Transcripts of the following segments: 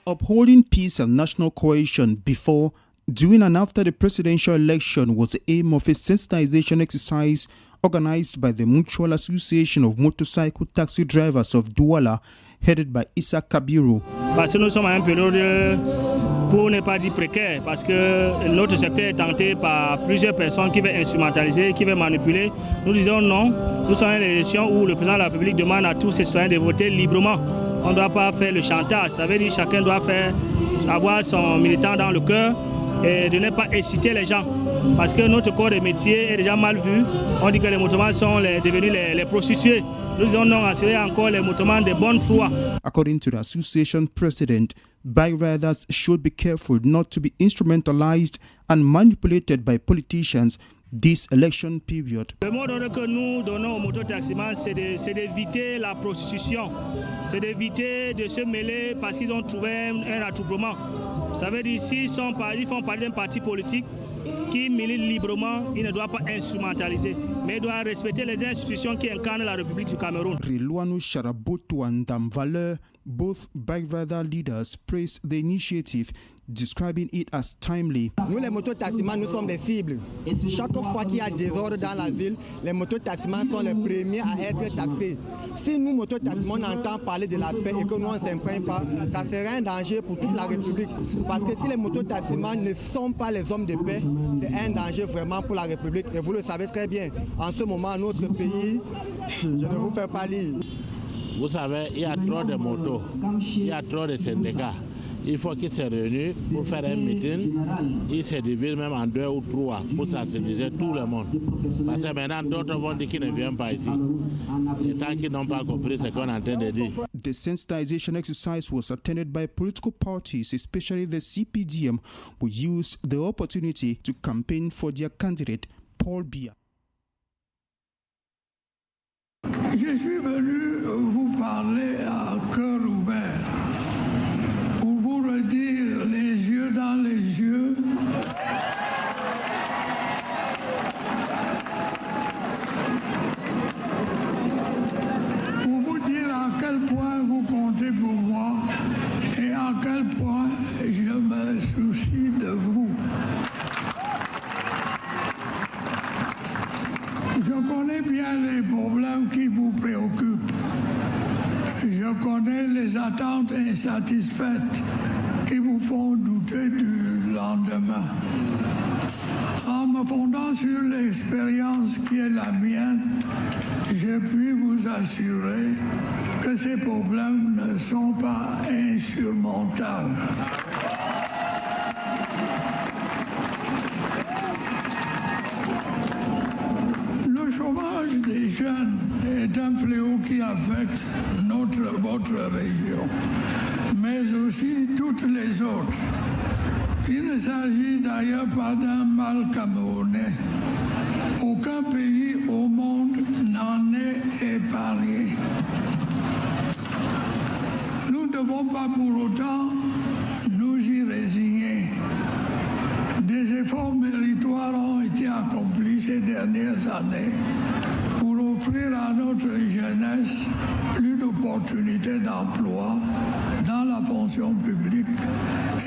Upholding peace and national cohesion before, during and after the presidential election was the aim of a sensitization exercise organized by the Mutual Association of Motorcycle Taxi Drivers of Douala, headed by Issa Kabiru. Parce que nous sommes à une période, pour ne pas dire précaire, parce que notre secteur est tenté par plusieurs personnes qui veulent instrumentaliser, qui veulent manipuler. Nous disons non, nous sommes à une élection où le président de la République demande à tous ses citoyens de voter librement. On ne doit pas faire le chantage, ça veut dire que chacun doit avoir son militant dans le cœur et de ne pas inciter les gens. Parce que notre corps de métier est déjà mal vu. On dit que les motomans sont devenus les prostituées. Nous disons non, assurer encore les motomans de bonne foi. According to the association president, bike riders should be careful not to be instrumentalized and manipulated by politicians this election period. Le mot d'ordre que nous donnons aux mototaximans, c'est d'éviter la prostitution, c'est d'éviter de se mêler parce qu'ils ont trouvé un attroupement. Ça veut dire s'ils font partie d'un parti politique qui milite librement, ils ne doivent pas instrumentaliser, mais ils doivent respecter les institutions qui incarnent la République du Cameroun. Riluanu Sharaboto and Damvaleur, both bike rider leaders, praised the initiative, describing it as timely. Nous, les mototaximans, nous sommes des cibles. Chaque fois qu'il y a désordre dans la ville, les mototaximans sont les premiers à être taxés. Si nous, mototaximans, on entend parler de la paix et que nous, on ne s'imprègne pas, ça serait un danger pour toute la République. Parce que si les mototaximans ne sont pas les hommes de paix, c'est un danger vraiment pour la République. Et vous le savez très bien. En ce moment, notre pays, je ne vous fais pas lire. Vous savez, il y a trop de motos, il y a trop de syndicats. Il faut qu'ils se réunissent pour faire un meeting. Ils se divisent même en 2 ou 3 pour sensibiliser tout le monde. Parce que maintenant, d'autres vont dire qu'ils ne viennent pas ici. Et tant qu'ils n'ont pas compris ce qu'on est en train de dire. The sensitization exercise was attended by political parties, especially the CPDM, who used the opportunity to campaign for their candidate, Paul Biya. Je suis venu vous parler à cœur ouvert pour vous redire les yeux dans les yeux pour vous dire à quel point vous comptez pour moi et à quel point je me soucie de vous. Je connais bien les problèmes qui vous préoccupent. Je connais les attentes insatisfaites qui vous font douter du lendemain. En me fondant sur l'expérience qui est la mienne, je puis vous assurer que ces problèmes ne sont pas insurmontables. Le chômage des jeunes est un fléau qui affecte votre région, mais aussi toutes les autres. Il ne s'agit d'ailleurs pas d'un mal camerounais. Aucun pays au monde n'en est épargné. Nous ne devons pas pour autant nous y résigner. Des efforts méritoires ont été accomplis ces dernières années pour offrir à notre jeunesse plus d'opportunités d'emploi dans la fonction publique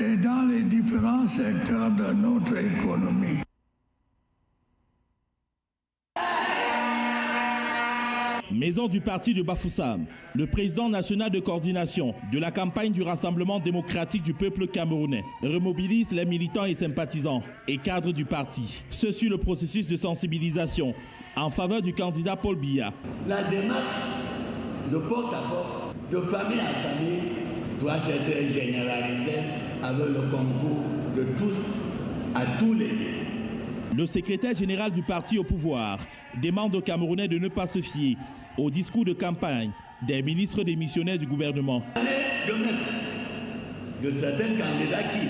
et dans les différents secteurs de notre économie. Maison du parti de Bafoussam, le président national de coordination de la campagne du Rassemblement démocratique du peuple camerounais remobilise les militants et sympathisants et cadres du parti. Ce suit le processus de sensibilisation en faveur du candidat Paul Biya. La démarche de porte à porte, de famille à famille, doit être généralisée avec le concours de tous à tous les niveaux. Le secrétaire général du parti au pouvoir demande aux Camerounais de ne pas se fier au discours de campagne des ministres démissionnaires du gouvernement. De même, de certains candidats qui,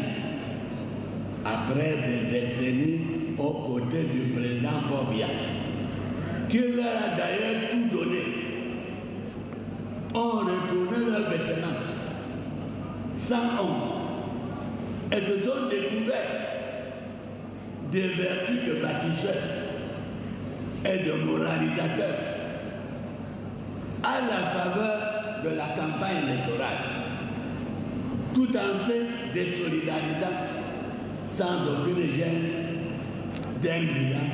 après des décennies aux côtés du président Paul Biya, qui leur a d'ailleurs tout donné, ont retourné leurs vêtements sans honte et se sont découverts des vertus de bâtisseurs et de moralisateurs à la faveur de la campagne électorale. tout en se désolidarisant sans aucune gêne d'un brillant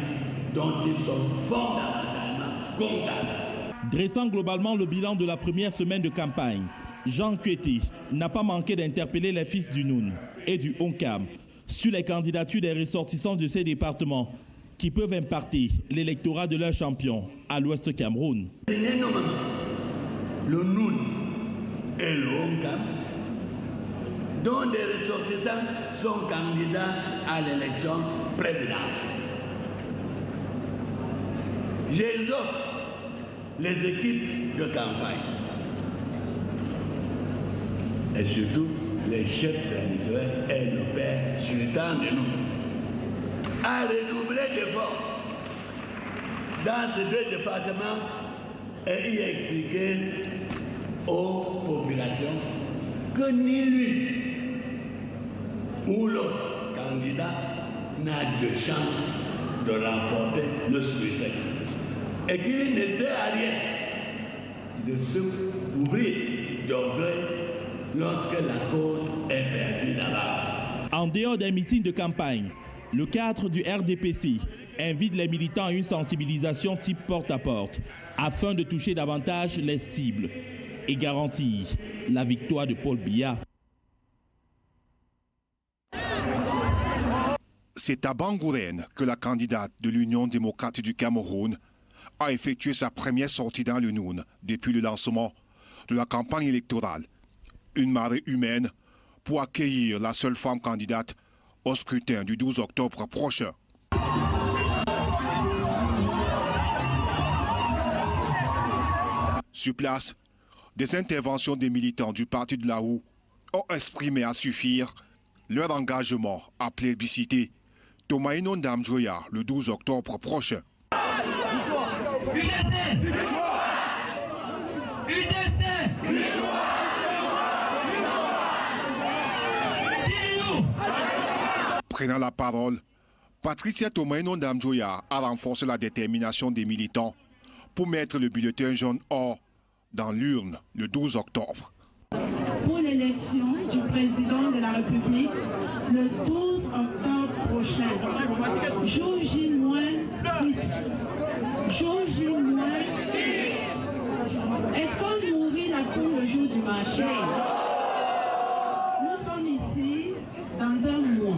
dont ils sont fondamentalement comptables. Dressant globalement le bilan de la première semaine de campagne, Jean Kueti n'a pas manqué d'interpeller les fils du Noun et du Onkam sur les candidatures des ressortissants de ces départements qui peuvent impacter l'électorat de leur champion à l'ouest Cameroun. Le Noun et le Onkam, dont des ressortissants sont candidats à l'élection présidentielle. J'exhorte les équipes de campagne et surtout les chefs traditionnels et nos pères sultans de nous à redoubler d'efforts dans ces deux départements et y expliquer aux populations que ni lui ou l'autre candidat n'a de chance de remporter le scrutin et qu'il ne sert à rien de se couvrir d'orgueil lorsque la cause est perdue d'avance. En dehors des meetings de campagne, le cadre du RDPC invite les militants à une sensibilisation type porte-à-porte afin de toucher davantage les cibles et garantir la victoire de Paul Biya. C'est à Bangourène que la candidate de l'Union démocratique du Cameroun a effectué sa première sortie dans le Noun depuis le lancement de la campagne électorale. Une marée humaine pour accueillir la seule femme candidate au scrutin du 12 octobre prochain. Sur place, des interventions des militants du Parti de la Houe ont exprimé à suffire leur engagement à plébisciter Tomaino Ndamjoya le 12 octobre prochain. Prenant la parole, Patricia Tomaino Ndamjoya a renforcé la détermination des militants pour mettre le bulletin jaune or dans l'urne le 12 octobre. Pour l'élection du président de la République le 12 octobre prochain, jour J-6. Jour J-6. Est-ce qu'on nourrit la poule le jour du marché? Nous sommes ici dans un mois.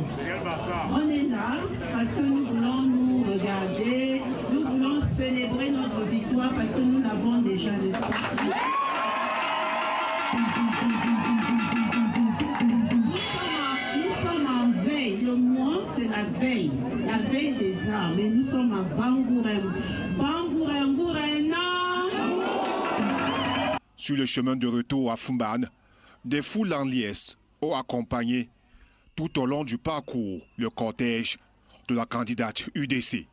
On est là parce que nous voulons nous regarder, nous voulons célébrer notre victoire parce que nous l'avons déjà laissé. Nous sommes en veille. Le mois, c'est la veille des armes. Et nous sommes à Bangourène. Sur le chemin de retour à Fumban, des foules en liesse ont accompagné tout au long du parcours le cortège de la candidate UDC.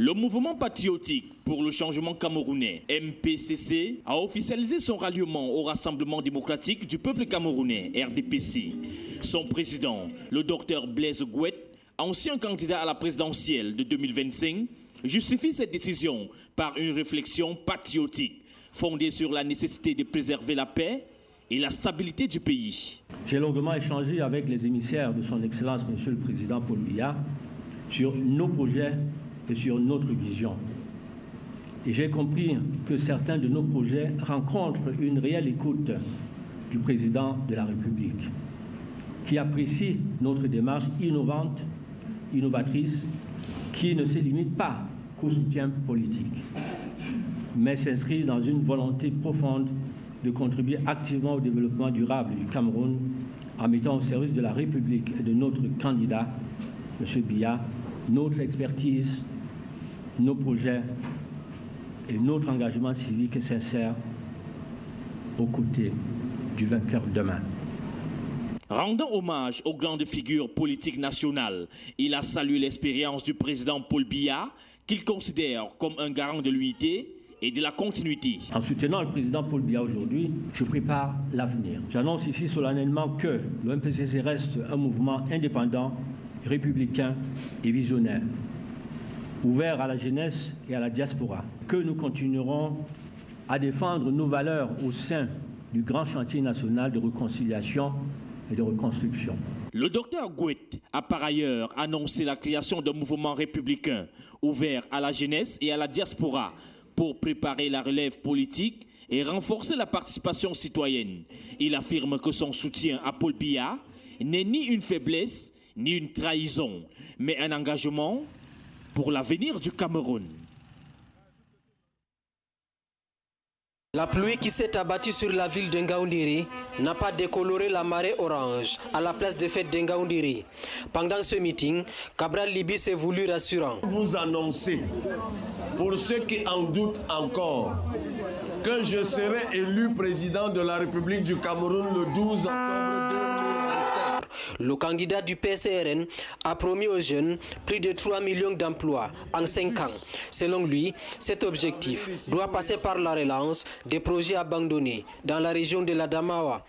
Le mouvement patriotique pour le changement camerounais, MPCC, a officialisé son ralliement au Rassemblement démocratique du peuple camerounais, RDPC. Son président, le docteur Blaise Gouet, ancien candidat à la présidentielle de 2025, justifie cette décision par une réflexion patriotique fondée sur la nécessité de préserver la paix et la stabilité du pays. J'ai longuement échangé avec les émissaires de son Excellence, Monsieur le Président Paul Biya, sur nos projets et sur notre vision. Et j'ai compris que certains de nos projets rencontrent une réelle écoute du Président de la République, qui apprécie notre démarche innovante, innovatrice, qui ne se limite pas qu'au soutien politique, mais s'inscrit dans une volonté profonde de contribuer activement au développement durable du Cameroun en mettant au service de la République et de notre candidat, M. Biya, notre expertise, nos projets et notre engagement civique et sincère aux côtés du vainqueur demain. Rendant hommage aux grandes figures politiques nationales, il a salué l'expérience du président Paul Biya, qu'il considère comme un garant de l'unité et de la continuité. En soutenant le président Paul Biya aujourd'hui, je prépare l'avenir. J'annonce ici solennellement que le MPCC reste un mouvement indépendant, républicain et visionnaire. ouvert à la jeunesse et à la diaspora, que nous continuerons à défendre nos valeurs au sein du grand chantier national de réconciliation et de reconstruction. Le docteur Gouet a par ailleurs annoncé la création d'un mouvement républicain ouvert à la jeunesse et à la diaspora pour préparer la relève politique et renforcer la participation citoyenne. Il affirme que son soutien à Paul Biya n'est ni une faiblesse ni une trahison, mais un engagement pour l'avenir du Cameroun. La pluie qui s'est abattue sur la ville d'Ngaoundéré n'a pas décoloré la marée orange à la place de fête d'Ngaoundéré. Pendant ce meeting, Cabral Liby s'est voulu rassurant. Vous annoncez, pour ceux qui en doutent encore, que je serai élu président de la République du Cameroun le 12 octobre 2025. Le candidat du PCRN a promis aux jeunes plus de 3 millions d'emplois en 5 ans. Selon lui, cet objectif doit passer par la relance des projets abandonnés dans la région de l'Adamawa.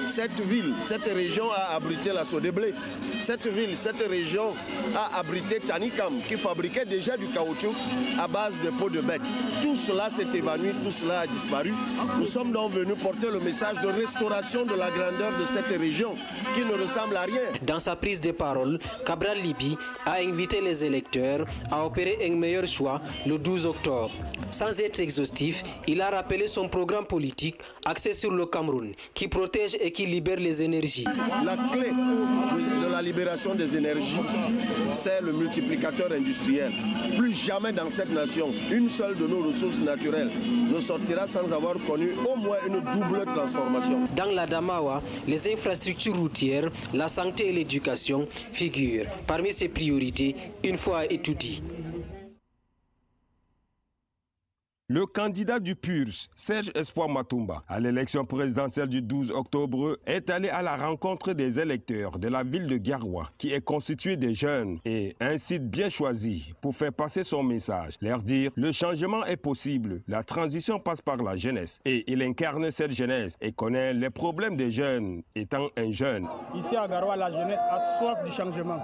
Cette ville, cette région a abrité la Sodéblé. Cette ville, cette région a abrité Tanikam qui fabriquait déjà du caoutchouc à base de peau de bête. Tout cela s'est évanoui, tout cela a disparu. Nous sommes donc venus porter le message de restauration de la grandeur de cette région qui ne ressemble à rien. Dans sa prise de parole, Cabral Liby a invité les électeurs à opérer un meilleur choix le 12 octobre. Sans être exhaustif, il a rappelé son programme politique axé sur le Cameroun, qui protège et qui libère les énergies. La clé de la libération des énergies, c'est le multiplicateur industriel. Plus jamais dans cette nation, une seule de nos ressources naturelles ne sortira sans avoir connu au moins une double transformation. Dans l'Adamawa, les infrastructures routières, la santé et l'éducation figurent parmi ses priorités une fois et tout dit. Le candidat du PURS, Serge Espoir Matumba, à l'élection présidentielle du 12 octobre, est allé à la rencontre des électeurs de la ville de Garoua, qui est constituée de jeunes et un site bien choisi pour faire passer son message. Leur dire, le changement est possible, la transition passe par la jeunesse. Et il incarne cette jeunesse et connaît les problèmes des jeunes, étant un jeune. Ici à Garoua, la jeunesse a soif du changement.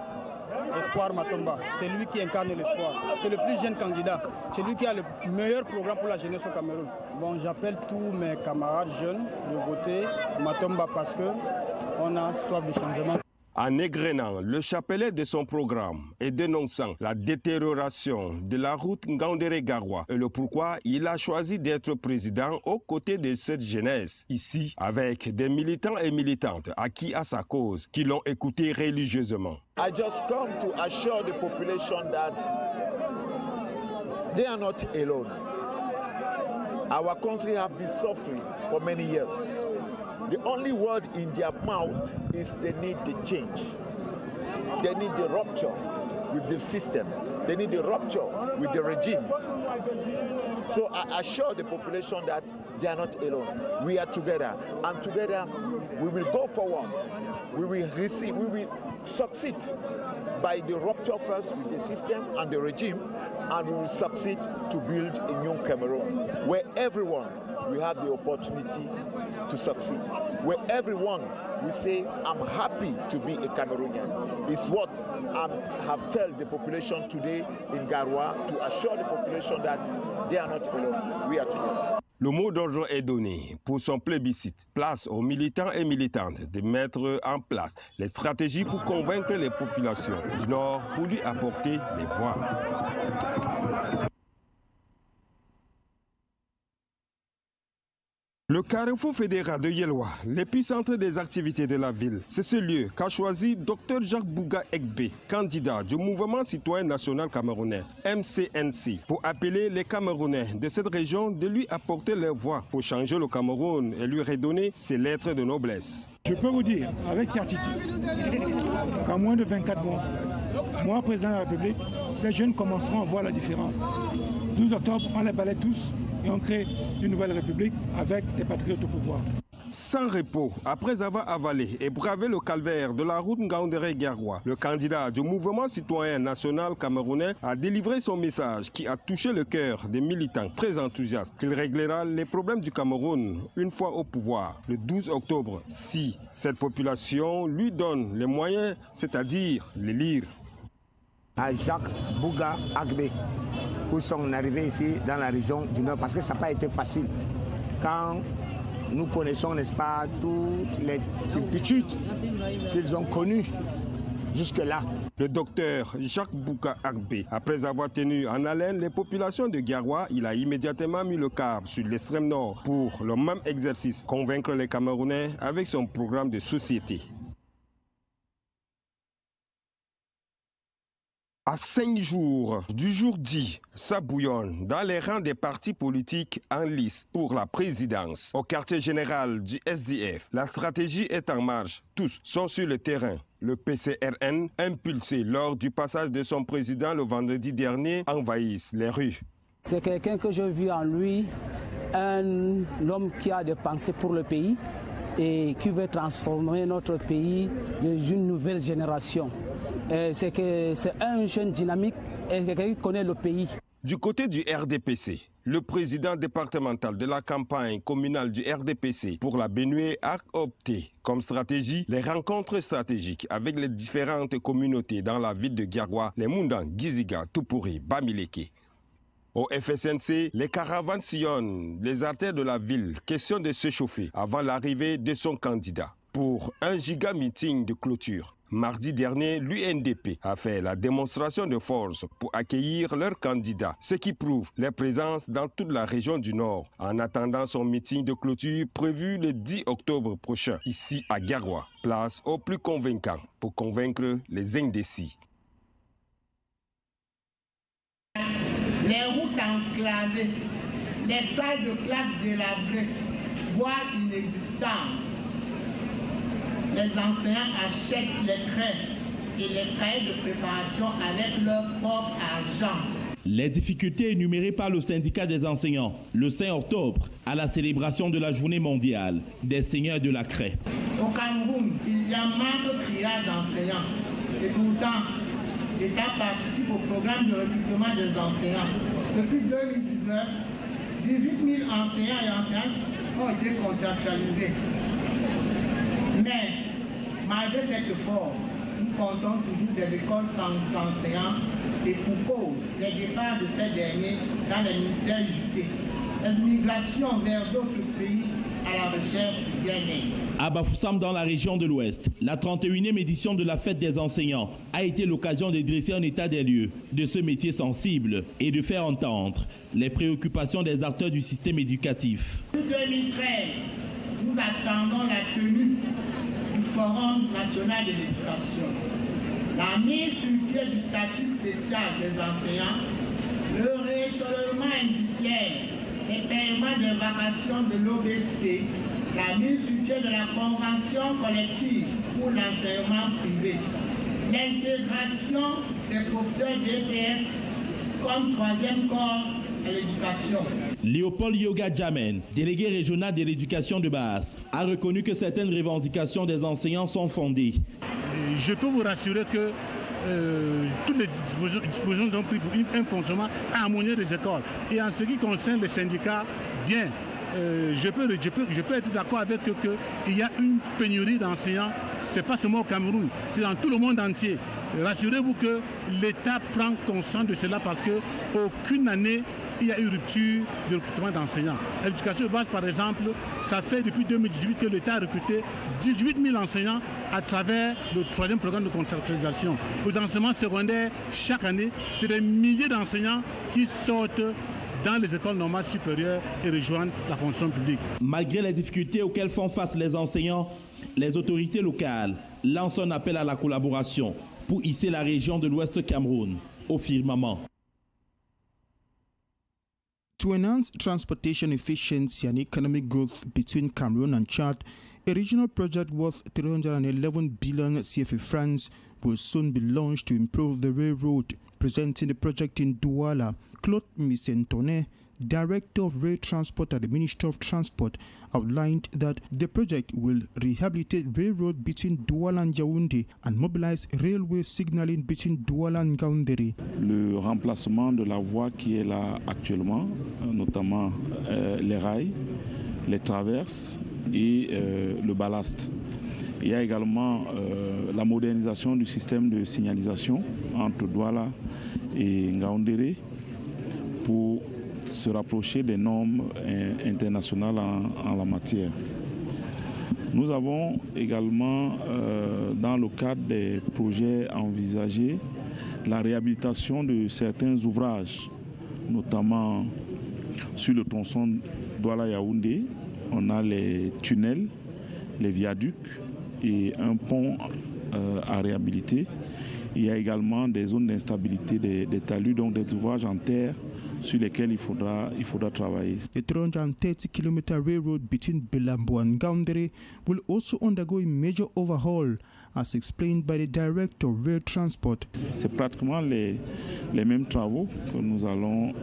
Espoir Matumba, c'est lui qui incarne l'espoir. C'est le plus jeune candidat. C'est lui qui a le meilleur programme pour la jeunesse au Cameroun. Bon, j'appelle tous mes camarades jeunes de voter Matumba parce qu'on a soif du changement. En égrenant le chapelet de son programme et dénonçant la détérioration de la route Ngaoundéré-Garoua et le pourquoi il a choisi d'être président aux côtés de cette jeunesse, ici avec des militants et militantes acquis à sa cause qui l'ont écouté religieusement. I just come to assure the population that they are not alone. Our country has been suffering for many years. The only word in their mouth is they need the change. They need the rupture with the system. They need the rupture with the regime. So I assure the population that they are not alone. We are together, and together we will go forward. We will succeed by the rupture first with the system and the regime, and we will succeed to build a new Cameroon where everyone will have the opportunity to succeed, where everyone will say, I'm happy to be a Cameroonian. It's what I have told the population today in Garoua, to assure the population that they are not alone, we are together. Le mot d'ordre est donné pour son plébiscite. Place aux militants et militantes de mettre en place les stratégies pour convaincre les populations du Nord pour lui apporter les voix. Le carrefour fédéral de Yelwa, l'épicentre des activités de la ville, c'est ce lieu qu'a choisi Dr Jacques Bouga Ekbe, candidat du Mouvement citoyen national camerounais, MCNC, pour appeler les Camerounais de cette région de lui apporter leur voix pour changer le Cameroun et lui redonner ses lettres de noblesse. Je peux vous dire avec certitude qu'en moins de 24 mois, moi, président de la République, ces jeunes commenceront à voir la différence. 12 octobre, on les balaie tous et on crée une nouvelle République avec des patriotes au pouvoir. Sans repos, après avoir avalé et bravé le calvaire de la route Ngaoundéré-Garoua, le candidat du Mouvement citoyen national camerounais a délivré son message qui a touché le cœur des militants très enthousiastes qu'il réglera les problèmes du Cameroun une fois au pouvoir, le 12 octobre, si cette population lui donne les moyens, c'est-à-dire les lire. à Jacques Bouga Agbé pour son arrivée ici dans la région du Nord, parce que ça n'a pas été facile. Quand nous connaissons, n'est-ce pas, toutes les turpitudes qu'ils ont connues jusque-là. Le docteur Jacques Bouga Agbé, après avoir tenu en haleine les populations de Garoua, il a immédiatement mis le cap sur l'extrême nord pour le même exercice, convaincre les Camerounais avec son programme de société. À 5 jours du jour dit, ça bouillonne dans les rangs des partis politiques en lice pour la présidence. Au quartier général du SDF, la stratégie est en marche. Tous sont sur le terrain. Le PCRN, impulsé lors du passage de son président le vendredi dernier, envahissent les rues. C'est quelqu'un que j'ai vu en lui, un homme qui a des pensées pour le pays et qui veut transformer notre pays dans une nouvelle génération. C'est un jeune dynamique et quelqu'un qui connaît le pays. Du côté du RDPC, le président départemental de la campagne communale du RDPC pour la Benue a opté comme stratégie les rencontres stratégiques avec les différentes communautés dans la ville de Garoua, les Moundang, Giziga, Tupuri, Bamileke. Au FSNC, les caravanes sillonnent les artères de la ville, question de se chauffer avant l'arrivée de son candidat pour un giga meeting de clôture. Mardi dernier, l'UNDP a fait la démonstration de force pour accueillir leur candidat, ce qui prouve leur présence dans toute la région du Nord, en attendant son meeting de clôture prévu le 10 octobre prochain, ici à Garoua. Place au plus convaincant pour convaincre les indécis. Les routes enclavées, les salles de classe délabrées, voire inexistantes. Les enseignants achètent les craies et les cahiers de préparation avec leur propre argent. Les difficultés énumérées par le syndicat des enseignants le 5 octobre à la célébration de la journée mondiale des seigneurs de la craie. Au Cameroun, il y a manque criard d'enseignants. Et pourtant, l'État participe au programme de recrutement des enseignants. Depuis 2019, 18 000 enseignants et enseignantes ont été contractualisés. Mais, malgré cet effort, nous comptons toujours des écoles sans enseignants et pour cause les départs de ces derniers dans les ministères UJT, les migrations vers d'autres pays à la recherche du bien-être. À Bafoussam, dans la région de l'Ouest, la 31e édition de la fête des enseignants a été l'occasion de dresser un état des lieux de ce métier sensible et de faire entendre les préoccupations des acteurs du système éducatif. En 2013, nous attendons la tenue du Forum national de l'éducation, la mise sur pied du statut spécial des enseignants, le rééchelonnement indiciaire, les paiements de vacations de l'OBC, la mise sur pied de la convention collective pour l'enseignement privé, l'intégration des professeurs d'EPS comme troisième corps à l'éducation. Léopold Yoga Djamen, délégué régional de l'éducation de base, a reconnu que certaines revendications des enseignants sont fondées. Je peux vous rassurer que toutes les dispositions sont prises pour un fonctionnement harmonieux des écoles. Et en ce qui concerne les syndicats, bien, je peux être d'accord avec eux qu'il y a une pénurie d'enseignants. Ce n'est pas seulement au Cameroun, c'est dans tout le monde entier. Rassurez-vous que l'État prend conscience de cela parce qu'aucune année, il y a eu rupture de recrutement d'enseignants. L'éducation de base, par exemple, ça fait depuis 2018 que l'État a recruté 18 000 enseignants à travers le 3e programme de contractualisation. Aux enseignements secondaires, chaque année, c'est des milliers d'enseignants qui sortent dans les écoles normales supérieures et rejoignent la fonction publique. Malgré les difficultés auxquelles font face les enseignants, les autorités locales lancent un appel à la collaboration pour hisser la région de l'Ouest Cameroun au firmament. To enhance transportation efficiency and economic growth between Cameroon and Chad, a regional project worth 311 billion CFA francs will soon be launched to improve the railroad. Presenting the project in Douala, Claude Missentone, Director of Rail Transport at the Ministry of Transport, outlined that the project will rehabilitate railroad between Douala and Yaoundé and mobilize railway signaling between Douala and Gaoundéré. Le remplacement de la voie qui est là actuellement, notamment les rails, les traverses et le ballast. Il y a également la modernisation du système de signalisation entre Douala et Ngaoundéré pour se rapprocher des normes internationales en la matière. Nous avons également, dans le cadre des projets envisagés, la réhabilitation de certains ouvrages, notamment sur le tronçon Douala-Yaoundé. On a les tunnels, les viaducs et un pont à réhabiliter. Il y a également des zones d'instabilité des talus, donc des ouvrages en terre sur lesquels il faudra travailler. The 330-kilometer railroad between Belambo and Ngaoundéré will also undergo a major overhaul, as explained by the Director of Rail Transport. C'est pratiquement les mêmes travaux que nous allons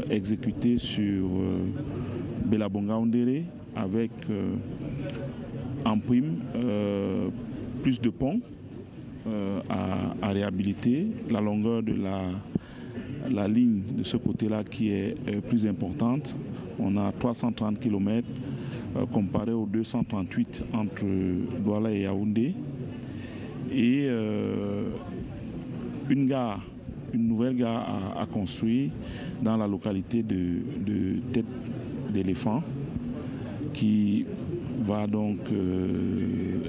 exécuter sur Belambo-Ngaoundéré avec en prime plus de ponts à réhabiliter, la longueur de la ligne de ce côté-là qui est plus importante. On a 330 km comparé aux 238 entre Douala et Yaoundé. Et une nouvelle gare à construire dans la localité de Tête d'éléphant qui va donc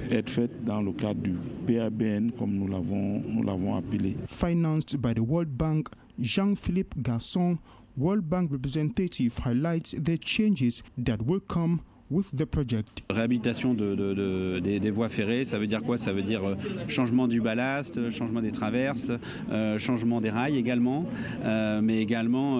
être faite dans le cadre du PABN comme nous l'avons appelé. Financed by the World Bank, Jean-Philippe Garçon, World Bank representative, highlights the changes that will come with the project. Réhabilitation des voies ferrées, ça veut dire quoi? Ça veut dire changement du ballast, changement des traverses, changement des rails également, mais également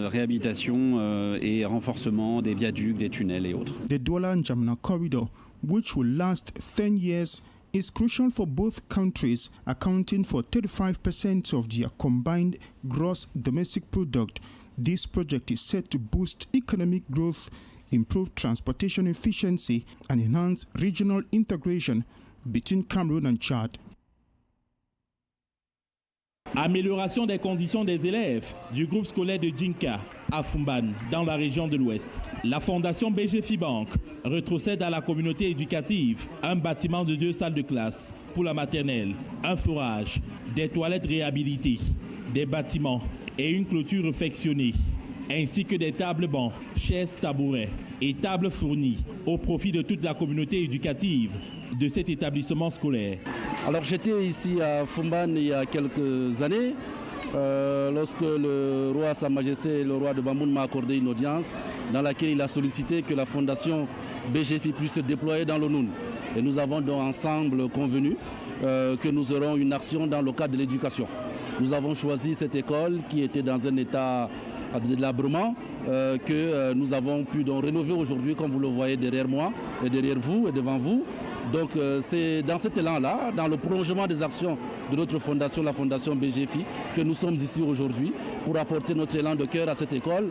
réhabilitation et renforcement des viaducs, des tunnels et autres. The Douala-N'Djamena corridor, which will last 10 years, is crucial for both countries, accounting for 35% of their combined gross domestic product. This project is set to boost economic growth, improve transportation efficiency, and enhance regional integration between Cameroon and Chad. Amélioration des conditions des élèves du groupe scolaire de Djinka à Fumban, dans la région de l'Ouest. La fondation BGFI Bank retrocède à la communauté éducative un bâtiment de 2 salles de classe pour la maternelle, un forage, des toilettes réhabilitées, des bâtiments et une clôture réfectionnée, ainsi que des tables bancs, chaises, tabourets et tables fournies au profit de toute la communauté éducative de cet établissement scolaire. Alors j'étais ici à Fumban il y a quelques années, lorsque le roi, Sa Majesté, le roi de Bamboun m'a accordé une audience dans laquelle il a sollicité que la fondation BGFI puisse se déployer dans le Noun. Et nous avons donc ensemble convenu que nous aurons une action dans le cadre de l'éducation. Nous avons choisi cette école qui était dans un état de délabrement que nous avons pu donc rénover aujourd'hui, comme vous le voyez derrière moi et derrière vous et devant vous. Donc c'est dans cet élan-là, dans le prolongement des actions de notre fondation, la fondation BGFI, que nous sommes ici aujourd'hui pour apporter notre élan de cœur à cette école.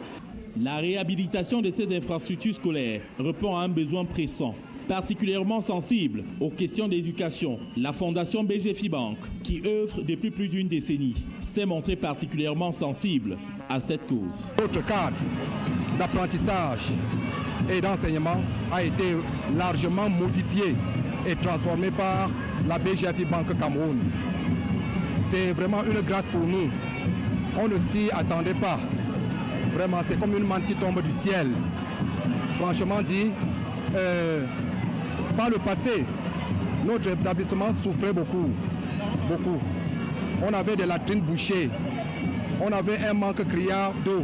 La réhabilitation de ces infrastructures scolaires répond à un besoin pressant. Particulièrement sensible aux questions d'éducation, la fondation BGFI Bank, qui œuvre depuis plus d'une décennie, s'est montrée particulièrement sensible à cette cause. Notre cadre d'apprentissage et d'enseignement a été largement modifié et transformé par la BGFI Bank Cameroun. C'est vraiment une grâce pour nous. On ne s'y attendait pas. Vraiment, c'est comme une manne qui tombe du ciel. Franchement dit, par le passé, notre établissement souffrait beaucoup. On avait des latrines bouchées. On avait un manque criard d'eau.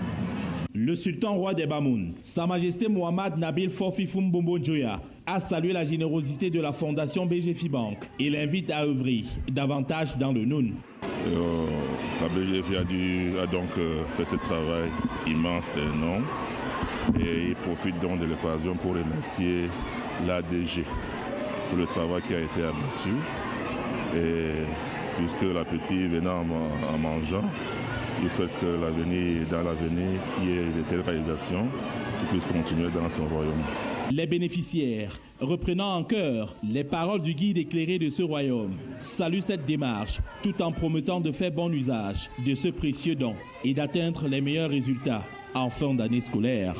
Le sultan roi des Bamoun, Sa Majesté Mohamed Nabil Fofifum Bombo Njoya, a salué la générosité de la fondation BGFI Bank et l'invite à œuvrer davantage dans le Noun. La BGFI a donc fait ce travail immense et énorme et il profite donc de l'occasion pour remercier l'ADG pour le travail qui a été abattu. Et puisque l'appétit venant en mangeant, il souhaite que dans l'avenir, qu'il y ait de telles réalisations qui puissent continuer dans son royaume. Les bénéficiaires, reprenant en chœur les paroles du guide éclairé de ce royaume, saluent cette démarche tout en promettant de faire bon usage de ce précieux don et d'atteindre les meilleurs résultats en fin d'année scolaire.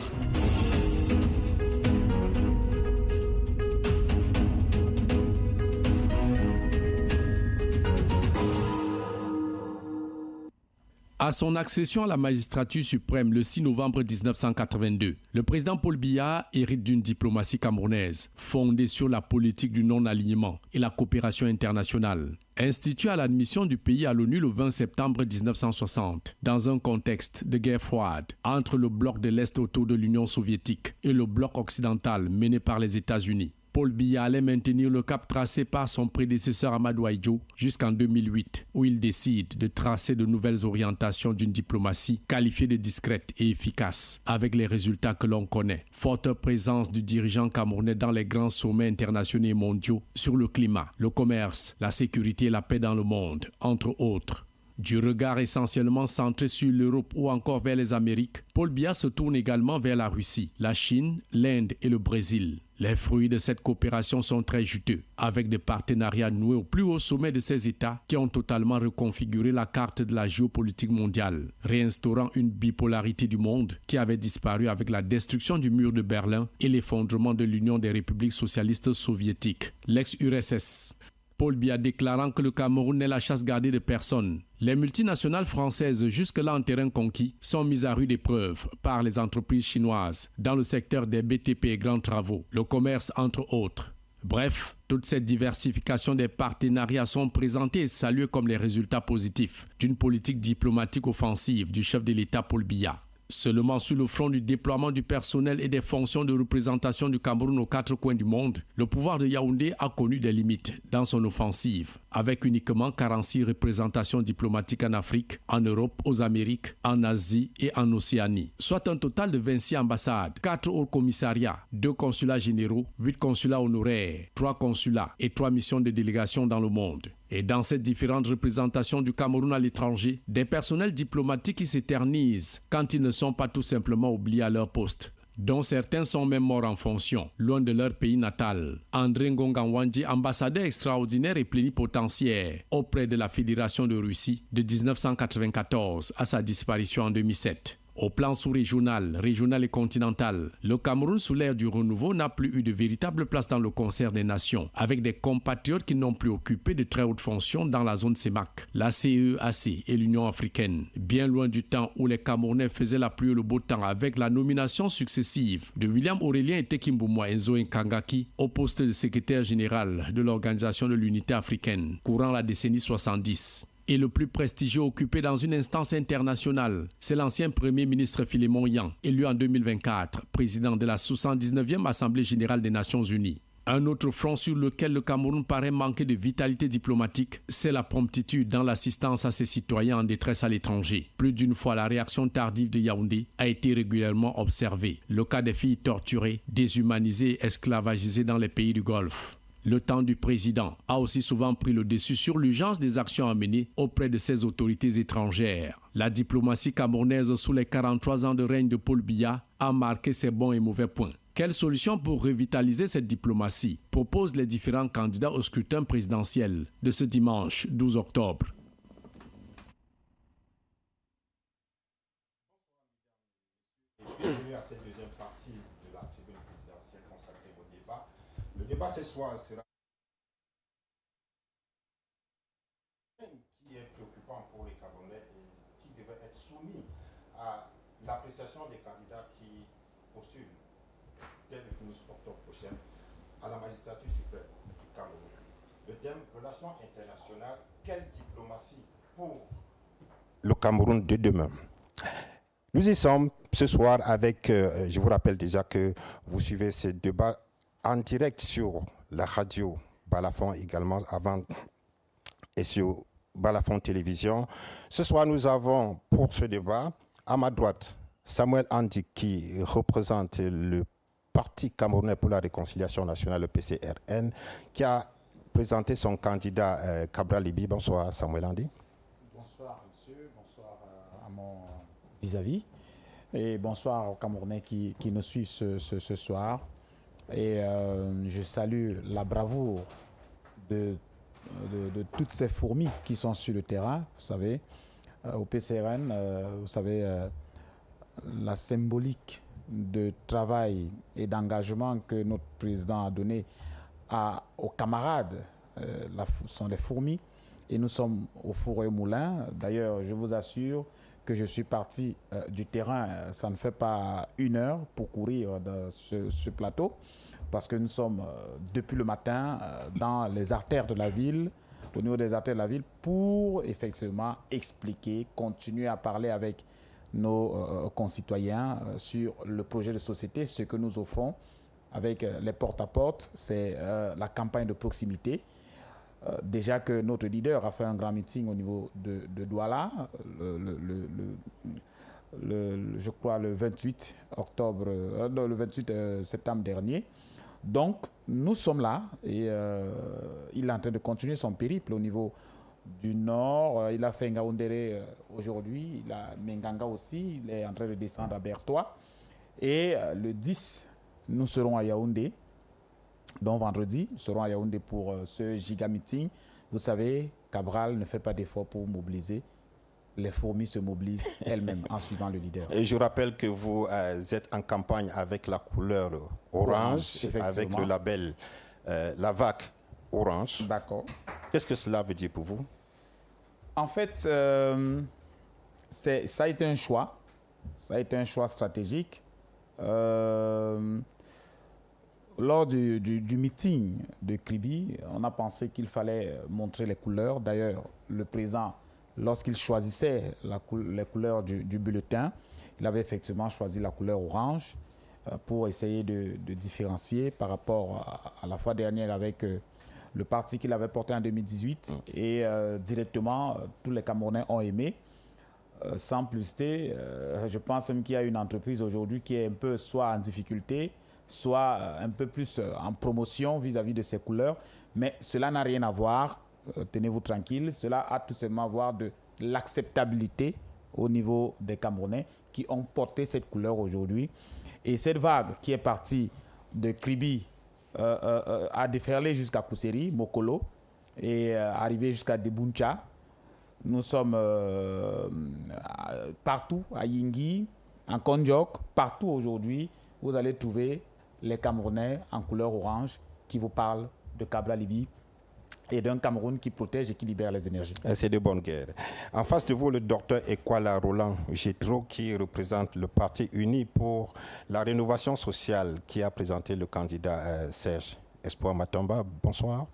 À son accession à la magistrature suprême le 6 novembre 1982, le président Paul Biya hérite d'une diplomatie camerounaise fondée sur la politique du non-alignement et la coopération internationale. Institué à l'admission du pays à l'ONU le 20 septembre 1960, dans un contexte de guerre froide entre le bloc de l'Est autour de l'Union soviétique et le bloc occidental mené par les États-Unis, Paul Biya allait maintenir le cap tracé par son prédécesseur Amadou Ahidjo jusqu'en 2008, où il décide de tracer de nouvelles orientations d'une diplomatie qualifiée de discrète et efficace, avec les résultats que l'on connaît. Forte présence du dirigeant camerounais dans les grands sommets internationaux et mondiaux sur le climat, le commerce, la sécurité et la paix dans le monde, entre autres. Du regard essentiellement centré sur l'Europe ou encore vers les Amériques, Paul Biya se tourne également vers la Russie, la Chine, l'Inde et le Brésil. Les fruits de cette coopération sont très juteux, avec des partenariats noués au plus haut sommet de ces États qui ont totalement reconfiguré la carte de la géopolitique mondiale, réinstaurant une bipolarité du monde qui avait disparu avec la destruction du mur de Berlin et l'effondrement de l'Union des républiques socialistes soviétiques, l'ex-URSS. Paul Biya déclarant que le Cameroun n'est la chasse gardée de personne. Les multinationales françaises, jusque-là en terrain conquis, sont mises à rude épreuve par les entreprises chinoises dans le secteur des BTP et grands travaux, le commerce entre autres. Bref, toute cette diversification des partenariats sont présentées et saluées comme les résultats positifs d'une politique diplomatique offensive du chef de l'État Paul Biya. Seulement sur le front du déploiement du personnel et des fonctions de représentation du Cameroun aux quatre coins du monde, le pouvoir de Yaoundé a connu des limites dans son offensive, avec uniquement 46 représentations diplomatiques en Afrique, en Europe, aux Amériques, en Asie et en Océanie. Soit un total de 26 ambassades, 4 hauts commissariats, 2 consulats généraux, 8 consulats honoraires, 3 consulats et 3 missions de délégation dans le monde. Et dans ces différentes représentations du Cameroun à l'étranger, des personnels diplomatiques qui s'éternisent quand ils ne sont pas tout simplement oubliés à leur poste, dont certains sont même morts en fonction, loin de leur pays natal. André Ngonga-Nwandji, ambassadeur extraordinaire et plénipotentiaire auprès de la Fédération de Russie de 1994 à sa disparition en 2007. Au plan sous-régional, régional et continental, le Cameroun sous l'ère du renouveau n'a plus eu de véritable place dans le concert des nations, avec des compatriotes qui n'ont plus occupé de très hautes fonctions dans la zone CEMAC, la CEAC et l'Union africaine. Bien loin du temps où les Camerounais faisaient la pluie et le beau temps avec la nomination successive de William Aurélien Tekimboumoua Enzo Nkangaki au poste de secrétaire général de l'Organisation de l'Unité africaine, courant la décennie 70. Et le plus prestigieux occupé dans une instance internationale, c'est l'ancien Premier ministre Philémon Yang, élu en 2024, président de la 79e Assemblée générale des Nations unies. Un autre front sur lequel le Cameroun paraît manquer de vitalité diplomatique, c'est la promptitude dans l'assistance à ses citoyens en détresse à l'étranger. Plus d'une fois, la réaction tardive de Yaoundé a été régulièrement observée. Le cas des filles torturées, déshumanisées et esclavagisées dans les pays du Golfe. Le temps du président a aussi souvent pris le dessus sur l'urgence des actions à mener auprès de ses autorités étrangères. La diplomatie camerounaise sous les 43 ans de règne de Paul Biya a marqué ses bons et mauvais points. Quelle solution pour revitaliser cette diplomatie proposent les différents candidats au scrutin présidentiel de ce dimanche 12 octobre. Bienvenue à cette deuxième partie de la tribune présidentielle consacrée au débat. Le débat ce soir sera qui est préoccupant pour les Camerounais et qui devrait être soumis à l'appréciation des candidats qui postulent dès le 12 octobre prochain à la magistrature suprême du Cameroun. Le thème relations internationales, quelle diplomatie pour le Cameroun de demain? Nous y sommes ce soir avec, je vous rappelle déjà que vous suivez ce débat en direct sur la radio Balafon également avant et sur Balafon Télévision. Ce soir, nous avons pour ce débat, à ma droite, Samuel Andi qui représente le Parti camerounais pour la réconciliation nationale, le PCRN, qui a présenté son candidat Cabral Libi. Bonsoir Samuel Andi. Bonsoir monsieur, bonsoir à mon vis-à-vis et bonsoir aux Camerounais qui nous suivent ce soir. Et je salue la bravoure de toutes ces fourmis qui sont sur le terrain, vous savez, au PCRN, vous savez, la symbolique de travail et d'engagement que notre président a donné aux camarades sont des fourmis et nous sommes au four et moulin. D'ailleurs, je vous assure que je suis parti du terrain, ça ne fait pas 1 heure pour courir de ce plateau, parce que nous sommes depuis le matin dans les artères de la ville, au niveau des artères de la ville, pour effectivement expliquer, continuer à parler avec nos concitoyens sur le projet de société, ce que nous offrons avec les porte-à-porte, c'est la campagne de proximité. Déjà que notre leader a fait un grand meeting au niveau de Douala, je crois le 28 septembre dernier. Donc, nous sommes là et il est en train de continuer son périple au niveau du nord. Il a fait Ngaoundéré aujourd'hui, il a Menganga aussi, il est en train de descendre à Bertois. Et le 10, nous serons à Yaoundé. Donc vendredi, nous serons à Yaoundé pour ce giga meeting. Vous savez, Cabral ne fait pas d'effort pour mobiliser. Les fourmis se mobilisent elles-mêmes en suivant le leader. Et je rappelle que vous êtes en campagne avec la couleur orange avec le label La Vague Orange. D'accord. Qu'est-ce que cela veut dire pour vous? En fait, ça a été un choix. Ça a été un choix stratégique. Lors du meeting de Kribi, on a pensé qu'il fallait montrer les couleurs. D'ailleurs, le président, lorsqu'il choisissait les couleurs du bulletin, il avait effectivement choisi la couleur orange pour essayer de différencier par rapport à la fois dernière avec le parti qu'il avait porté en 2018. Et directement, tous les Camerounais ont aimé. Sans publicité, je pense même qu'il y a une entreprise aujourd'hui qui est un peu soit en difficulté, soit un peu plus en promotion vis-à-vis de ces couleurs. Mais cela n'a rien à voir, tenez-vous tranquille, cela a tout simplement à voir de l'acceptabilité au niveau des Camerounais qui ont porté cette couleur aujourd'hui. Et cette vague qui est partie de Kribi a déferlé jusqu'à Kousseri, Mokolo, et arrivé jusqu'à Debouncha. Nous sommes partout, à Yingui, en Kondiok, partout aujourd'hui, vous allez trouver les Camerounais en couleur orange qui vous parlent de Cabral Libye et d'un Cameroun qui protège et qui libère les énergies. C'est de bonne guerre. En face de vous, le docteur Ekwala Roland Gétro, qui représente le Parti uni pour la rénovation sociale, qui a présenté le candidat Serge Espoir Matomba. Bonsoir.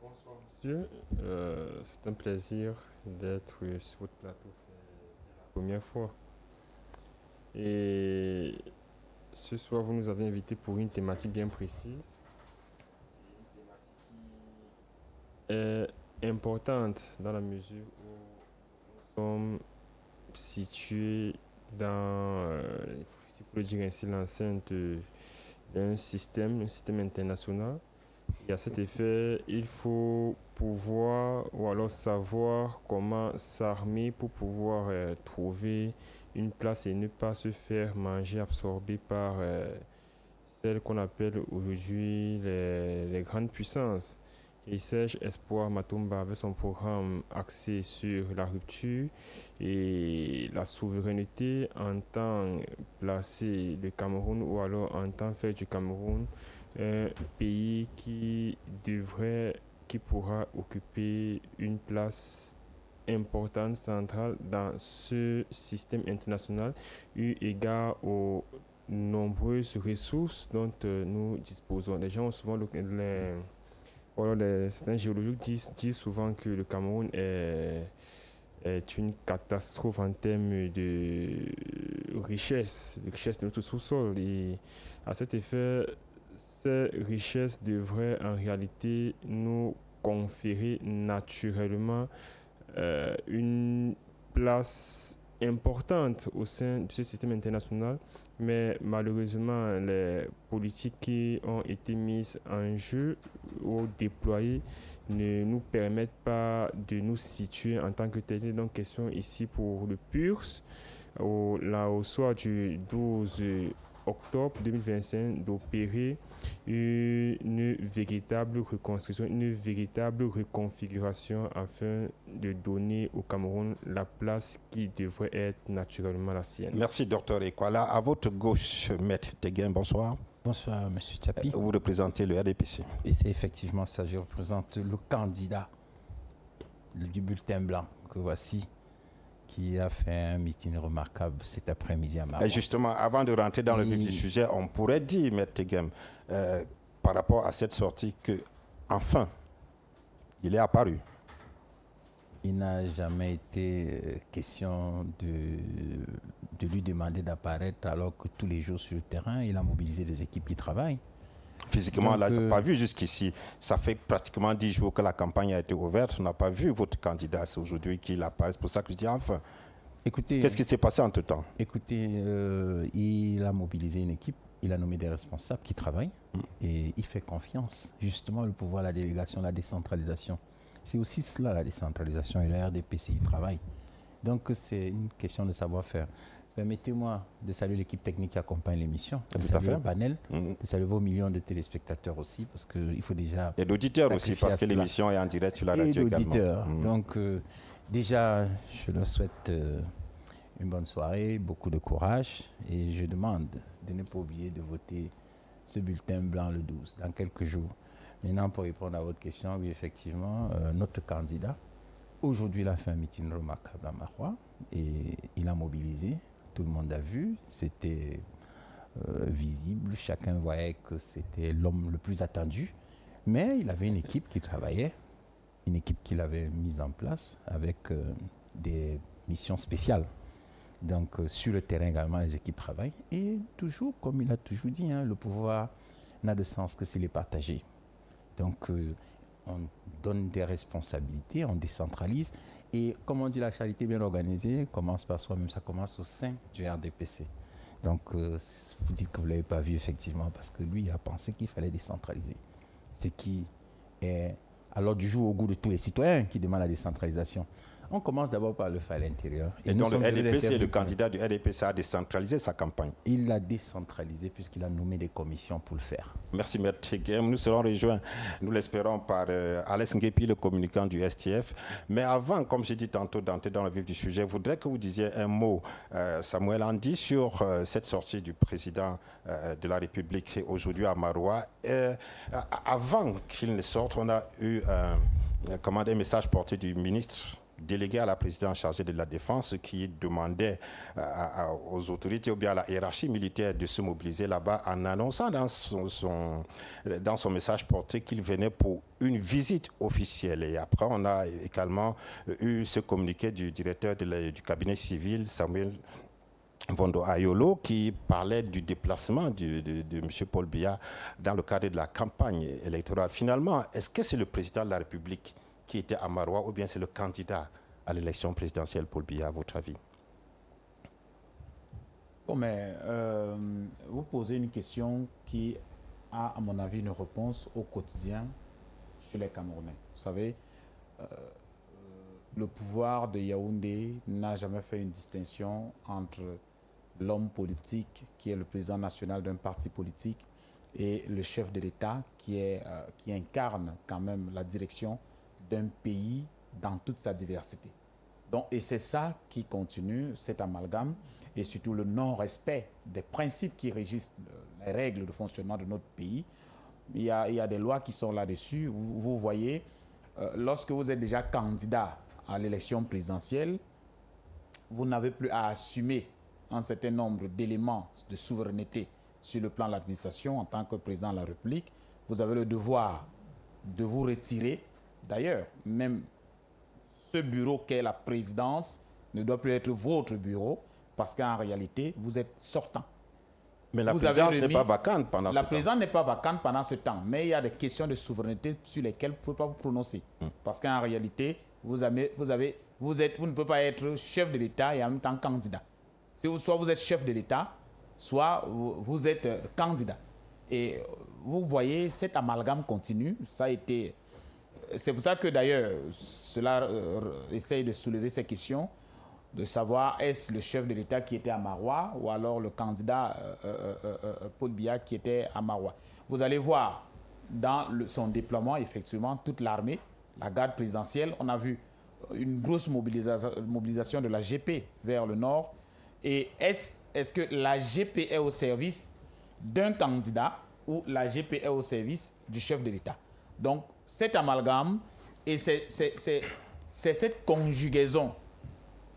Bonsoir, monsieur. C'est un plaisir d'être sur votre plateau. C'est la première fois. Et ce soir, vous nous avez invités pour une thématique bien précise. Est importante dans la mesure où nous sommes situés dans, il faut le dire ainsi, l'enceinte d'un système international. Et à cet effet, il faut pouvoir ou alors savoir comment s'armer pour pouvoir trouver une place et ne pas se faire manger, absorber par celles qu'on appelle aujourd'hui les grandes puissances. Et Serge Espoir Matomba avait son programme axé sur la rupture et la souveraineté, entend placer le Cameroun ou alors entend faire du Cameroun un pays qui pourra occuper une place importante, centrale dans ce système international, eu égard aux nombreuses ressources dont nous disposons. Les gens ont souvent certains géologues disent souvent que le Cameroun est une catastrophe en termes de richesse de notre sous-sol. Et à cet effet, ces richesses devraient en réalité nous conférer naturellement une place importante au sein de ce système international. Mais malheureusement, les politiques qui ont été mises en jeu ou déployées ne nous permettent pas de nous situer en tant que tel. Donc, question ici pour le PURS, au soir du 12 octobre 2025, d'opérer une véritable reconstruction, une véritable reconfiguration afin de donner au Cameroun la place qui devrait être naturellement la sienne. Merci, docteur Ekwala. À votre gauche, Maître Teguin, bonsoir. Bonsoir, M. Tchapi. Vous représentez le RDPC. Et c'est effectivement ça, je représente le candidat du bulletin blanc que voici, qui a fait un meeting remarquable cet après-midi à Maroua. Justement, avant de rentrer dans le vif du sujet, on pourrait dire, Maître Tegem, par rapport à cette sortie, que enfin, il est apparu. Il n'a jamais été question de lui demander d'apparaître alors que tous les jours sur le terrain, il a mobilisé des équipes qui travaillent. Physiquement, là, je n'ai pas vu jusqu'ici. Ça fait pratiquement 10 jours que la campagne a été ouverte. On n'a pas vu votre candidat. C'est aujourd'hui qu'il apparaît. C'est pour ça que je dis enfin. Écoutez, qu'est-ce qui s'est passé entre-temps? Écoutez, il a mobilisé une équipe. Il a nommé des responsables qui travaillent. Et il fait confiance. Justement, le pouvoir, la délégation, la décentralisation. C'est aussi cela, la décentralisation. Et la RDPC, il travaille. Donc, c'est une question de savoir-faire. Permettez-moi de saluer l'équipe technique qui accompagne l'émission, de saluer le panel, de saluer vos millions de téléspectateurs aussi, parce qu'il faut déjà... Et d'auditeurs aussi, parce que l'émission est en direct sur la radio également. Et d'auditeurs. Donc, déjà, je leur souhaite une bonne soirée, beaucoup de courage, et je demande de ne pas oublier de voter ce bulletin blanc le 12, dans quelques jours. Maintenant, pour répondre à votre question, oui, effectivement, notre candidat, aujourd'hui, il a fait un meeting remarquable à Maroua, et il a mobilisé. Tout le monde a vu, c'était visible, chacun voyait que c'était l'homme le plus attendu, mais il avait une équipe qui travaillait, une équipe qu'il avait mise en place avec des missions spéciales. Donc sur le terrain également, les équipes travaillent et toujours, comme il a toujours dit, le pouvoir n'a de sens que s'il est partagé. Donc on donne des responsabilités, on décentralise. Et comme on dit, la charité bien organisée commence par soi-même, ça commence au sein du RDPC. Donc, vous dites que vous ne l'avez pas vu effectivement, parce que lui a pensé qu'il fallait décentraliser. Ce qui est à l'ordre du jour au goût de tous les citoyens qui demandent la décentralisation. On commence d'abord par le faire à l'intérieur. Et donc le RDPC, le candidat du RDPC a décentralisé sa campagne. Il l'a décentralisé puisqu'il a nommé des commissions pour le faire. Merci Maître Tegem. Nous serons rejoints, nous l'espérons, par Alex Ngepi, le communicant du STF. Mais avant, comme j'ai dit tantôt, d'entrer dans le vif du sujet, je voudrais que vous disiez un mot, Samuel Andy, sur cette sortie du président de la République aujourd'hui à Maroua. Avant qu'il ne sorte, on a eu un message porté du ministre délégué à la présidence chargée de la défense qui demandait aux autorités ou bien à la hiérarchie militaire de se mobiliser là-bas en annonçant dans son message porté qu'il venait pour une visite officielle. Et après, on a également eu ce communiqué du directeur du cabinet civil, Samuel Vondo Ayolo, qui parlait du déplacement de M. Paul Biya dans le cadre de la campagne électorale. Finalement, est-ce que c'est le président de la République qui était à Maroua ou bien c'est le candidat à l'élection présidentielle Paul Biya, à votre avis? Bon, mais vous posez une question qui a, à mon avis, une réponse au quotidien chez les Camerounais. Vous savez, le pouvoir de Yaoundé n'a jamais fait une distinction entre l'homme politique qui est le président national d'un parti politique et le chef de l'État qui incarne quand même la direction d'un pays dans toute sa diversité. Donc, et c'est ça qui continue, cet amalgame, et surtout le non-respect des principes qui régissent les règles de fonctionnement de notre pays. Il y a des lois qui sont là-dessus. Vous voyez, lorsque vous êtes déjà candidat à l'élection présidentielle, vous n'avez plus à assumer un certain nombre d'éléments de souveraineté sur le plan de l'administration en tant que président de la République. Vous avez le devoir de vous retirer. D'ailleurs, même ce bureau qu'est la présidence ne doit plus être votre bureau parce qu'en réalité, vous êtes sortant. Mais la présidence n'est pas vacante pendant ce temps. La présidence n'est pas vacante pendant ce temps, mais il y a des questions de souveraineté sur lesquelles vous ne pouvez pas vous prononcer. Parce qu'en réalité, vous ne pouvez pas être chef de l'État et en même temps candidat. Soit vous êtes chef de l'État, soit vous êtes candidat. Et vous voyez, cet amalgame continue. Ça a été... C'est pour ça que d'ailleurs, cela essaye de soulever ces questions, de savoir est-ce le chef de l'État qui était à Maroua ou alors le candidat Paul Biya qui était à Maroua. Vous allez voir dans son déploiement, effectivement, toute l'armée, la garde présidentielle, on a vu une grosse mobilisation de la GP vers le nord. Et est-ce que la GP est au service d'un candidat ou la GP est au service du chef de l'État? Donc, cet amalgame, et c'est cette conjugaison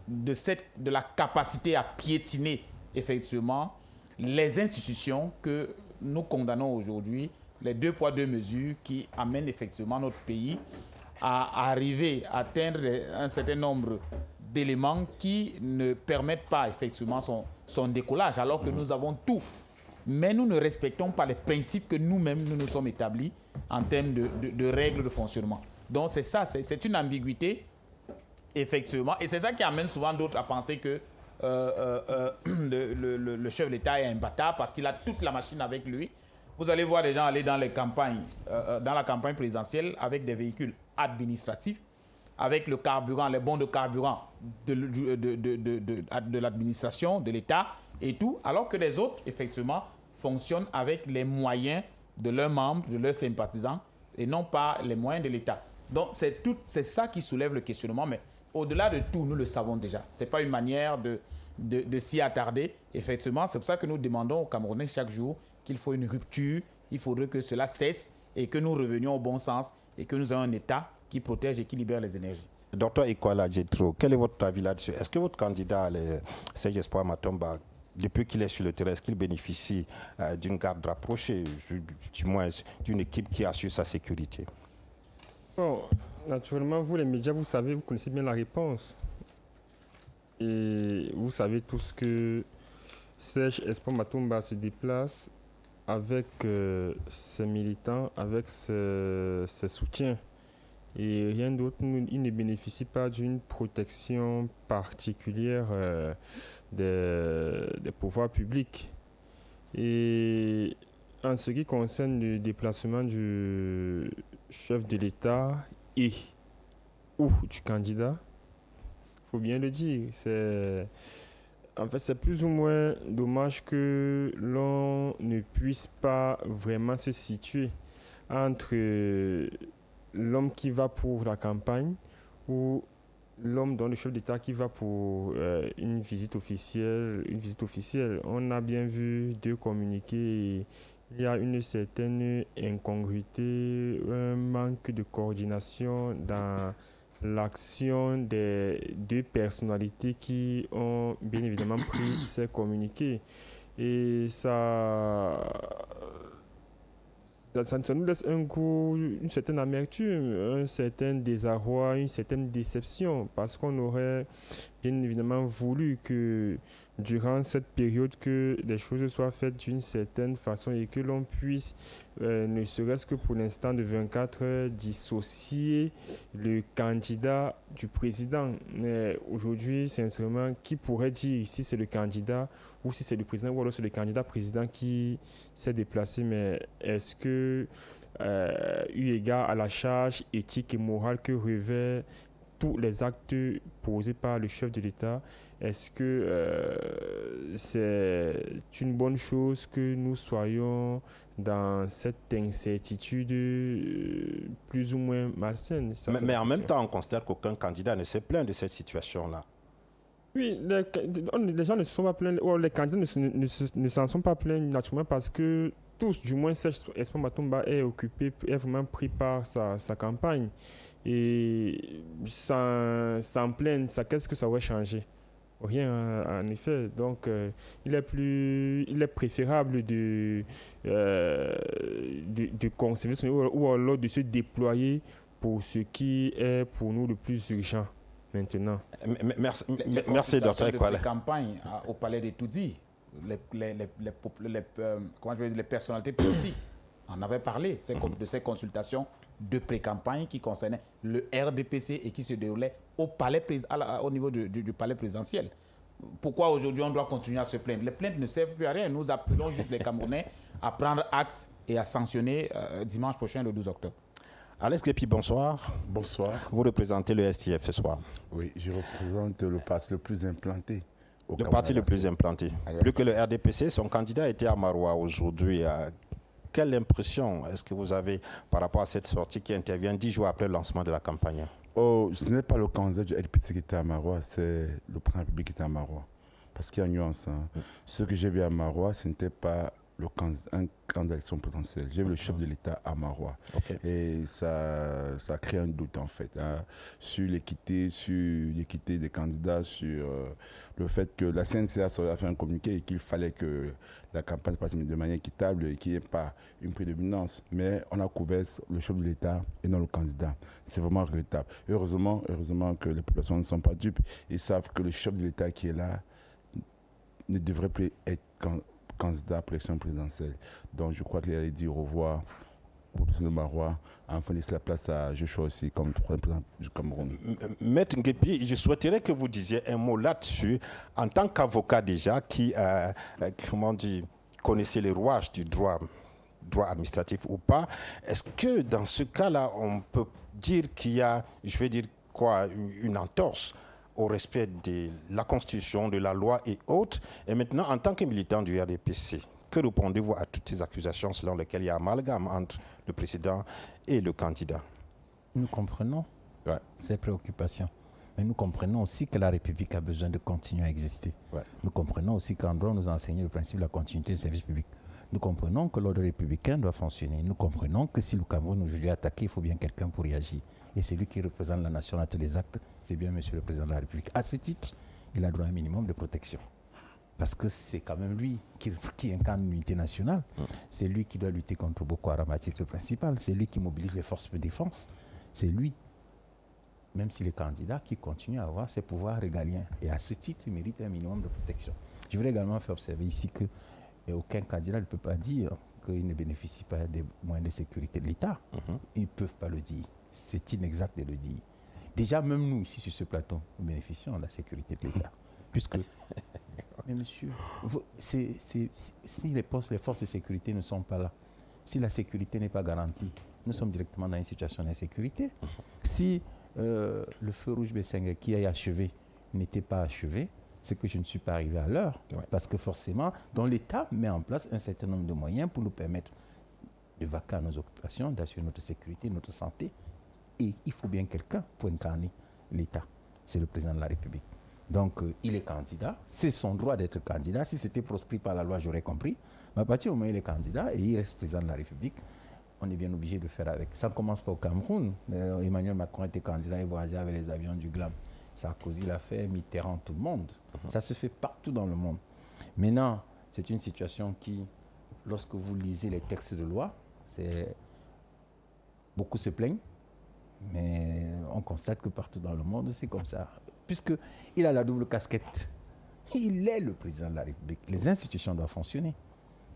de la capacité à piétiner effectivement les institutions que nous condamnons aujourd'hui, les 2 poids 2 mesures qui amènent effectivement notre pays à arriver à atteindre un certain nombre d'éléments qui ne permettent pas effectivement son décollage, alors que nous avons tout. Mais nous ne respectons pas les principes que nous-mêmes nous sommes établis en termes de règles de fonctionnement. Donc c'est ça, c'est une ambiguïté, effectivement. Et c'est ça qui amène souvent d'autres à penser que le chef de l'État est imbattable parce qu'il a toute la machine avec lui. Vous allez voir des gens aller dans les campagnes, dans la campagne présidentielle avec des véhicules administratifs, avec le carburant, les bons de carburant de l'administration, de l'État et tout, alors que les autres, effectivement, fonctionnent avec les moyens de leurs membres, de leurs sympathisants, et non pas les moyens de l'État. Donc, c'est ça qui soulève le questionnement, mais au-delà de tout, nous le savons déjà. Ce n'est pas une manière de s'y attarder. Effectivement, c'est pour ça que nous demandons aux Camerounais chaque jour qu'il faut une rupture, il faudrait que cela cesse et que nous revenions au bon sens et que nous ayons un État qui protège et qui libère les énergies. Docteur Ikwala Djetro, quel est votre avis là-dessus? Est-ce que votre candidat, Serge Espoir Matomba, depuis qu'il est sur le terrain, est-ce qu'il bénéficie d'une garde rapprochée, du moins d'une équipe qui assure sa sécurité? Bon, naturellement, vous les médias, vous savez, vous connaissez bien la réponse. Et vous savez tous que Serge Espoir Matomba se déplace avec ses militants, avec ses soutiens. Et rien d'autre, il ne bénéficie pas d'une protection particulière des pouvoirs publics. Et en ce qui concerne le déplacement du chef de l'État ou du candidat, il faut bien le dire, en fait, c'est plus ou moins dommage que l'on ne puisse pas vraiment se situer entre l'homme qui va pour la campagne ou l'homme dont le chef d'État qui va pour une visite officielle. On a bien vu 2 communiqués. Il y a une certaine incongruité, un manque de coordination dans l'action des 2 personnalités qui ont bien évidemment pris ces communiqués. Et ça nous laisse un goût, une certaine amertume, un certain désarroi, une certaine déception, parce qu'on aurait bien évidemment voulu que durant cette période que les choses soient faites d'une certaine façon et que l'on puisse, ne serait-ce que pour l'instant de 24 heures, dissocier le candidat du président. Mais aujourd'hui, sincèrement, qui pourrait dire si c'est le candidat ou si c'est le président ou alors c'est le candidat président qui s'est déplacé? Mais est-ce que, eu égard à la charge éthique et morale que revêt tous les actes posés par le chef de l'État, est-ce que c'est une bonne chose que nous soyons dans cette incertitude plus ou moins malsaine? Mais en même temps, on constate qu'aucun candidat ne s'est plaint de cette situation-là. Oui, les gens ne se sont pas plaints, ou les candidats ne s'en sont pas plaints naturellement parce que tous, du moins Serge Espoir Matomba est vraiment pris par sa campagne. Et sans plaindre, qu'est-ce que ça aurait changé? Rien, en effet. Donc, il est préférable de conserver son ou alors de se déployer pour ce qui est pour nous le plus urgent maintenant. Merci, Dr. Ikwala. Les campagnes au palais des Toudi, les personnalités politiques en avaient parlé de ces consultations de pré-campagne qui concernaient le RDPC et qui se déroulaient au niveau du palais présidentiel. Pourquoi aujourd'hui on doit continuer à se plaindre? Les plaintes ne servent plus à rien. Nous appelons juste les Camerounais à prendre acte et à sanctionner dimanche prochain, le 12 octobre. Alex Lépi, bonsoir. Bonsoir. Vous représentez le STF ce soir. Oui, je représente le parti le plus implanté. Le parti le plus implanté. Plus que le RDPC, son candidat était à Maroua aujourd'hui. Quelle impression est-ce que vous avez par rapport à cette sortie qui intervient 10 jours après le lancement de la campagne? Oh, ce n'est pas le candidat du RDPC qui était à Maroua, c'est le président public qui était à Maroua. Parce qu'il y a une nuance. Ce que j'ai vu à Maroua, ce n'était pas un candidat d'élection potentielle. J'ai vu le chef de l'État à Marois. Et ça crée un doute en fait sur l'équité des candidats, sur le fait que la CNCA a fait un communiqué et qu'il fallait que la campagne se passe de manière équitable et qu'il n'y ait pas une prédominance. Mais on a couvert le chef de l'État et non le candidat. C'est vraiment regrettable. Heureusement que les populations ne sont pas dupes. Ils savent que le chef de l'État qui est là ne devrait plus être candidat pour l'élection présidentielle. Donc je crois qu'il allait dire au revoir au président de Marois, enfin laisser la place à Joshua aussi comme président du Cameroun. Maître Nguepi, je souhaiterais que vous disiez un mot là-dessus, en tant qu'avocat déjà, qui connaissait les rouages du droit administratif ou pas. Est-ce que dans ce cas-là, on peut dire qu'il y a, une entorse au respect de la Constitution, de la loi et autres? Et maintenant, en tant que militant du RDPC, que répondez-vous à toutes ces accusations selon lesquelles il y a amalgame entre le président et le candidat? Nous comprenons ces préoccupations, mais nous comprenons aussi que la République a besoin de continuer à exister. Nous comprenons aussi qu'en droit, nous enseigne le principe de la continuité du service public. Nous comprenons que l'ordre républicain doit fonctionner. Nous comprenons que si le Cameroun aujourd'hui est attaqué, il faut bien quelqu'un pour y agir. Et celui qui représente la nation à tous les actes, c'est bien Monsieur le Président de la République. À ce titre, il a droit à un minimum de protection. Parce que c'est quand même lui qui incarne l'unité nationale. C'est lui qui doit lutter contre Boko Haram à titre principal. C'est lui qui mobilise les forces de défense. C'est lui, même s'il est candidat, qui continue à avoir ses pouvoirs régaliens. Et à ce titre, il mérite un minimum de protection. Je voudrais également faire observer ici que aucun candidat ne peut pas dire qu'il ne bénéficie pas des moyens de sécurité de l'État. Ils ne peuvent pas le dire. C'est inexact de le dire. Déjà, même nous, ici, sur ce plateau, nous bénéficions de la sécurité de l'État. Puisque, mais monsieur, si les forces de sécurité ne sont pas là, si la sécurité n'est pas garantie, nous sommes directement dans une situation d'insécurité. Si le feu rouge Bessengue qui est achevé n'était pas achevé, c'est que je ne suis pas arrivé à l'heure. Parce que forcément, l'État met en place un certain nombre de moyens pour nous permettre de vaquer à nos occupations, d'assurer notre sécurité, notre santé. Et il faut bien quelqu'un pour incarner l'État. C'est le président de la République. Donc, il est candidat. C'est son droit d'être candidat. Si c'était proscrit par la loi, j'aurais compris. Mais à partir du moment où il est candidat et il reste président de la République, on est bien obligé de faire avec. Ça ne commence pas au Cameroun. Emmanuel Macron était candidat et voyageait avec les avions du GLAM. Sarkozy l'a fait, Mitterrand, tout le monde. Ça se fait partout dans le monde. Maintenant, c'est une situation qui, lorsque vous lisez les textes de loi, beaucoup se plaignent, mais on constate que partout dans le monde, c'est comme ça. Puisqu'il a la double casquette. Il est le président de la République. Les institutions doivent fonctionner.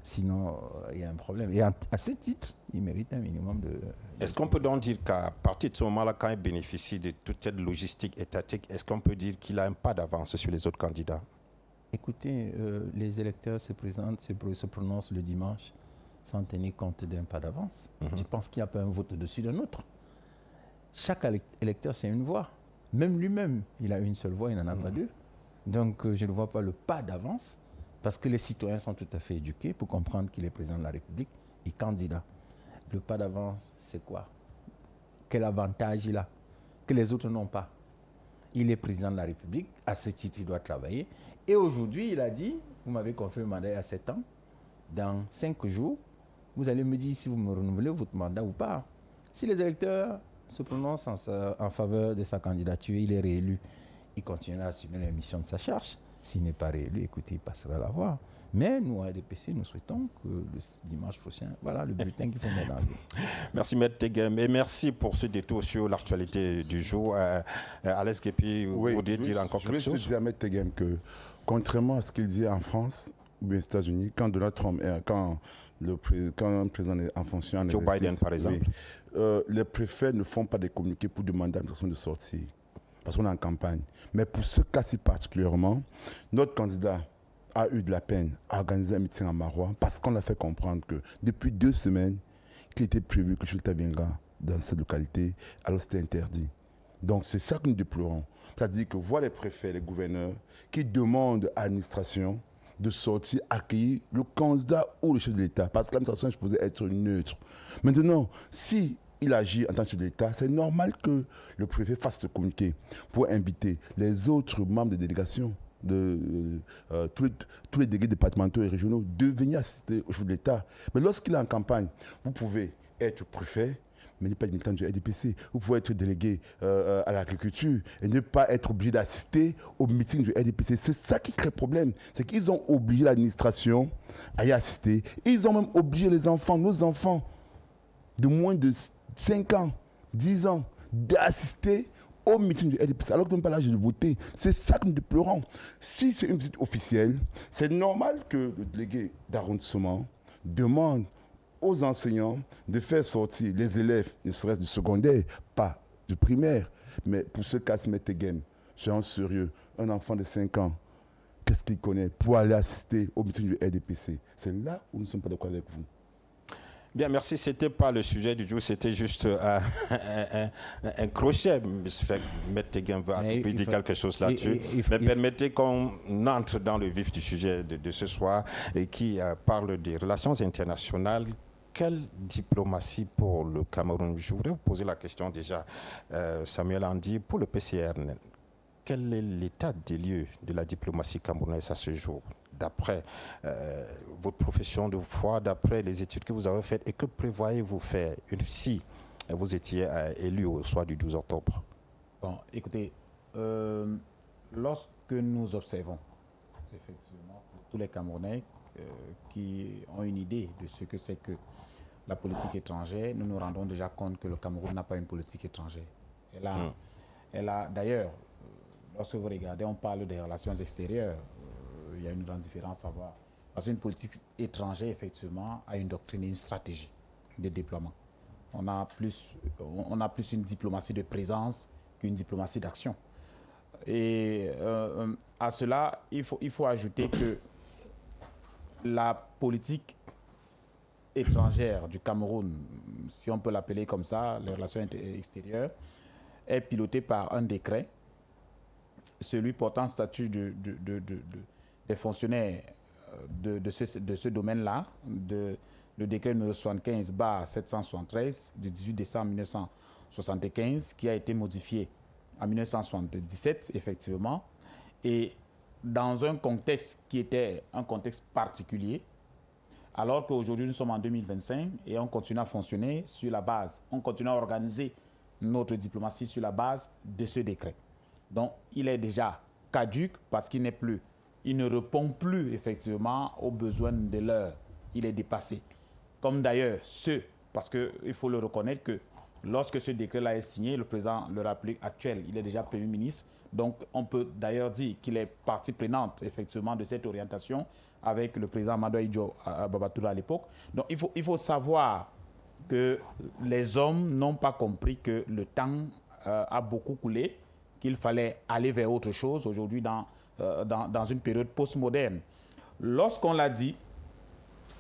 Sinon, il y a un problème. Et à ce titre, il mérite un minimum de... Est-ce qu'on peut donc dire qu'à partir de ce moment-là, quand il bénéficie de toute cette logistique étatique, est-ce qu'on peut dire qu'il a un pas d'avance sur les autres candidats? Écoutez, les électeurs se prononcent le dimanche sans tenir compte d'un pas d'avance. Je pense qu'il n'y a pas un vote au-dessus d'un autre. Chaque électeur, c'est une voix. Même lui-même, il a une seule voix, il n'en a pas deux. Donc, je ne vois pas le pas d'avance. Parce que les citoyens sont tout à fait éduqués pour comprendre qu'il est président de la République et candidat. Le pas d'avance, c'est quoi? Quel avantage il a que les autres n'ont pas? Il est président de la République, à ce titre, il doit travailler. Et aujourd'hui, il a dit, vous m'avez confié le mandat il y a 7 ans, dans 5 jours, vous allez me dire si vous me renouvelez votre mandat ou pas. Si les électeurs se prononcent en faveur de sa candidature, il est réélu, il continuera à assumer les missions de sa charge. S'il n'est pas réélu, écoutez, il passera la voie. Mais nous, à RDPC, nous souhaitons que le dimanche prochain, voilà le bulletin qu'il faut mettre dans le... Merci, Maître Tegem. Et merci pour ce détour sur l'actualité du jour. Alex Nguepi, vous voulez dire encore quelque chose? Je voulais dire à Maître Tegem que, contrairement à ce qu'il dit en France ou aux États-Unis, quand Donald Trump, quand un président est en fonction, Joe Biden, par exemple, les préfets ne font pas des communiqués pour demander à l'administration de sortir. Parce qu'on est en campagne. Mais pour ce cas-ci particulièrement, notre candidat a eu de la peine à organiser un meeting à Marois parce qu'on l'a fait comprendre que depuis 2 semaines, qu'il était prévu que Chulta viendra dans cette localité, alors c'était interdit. Donc c'est ça que nous déplorons. C'est-à-dire que voir les préfets, les gouverneurs qui demandent à l'administration de sortir, accueillir le candidat ou le chef de l'État. Parce que l'administration est supposée être neutre. Maintenant, si il agit en tant que chef de l'État, c'est normal que le préfet fasse le communiqué pour inviter les autres membres des délégations tous les délégués départementaux et régionaux de venir assister au chef de l'État. Mais lorsqu'il est en campagne, vous pouvez être préfet, mais ne pas être militant du RDPC. Vous pouvez être délégué à l'agriculture et ne pas être obligé d'assister au meeting du RDPC. C'est ça qui crée problème. C'est qu'ils ont obligé l'administration à y assister. Ils ont même obligé les enfants, nos enfants de moins de 5 ans, 10 ans, d'assister au meeting du RDPC, alors qu'ils n'ont pas l'âge de voter. C'est ça que nous déplorons. Si c'est une visite officielle, c'est normal que le délégué d'arrondissement demande aux enseignants de faire sortir les élèves, ne serait-ce du secondaire, pas du primaire. Mais pour ce cas, se mettre game, soyons sérieux, un enfant de 5 ans, qu'est-ce qu'il connaît pour aller assister au meeting du RDPC? C'est là où nous ne sommes pas d'accord avec vous. Bien, merci. Ce n'était pas le sujet du jour, c'était juste un crochet. M. Teguin veut dire quelque chose là-dessus. Mais permettez qu'on entre dans le vif du sujet de ce soir et qui parle des relations internationales. Quelle diplomatie pour le Cameroun? Je voudrais vous poser la question déjà, Samuel Andy, pour le PCRN. Quel est l'état des lieux de la diplomatie camerounaise à ce jour, d'après votre profession de foi, d'après les études que vous avez faites, et que prévoyez-vous faire si vous étiez élu au soir du 12 octobre? Bon, écoutez, lorsque nous observons, effectivement, pour tous les Camerounais qui ont une idée de ce que c'est que la politique étrangère, nous nous rendons déjà compte que le Cameroun n'a pas une politique étrangère. Elle a d'ailleurs, lorsque vous regardez, on parle des relations extérieures, il y a une grande différence à voir. Parce qu'une politique étrangère, effectivement, a une doctrine et une stratégie de déploiement. On a plus une diplomatie de présence qu'une diplomatie d'action. Et à cela, il faut ajouter que la politique étrangère du Cameroun, si on peut l'appeler comme ça, les relations extérieures, est pilotée par un décret, celui portant statut des fonctionnaires de ce domaine-là, le décret numéro 75/773 du 18 décembre 1975, qui a été modifié en 1977, effectivement, et dans un contexte qui était un contexte particulier, alors qu'aujourd'hui nous sommes en 2025 et on continue à fonctionner sur la base, on continue à organiser notre diplomatie sur la base de ce décret. Donc, il est déjà caduc parce qu'il ne répond plus effectivement aux besoins de l'heure. Il est dépassé. Comme d'ailleurs parce qu'il faut le reconnaître que lorsque ce décret-là est signé, le président de la République actuelle, il est déjà Premier ministre. Donc, on peut d'ailleurs dire qu'il est partie prenante effectivement de cette orientation avec le président Amadou Ahidjo Babatoura à l'époque. Donc, il faut savoir que les hommes n'ont pas compris que le temps a beaucoup coulé, qu'il fallait aller vers autre chose aujourd'hui dans une période postmoderne. Lorsqu'on l'a dit,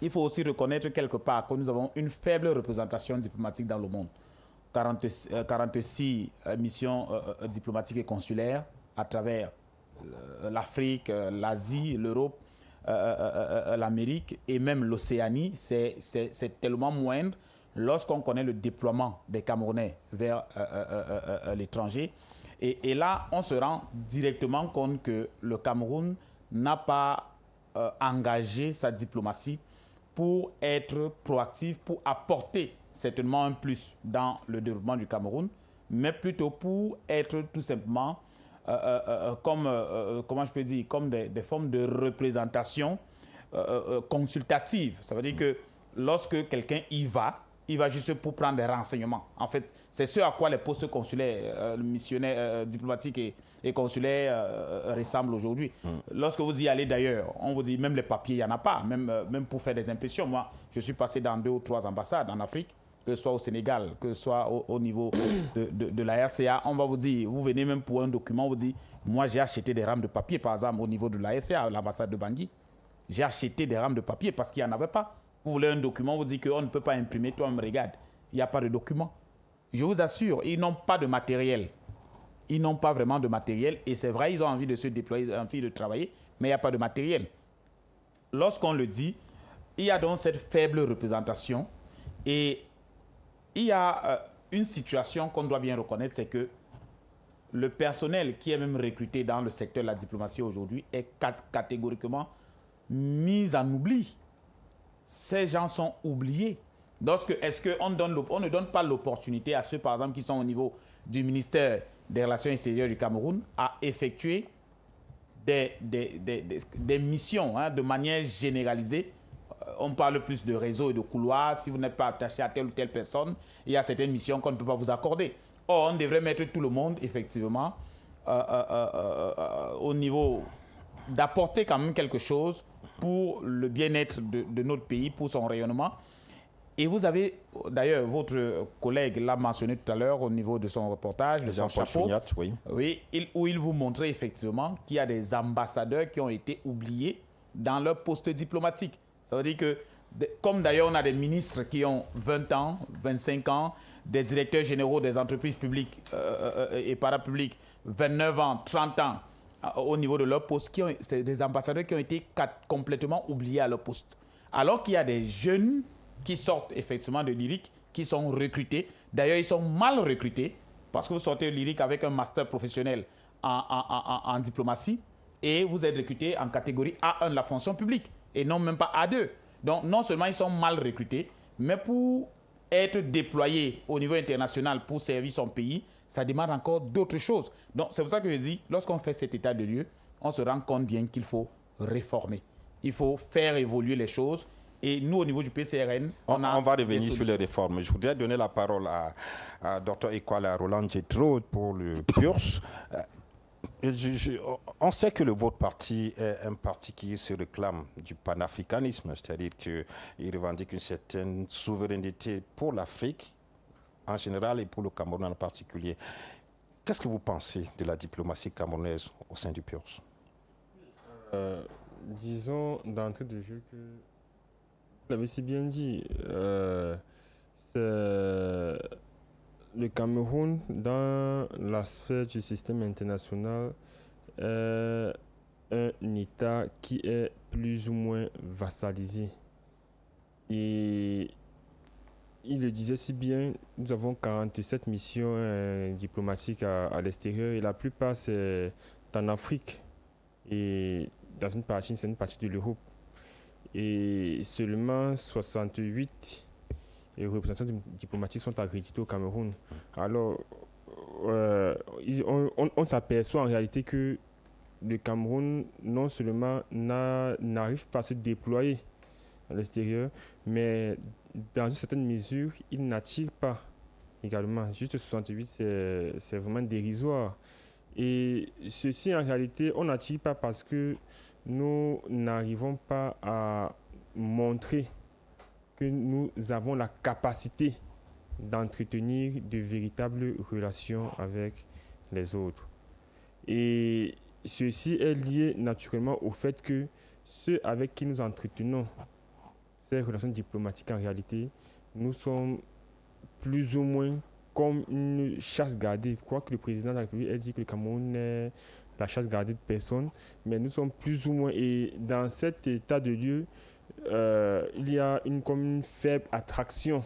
il faut aussi reconnaître quelque part que nous avons une faible représentation diplomatique dans le monde. 46 missions diplomatiques et consulaires à travers l'Afrique, l'Asie, l'Europe, l'Amérique et même l'Océanie. C'est tellement moindre lorsqu'on connaît le déploiement des Camerounais vers l'étranger. Et là, on se rend directement compte que le Cameroun n'a pas engagé sa diplomatie pour être proactif, pour apporter certainement un plus dans le développement du Cameroun, mais plutôt pour être tout simplement comment je peux dire, comme des formes de représentation consultative. Ça veut dire que lorsque quelqu'un y va juste pour prendre des renseignements. En fait, c'est ce à quoi les postes consulaires, missionnaires, diplomatiques et consulaires ressemblent aujourd'hui. Lorsque vous y allez d'ailleurs, on vous dit même les papiers, il n'y en a pas, même pour faire des impressions. Moi, je suis passé dans 2 ou 3 ambassades en Afrique, que ce soit au Sénégal, que ce soit au niveau de la RCA. On va vous dire, vous venez même pour un document, on vous dit, moi j'ai acheté des rames de papier, par exemple, au niveau de la RCA, l'ambassade de Bangui. J'ai acheté des rames de papier parce qu'il n'y en avait pas. Vous voulez un document, on vous dit qu'on ne peut pas imprimer, toi, me regarde, il n'y a pas de document. Je vous assure, ils n'ont pas de matériel. Ils n'ont pas vraiment de matériel. Et c'est vrai, ils ont envie de se déployer, ils ont envie de travailler, mais il n'y a pas de matériel. Lorsqu'on le dit, il y a donc cette faible représentation. Et il y a une situation qu'on doit bien reconnaître, c'est que le personnel qui est même recruté dans le secteur de la diplomatie aujourd'hui est catégoriquement mis en oubli. Ces gens sont oubliés. Est-ce qu'on ne donne pas l'opportunité à ceux, par exemple, qui sont au niveau du ministère des Relations extérieures du Cameroun à effectuer des missions de manière généralisée? On parle plus de réseau et de couloirs. Si vous n'êtes pas attaché à telle ou telle personne, il y a certaines missions qu'on ne peut pas vous accorder. Or, on devrait mettre tout le monde, effectivement, au niveau d'apporter quand même quelque chose pour le bien-être de notre pays, pour son rayonnement. Et vous avez, d'ailleurs, votre collègue l'a mentionné tout à l'heure au niveau de son reportage, de son chapeau, où il vous montrait effectivement qu'il y a des ambassadeurs qui ont été oubliés dans leur poste diplomatique. Ça veut dire que, comme d'ailleurs on a des ministres qui ont 20 ans, 25 ans, des directeurs généraux des entreprises publiques et parapubliques, 29 ans, 30 ans, au niveau de leur poste, c'est des ambassadeurs qui ont été complètement oubliés à leur poste. Alors qu'il y a des jeunes qui sortent effectivement de l'IRIC, qui sont recrutés. D'ailleurs, ils sont mal recrutés, parce que vous sortez de l'IRIC avec un master professionnel en diplomatie, et vous êtes recruté en catégorie A1 de la fonction publique, et non même pas A2. Donc, non seulement ils sont mal recrutés, mais pour être déployés au niveau international pour servir son pays, ça demande encore d'autres choses. Donc, c'est pour ça que je dis, lorsqu'on fait cet état de lieu, on se rend compte bien qu'il faut réformer. Il faut faire évoluer les choses. Et nous, au niveau du PCRN, on va revenir sur les réformes. Je voudrais donner la parole à Dr Ekwala Roland Jetro pour le PURS. On sait que votre parti est un parti qui se réclame du panafricanisme, c'est-à-dire qu'il revendique une certaine souveraineté pour l'Afrique en général et pour le Cameroun en particulier. Qu'est-ce que vous pensez de la diplomatie camerounaise au sein du PURS? Disons d'entrée de jeu que vous l'avez si bien dit, c'est le Cameroun, dans la sphère du système international, est un État qui est plus ou moins vassalisé. Et il le disait si bien, nous avons 47 missions diplomatiques à l'extérieur et la plupart c'est en Afrique et dans une partie, c'est une partie de l'Europe. Et seulement 68 représentants diplomatiques sont accrédités au Cameroun. Alors, on s'aperçoit en réalité que le Cameroun, non seulement n'arrive pas à se déployer à l'extérieur, mais dans une certaine mesure, il n'attire pas également. Juste 68, c'est vraiment dérisoire. Et ceci, en réalité, on n'attire pas parce que nous n'arrivons pas à montrer que nous avons la capacité d'entretenir de véritables relations avec les autres. Et ceci est lié naturellement au fait que ceux avec qui nous entretenons ces relations diplomatiques, en réalité, nous sommes plus ou moins comme une chasse gardée. Je crois que le président de la République a dit que le Cameroun est la chasse gardée de personne, mais nous sommes plus ou moins, et dans cet état de lieu, il y a comme une faible attraction.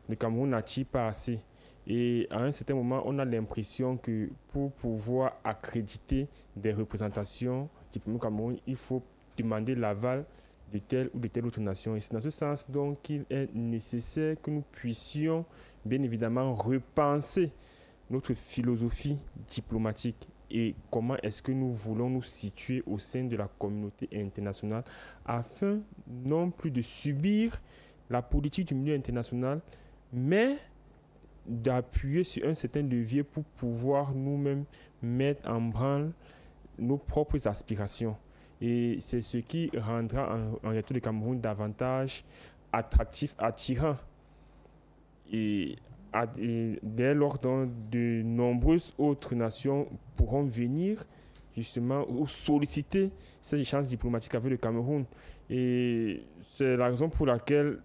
Le Cameroun n'attire pas assez. Et à un certain moment, on a l'impression que pour pouvoir accréditer des représentations diplomatiques au Cameroun, il faut demander l'aval de telle ou de telle autre nation. Et c'est dans ce sens donc qu'il est nécessaire que nous puissions bien évidemment repenser notre philosophie diplomatique et comment est-ce que nous voulons nous situer au sein de la communauté internationale afin non plus de subir la politique du milieu international, mais d'appuyer sur un certain levier pour pouvoir nous-mêmes mettre en branle nos propres aspirations. Et c'est ce qui rendra en réalité le Cameroun davantage attractif, attirant. Et dès lors, de nombreuses autres nations pourront venir justement ou solliciter ces échanges diplomatiques avec le Cameroun. Et c'est la raison pour laquelle,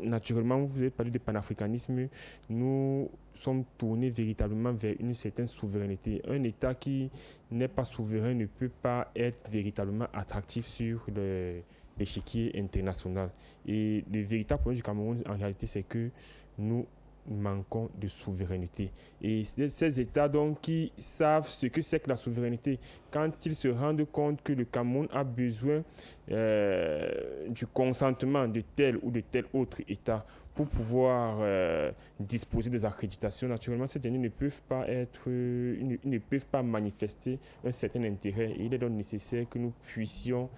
naturellement, vous avez parlé de panafricanisme, nous sommes tournés véritablement vers une certaine souveraineté. Un État qui n'est pas souverain ne peut pas être véritablement attractif sur l'échiquier international. Et le véritable problème du Cameroun, en réalité, c'est que nous manquons de souveraineté. Et ces États donc qui savent ce que c'est que la souveraineté, quand ils se rendent compte que le Cameroun a besoin du consentement de tel ou de tel autre État pour pouvoir disposer des accréditations, naturellement, ces derniers ne peuvent pas manifester un certain intérêt. Et il est donc nécessaire que nous puissions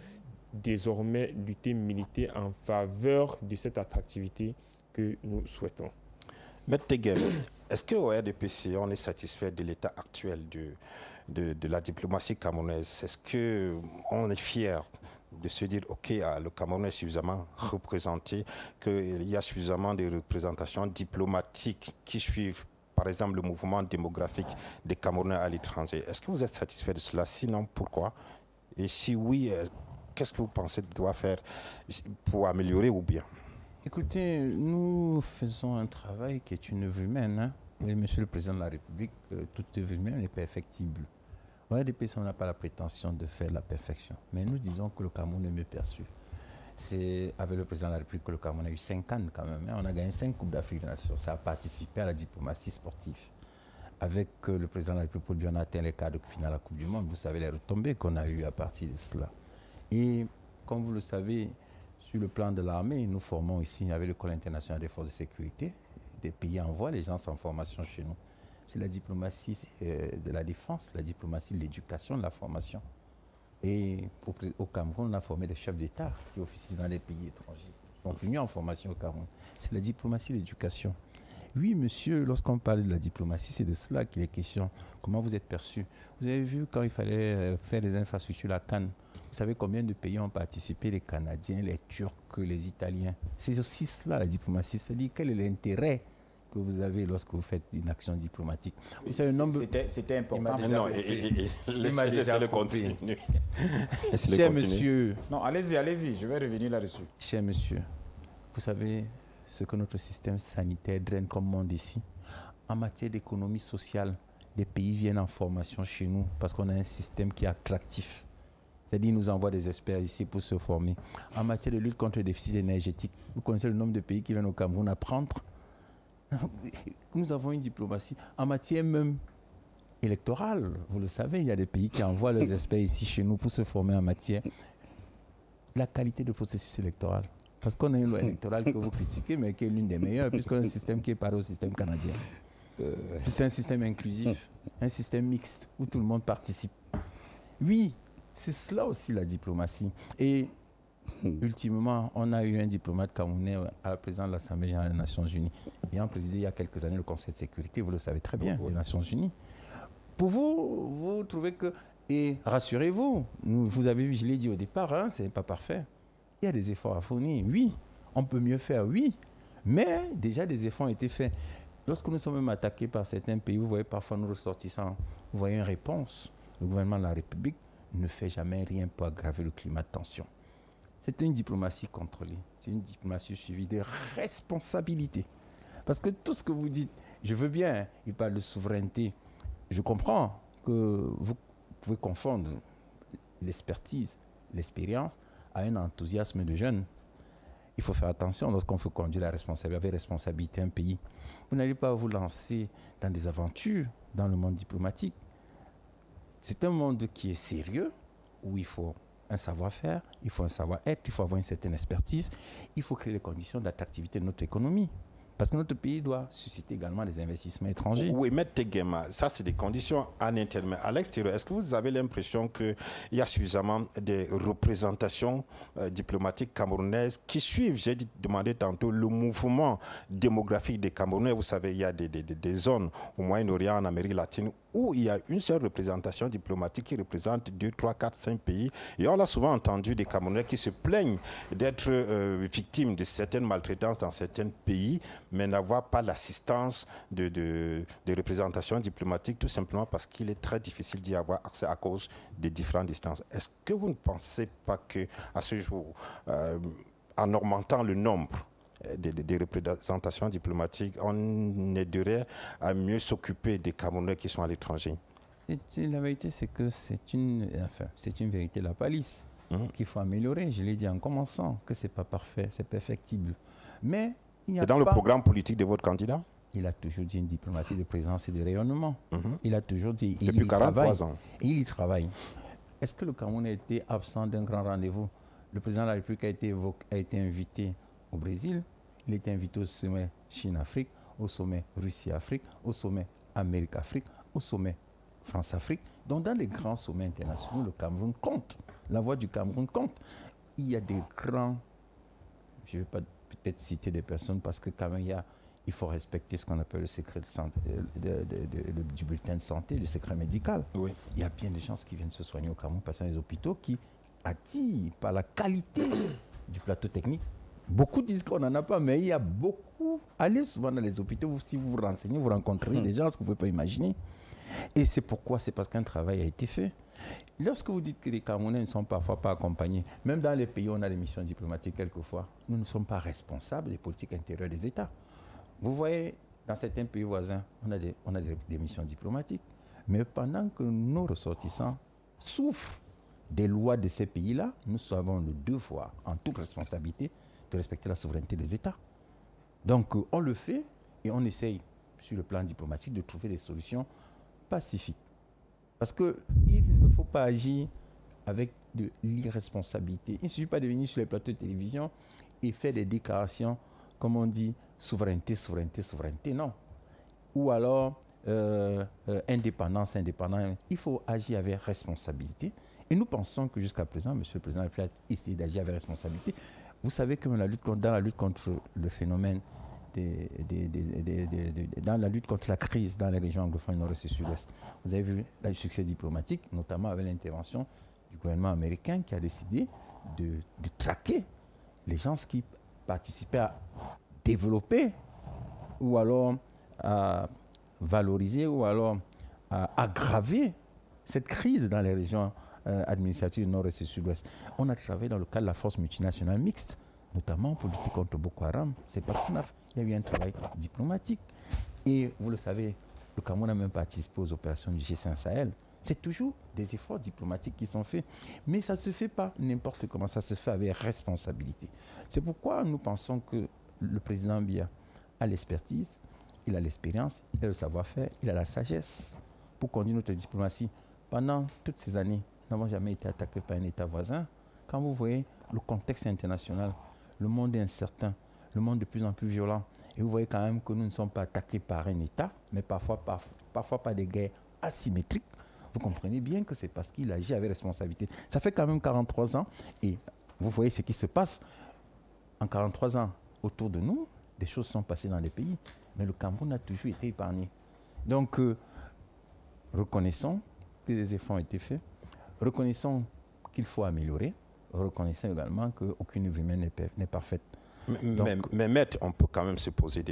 désormais lutter, militer en faveur de cette attractivité que nous souhaitons. Maître Tegem, est-ce qu'au RDPC, on est satisfait de l'état actuel de la diplomatie camerounaise? Est-ce qu'on est fier de se dire, OK, le Cameroun est suffisamment représenté, qu'il y a suffisamment de représentations diplomatiques qui suivent, par exemple, le mouvement démographique des Camerounais à l'étranger? Est-ce que vous êtes satisfait de cela? Sinon, pourquoi? Et si oui, qu'est-ce que vous pensez doit faire pour améliorer ou bien? Écoutez, nous faisons un travail qui est une œuvre humaine. Hein? Et Monsieur le Président de la République, toute œuvre humaine n'est perfectible. Au RDPC, on n'a pas la prétention de faire la perfection. Mais nous disons que le Cameroun est mieux perçu. C'est avec le Président de la République que le Cameroun a eu 5 cannes quand même. Hein? On a gagné 5 Coupes d'Afrique des Nations. Ça a participé à la diplomatie sportive. Avec le Président de la République, on a atteint les quarts de finale à la Coupe du Monde. Vous savez les retombées qu'on a eues à partir de cela. Et comme vous le savez, sur le plan de l'armée, nous formons ici, avec l'École internationale des forces de sécurité, des pays envoient les gens sans formation chez nous. C'est la diplomatie de la défense, la diplomatie de l'éducation, de la formation. Et au Cameroun, on a formé des chefs d'État qui officient dans les pays étrangers. Ils sont venus en formation au Cameroun. C'est la diplomatie de l'éducation. Oui, monsieur, lorsqu'on parle de la diplomatie, c'est de cela qu'il est question. Comment vous êtes perçu? Vous avez vu quand il fallait faire des infrastructures, la Cannes. Vous savez combien de pays ont participé? Les Canadiens, les Turcs, les Italiens. C'est aussi cela la diplomatie. C'est-à-dire quel est l'intérêt que vous avez lorsque vous faites une action diplomatique. Vous savez, c'était important. Laissez-le continuer. Cher monsieur. Non, allez-y, je vais revenir là-dessus. Cher monsieur, vous savez ce que notre système sanitaire draine comme monde ici. En matière d'économie sociale, les pays viennent en formation chez nous parce qu'on a un système qui est attractif. C'est-à-dire qu'ils nous envoient des experts ici pour se former. En matière de lutte contre le déficit énergétique, vous connaissez le nombre de pays qui viennent au Cameroun apprendre. Nous avons une diplomatie. En matière même électorale, vous le savez, il y a des pays qui envoient leurs experts ici chez nous pour se former en matière. La qualité du processus électoral. Parce qu'on a une loi électorale que vous critiquez, mais qui est l'une des meilleures, puisqu'on a un système qui est pareil au système canadien. C'est un système inclusif, un système mixte, où tout le monde participe. Oui, c'est cela aussi la diplomatie. Et ultimement, on a eu un diplomate camerounais à la présidence de l'Assemblée générale des Nations Unies, ayant présidé il y a quelques années le Conseil de sécurité, vous le savez très bien, des Nations Unies. Pour vous, vous trouvez que... Et rassurez-vous, vous avez vu, je l'ai dit au départ, hein, ce n'est pas parfait. Il y a des efforts à fournir, oui. On peut mieux faire, oui. Mais déjà, des efforts ont été faits. Lorsque nous sommes même attaqués par certains pays, vous voyez parfois nos ressortissants, vous voyez une réponse. Le gouvernement de la République ne fait jamais rien pour aggraver le climat de tension. C'est une diplomatie contrôlée. C'est une diplomatie suivie de responsabilité. Parce que tout ce que vous dites, je veux bien, il parle de souveraineté. Je comprends que vous pouvez confondre l'expertise, l'expérience à un enthousiasme de jeunes. Il faut faire attention lorsqu'on veut conduire avec responsabilité un pays. Vous n'allez pas vous lancer dans des aventures dans le monde diplomatique. C'est un monde qui est sérieux, où il faut un savoir-faire, il faut un savoir-être, il faut avoir une certaine expertise, il faut créer les conditions d'attractivité de notre économie. Parce que notre pays doit susciter également des investissements étrangers. Oui, Maître Tegema, ça c'est des conditions en interne. Mais à l'extérieur, est-ce que vous avez l'impression qu'il y a suffisamment de représentations diplomatiques camerounaises qui suivent, j'ai demandé tantôt, le mouvement démographique des Camerounais? Vous savez, il y a des zones au Moyen-Orient, en Amérique latine, où il y a une seule représentation diplomatique qui représente 2, 3, 4, 5 pays. Et on a souvent entendu des Camerounais qui se plaignent d'être victimes de certaines maltraitances dans certains pays, mais n'avoir pas l'assistance de représentations diplomatiques, tout simplement parce qu'il est très difficile d'y avoir accès à cause des différentes distances. Est-ce que vous ne pensez pas qu'à ce jour, en augmentant le nombre des représentations diplomatiques, on aiderait à mieux s'occuper des Camerounais qui sont à l'étranger? La vérité, c'est que c'est une vérité de la palisse qu'il faut améliorer. Je l'ai dit en commençant que ce n'est pas parfait, c'est perfectible. Mais il n'y a dans le programme politique de votre candidat? il a toujours dit une diplomatie de présence et de rayonnement. Il a toujours dit, depuis 43 ans. Et il y travaille. Est-ce que le Cameroun a été absent d'un grand rendez-vous? Le président de la République a été invité au Brésil, il a été invité au sommet Chine-Afrique, au sommet Russie-Afrique, au sommet Amérique-Afrique, au sommet France-Afrique. Donc dans les grands sommets internationaux, le Cameroun compte. La voix du Cameroun compte. Il y a des grands, je ne vais pas peut-être citer des personnes parce que quand même il faut respecter ce qu'on appelle le secret de santé, du bulletin de santé, le secret médical. Oui. Il y a bien des gens qui viennent se soigner au Cameroun parce qu'il y a des hôpitaux qui attirent par la qualité du plateau technique. Beaucoup disent qu'on n'en a pas, mais il y a beaucoup. Allez souvent dans les hôpitaux, si vous vous renseignez, vous rencontrerez des gens que vous ne pouvez pas imaginer. Et c'est pourquoi? C'est parce qu'un travail a été fait. Lorsque vous dites que les Camerounais ne sont parfois pas accompagnés, même dans les pays où on a des missions diplomatiques quelquefois, nous ne sommes pas responsables des politiques intérieures des États. Vous voyez, dans certains pays voisins, on a des missions diplomatiques, mais pendant que nos ressortissants souffrent des lois de ces pays-là, nous avons le devoir, en toute responsabilité, de respecter la souveraineté des États. Donc, on le fait et on essaye, sur le plan diplomatique, de trouver des solutions pacifiques. Parce qu'il ne faut pas agir avec de l'irresponsabilité. Il ne suffit pas de venir sur les plateaux de télévision et faire des déclarations, comme on dit, souveraineté, souveraineté, souveraineté. Non. Ou alors, indépendance, indépendance. Il faut agir avec responsabilité. Et nous pensons que jusqu'à présent, M. le Président a essayé d'agir avec responsabilité. Vous savez que dans la lutte contre le phénomène, dans la lutte contre la crise dans les régions anglophones nord-est et sud-ouest, vous avez vu le succès diplomatique, notamment avec l'intervention du gouvernement américain qui a décidé de traquer les gens qui participaient à développer ou alors à valoriser ou alors à aggraver cette crise dans les régions administratives nord-est et sud-ouest. On a travaillé dans le cadre de la force multinationale mixte, notamment pour lutter contre Boko Haram. C'est parce qu'il y a eu un travail diplomatique. Et vous le savez, le Cameroun n'a même participé aux opérations du G5 Sahel. C'est toujours des efforts diplomatiques qui sont faits. Mais ça ne se fait pas n'importe comment, ça se fait avec responsabilité. C'est pourquoi nous pensons que le président Biya a l'expertise, il a l'expérience, il a le savoir-faire, il a la sagesse pour conduire notre diplomatie. Pendant toutes ces années, nous n'avons jamais été attaqués par un État voisin. Quand vous voyez le contexte international, le monde est incertain, le monde de plus en plus violent, et vous voyez quand même que nous ne sommes pas attaqués par un État, mais parfois par des guerres asymétriques. Vous comprenez bien que c'est parce qu'il agit avec responsabilité. Ça fait quand même 43 ans, et vous voyez ce qui se passe. En 43 ans, autour de nous, des choses sont passées dans les pays, mais le Cameroun a toujours été épargné. Donc, reconnaissons que des efforts ont été faits, reconnaissons qu'il faut améliorer, reconnaissons également qu'aucune œuvre humaine n'est parfaite. Mais maître, on peut quand même se poser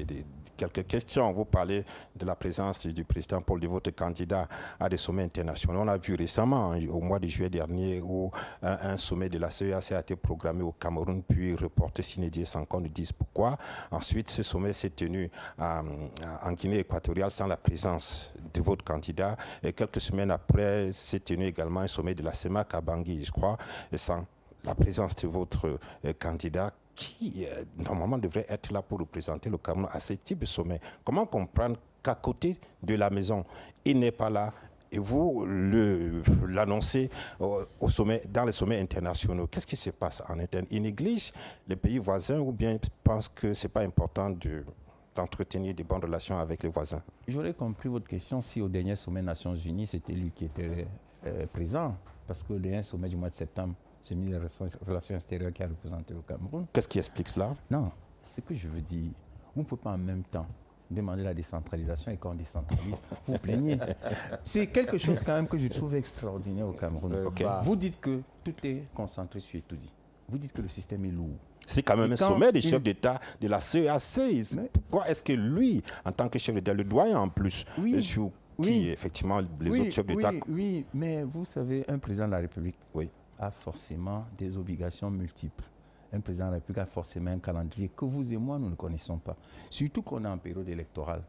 quelques questions. Vous parlez de la présence du président Paul de votre candidat à des sommets internationaux. On a vu récemment, au mois de juillet dernier, où un sommet de la CEAC a été programmé au Cameroun, puis reporté sine die sans qu'on nous dise pourquoi. Ensuite, ce sommet s'est tenu en Guinée équatoriale sans la présence de votre candidat. Et quelques semaines après, s'est tenu également un sommet de la CEMAC à Bangui, je crois, et sans la présence de votre candidat, qui normalement devrait être là pour représenter le Cameroun à ce type de sommet. Comment comprendre qu'à côté de la maison, il n'est pas là et vous l'annoncez au sommet, dans les sommets internationaux? Qu'est-ce qui se passe en interne? Il néglige les pays voisins ou bien il pense que ce n'est pas important d'entretenir des bonnes relations avec les voisins? J'aurais compris votre question si au dernier sommet Nations Unies, c'était lui qui était présent, parce que le dernier sommet du mois de septembre, c'est le ministre des Relations extérieures qui a représenté le Cameroun. Qu'est-ce qui explique cela? Non, ce que je veux dire, vous ne pouvez pas en même temps demander la décentralisation et quand on décentralise, vous plaignez. C'est quelque chose quand même que je trouve extraordinaire au Cameroun. Vous dites que tout est concentré sur Etoudi. Vous dites que le système est lourd. C'est quand même un sommet des chefs d'État de la CEAC. Pourquoi est-ce que lui, en tant que chef d'État, le doyen en plus, effectivement les autres chefs d'État... Oui, mais vous savez, un président de la République a forcément des obligations multiples. Un président de la République a forcément un calendrier que vous et moi, nous ne connaissons pas. Surtout qu'on est en période électorale.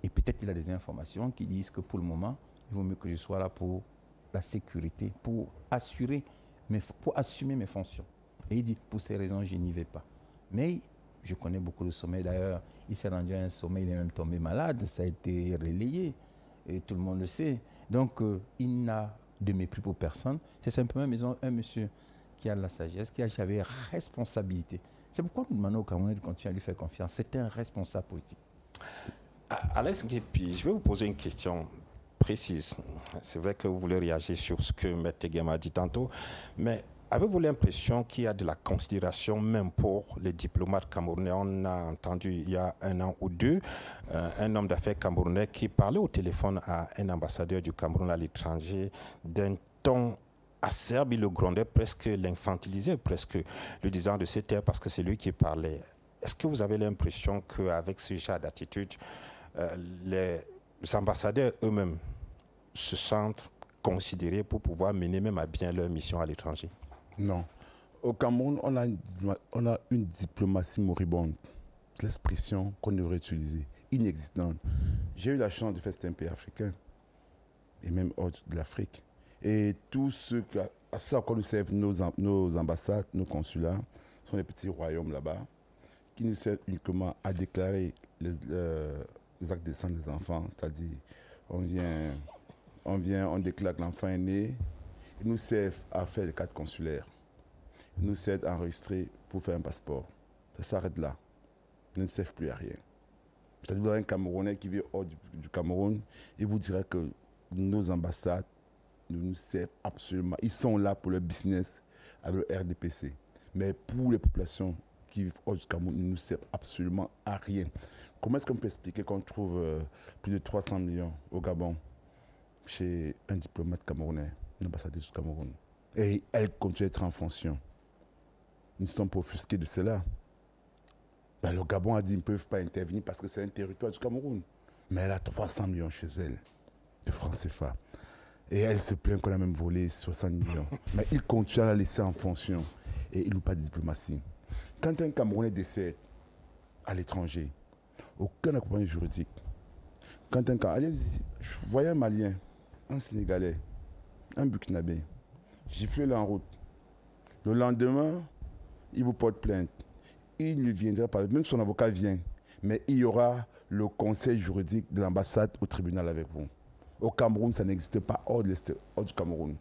Et peut-être qu'il a des informations qui disent que pour le moment, il vaut mieux que je sois là pour la sécurité, pour assumer mes fonctions. Et il dit, pour ces raisons, je n'y vais pas. Mais Je connais beaucoup de sommets. D'ailleurs, il s'est rendu à un sommet, il est même tombé malade. Ça a été relayé. Et tout le monde le sait. Donc, il n'a de mépris pour personne. C'est simplement un monsieur qui a la sagesse, qui avait responsabilité. C'est pourquoi nous demandons au Camerounais de continuer à lui faire confiance. C'est un responsable politique. Alex Guépi, je vais vous poser une question précise. C'est vrai que vous voulez réagir sur ce que M. Teguem a dit tantôt, mais avez-vous l'impression qu'il y a de la considération même pour les diplomates camerounais? On a entendu il y a 1 an ou 2 un homme d'affaires camerounais qui parlait au téléphone à un ambassadeur du Cameroun à l'étranger d'un ton acerbe, il le grondait, presque l'infantilisait, presque le disant de ses terres parce que c'est lui qui parlait. Est-ce que vous avez l'impression qu'avec ce genre d'attitude, les ambassadeurs eux-mêmes se sentent considérés pour pouvoir mener même à bien leur mission à l'étranger? Non. Au Cameroun, on a une diplomatie moribonde. C'est l'expression qu'on devrait utiliser, inexistante. J'ai eu la chance de faire cet pays africain, et même hors de l'Afrique. Et tout ce à quoi nous servent nos ambassades, nos consulats, sont des petits royaumes là-bas, qui nous servent uniquement à déclarer les actes de naissance des enfants. C'est-à-dire, on déclare que l'enfant est né. Ils nous servent à faire les cartes consulaires. Ils nous servent à enregistrer pour faire un passeport. Ça s'arrête là. Ils ne servent plus à rien. C'est-à-dire, vous avez un Camerounais qui vit hors du Cameroun, il vous dira que nos ambassades ne nous servent absolument. Ils sont là pour le business avec le RDPC. Mais pour les populations qui vivent hors du Cameroun, ils ne nous servent absolument à rien. Comment est-ce qu'on peut expliquer qu'on trouve plus de 300 millions au Gabon chez un diplomate camerounais, une ambassadeur du Cameroun, et elle continue à être en fonction? Ils sont pas offusqués de cela. Ben, le Gabon a dit qu'ils ne peuvent pas intervenir parce que c'est un territoire du Cameroun. Mais elle a 300 millions chez elle, de francs CFA. Et elle se plaint qu'on a même volé 60 millions. Mais il continue à la laisser en fonction. Et il n'a pas de diplomatie. Quand un Camerounais décède à l'étranger, aucun accompagnement juridique. Quand je voyais un Malien, un Sénégalais, un Burkinabé, giflé en route. Le lendemain, il vous porte plainte. Il ne viendra pas, même son avocat vient, mais il y aura le conseil juridique de l'ambassade au tribunal avec vous. Au Cameroun, ça n'existe pas hors du Cameroun.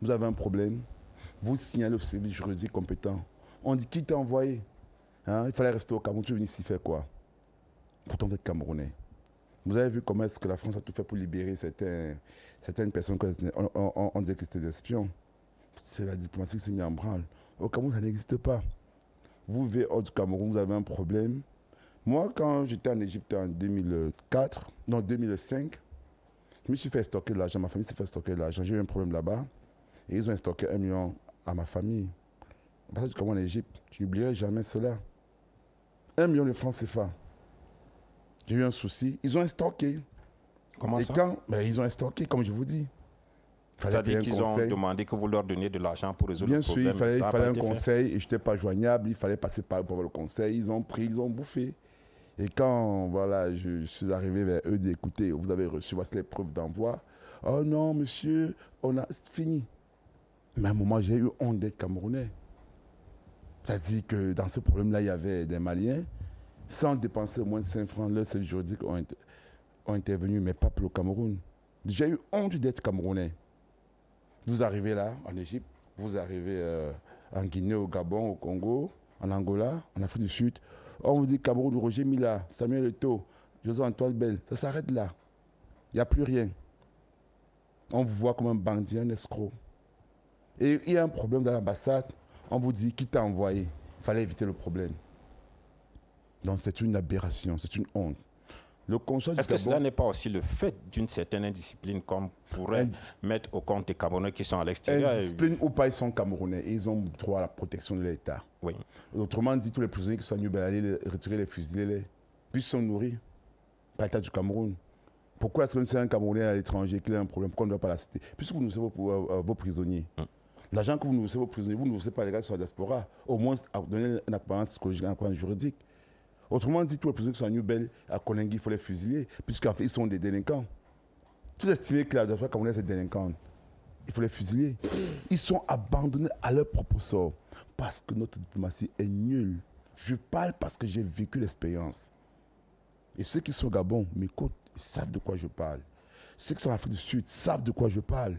Vous avez un problème, vous signalez au service juridique compétent. On dit qui t'a envoyé, hein? Il fallait rester au Cameroun, tu es venu ici faire quoi? Pourtant, vous êtes Camerounais. Vous avez vu comment est-ce que la France a tout fait pour libérer certaines personnes on disait que c'était des espions. C'est la diplomatie qui s'est mise en branle. Au Cameroun, ça n'existe pas. Vous vivez hors du Cameroun, vous avez un problème. Moi, quand j'étais en Égypte en 2005, je me suis fait stocker de l'argent. Ma famille s'est fait stocker de l'argent. J'ai eu un problème là-bas. Et ils ont stocké 1 million à ma famille. Parce que comme en Égypte, je n'oublierai jamais cela. 1 million de francs CFA. J'ai eu un souci. Ils ont stocké. Comment ça? Ils ont stocké, comme je vous dis. C'est-à-dire qu'ils ont demandé que vous leur donniez de l'argent pour résoudre le problème. Bien sûr, il fallait un conseil et je n'étais pas joignable. Il fallait passer par le conseil. Ils ont pris, ils ont bouffé. Et quand je suis arrivé vers eux, dit écoutez, vous avez reçu, voici les preuves d'envoi. Oh non, monsieur, c'est fini. Mais à un moment, j'ai eu honte d'être Camerounais. C'est-à-dire que dans ce problème-là, il y avait des Maliens, sans dépenser moins de 5 francs, leurs services juridiques ont intervenu, mais pas pour le Cameroun. J'ai eu honte d'être Camerounais. Vous arrivez là, en Égypte, vous arrivez en Guinée, au Gabon, au Congo, en Angola, en Afrique du Sud. On vous dit Cameroun, Roger Mila, Samuel Eto'o, José-Antoine Bell, ça s'arrête là. Il n'y a plus rien. On vous voit comme un bandit, un escroc. Et il y a un problème dans l'ambassade, on vous dit qui t'a envoyé. Il fallait éviter le problème. Donc c'est une aberration, c'est une honte. Est-ce que cela n'est pas aussi le fait d'une certaine indiscipline qu'on pourrait mettre au compte des Camerounais qui sont à l'extérieur? Indiscipline ou pas, ils sont Camerounais et ils ont droit à la protection de l'État. Oui. Autrement dit, tous les prisonniers qui sont venus, allez retirer les fusillés, puis ils sont nourris par l'État du Cameroun. Pourquoi est-ce que c'est un Camerounais à l'étranger qui a un problème, pourquoi on ne doit pas la citer? Puisque vous nourrissez vos prisonniers. L'argent que vous nourrissez vos prisonniers, vous ne nourrissez pas les gars qui sont à la diaspora. Au moins, donner une apparence psychologique, une apparence juridique. Autrement dit, tous les prisonniers qui sont à New Bell, à Konengi, il faut les fusiller, puisqu'en fait, ils sont des délinquants. Tout estimé que la diaspora camerounaise est délinquante. Il faut les fusiller. Ils sont abandonnés à leur propre sort, parce que notre diplomatie est nulle. Je parle parce que j'ai vécu l'expérience. Et ceux qui sont au Gabon m'écoutent, ils savent de quoi je parle. Ceux qui sont en Afrique du Sud savent de quoi je parle.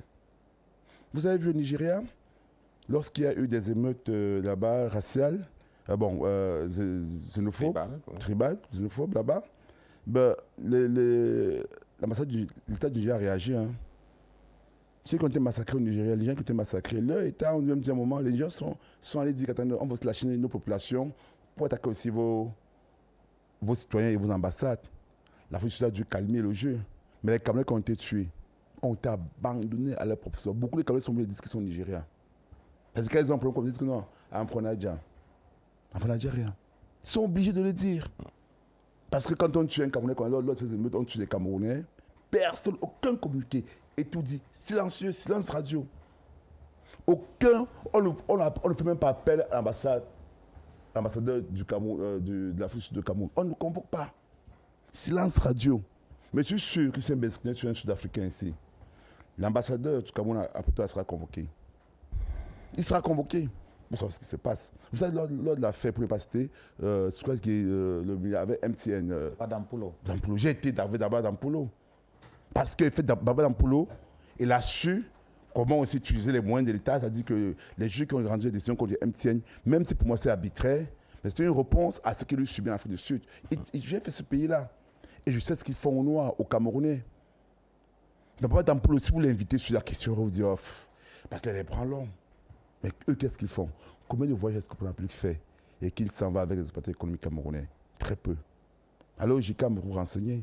Vous avez vu au Nigeria, lorsqu'il y a eu des émeutes là-bas, raciales, xénophobes, xénophobes là-bas, l'ambassade de l'État du Nigeria a réagi. Hein. Ceux qui ont été massacrés au Nigeria, les gens qui ont été massacrés, leur État, on lui a dit à un moment, les gens sont allés dire qu'on va se lâcher nos populations pour attaquer aussi vos citoyens et vos ambassades. L'Afrique du Sud a dû calmer le jeu. Mais les Camerounais qui ont été tués ont été abandonnés à leur propre sort. Beaucoup de Camerounais sont venus dire qu'ils sont au Nigeria. Parce que quand ils ont un problème, ils disent que non, en Fronadja, rien. Ils sont obligés de le dire. Parce que quand on tue un Camerounais, quand l'autre on tue les Camerounais, personne, aucun communiqué. Et tout dit, silencieux, silence radio. Aucun, on ne fait même pas appel à l'ambassadeur du Cameroun, de l'Afrique du Sud de Cameroun. On ne le convoque pas. Silence radio. Mais je suis sûr que c'est un Besquin, tu es un Sud-Africain ici. L'ambassadeur du Cameroun, après toi, sera convoqué. Il sera convoqué pour savoir ce qui se passe. Vous savez, lors de l'affaire, pour ne pas citer, je crois qu'il y avait MTN. Dampolo. J'ai été d'abord à Dampolo. Parce que Baba Dampolo, il a su comment aussi utiliser les moyens de l'État. C'est-à-dire que les juges qui ont rendu des décisions contre MTN, même si pour moi c'était arbitraire, mais c'était une réponse à ce qu'il lui subit en Afrique du Sud. J'ai fait ce pays-là. Et je sais ce qu'ils font au noir, aux Camerounais. Baba Dampolo, si vous l'invitez sur la question, vous dire off. Parce qu'elle est branlante. Mais eux, qu'est-ce qu'ils font? Combien de voyages est-ce que le président public fait et qu'il s'en va avec les opérateurs économiques camerounais? Très peu. Alors, j'ai quand même vous renseigner.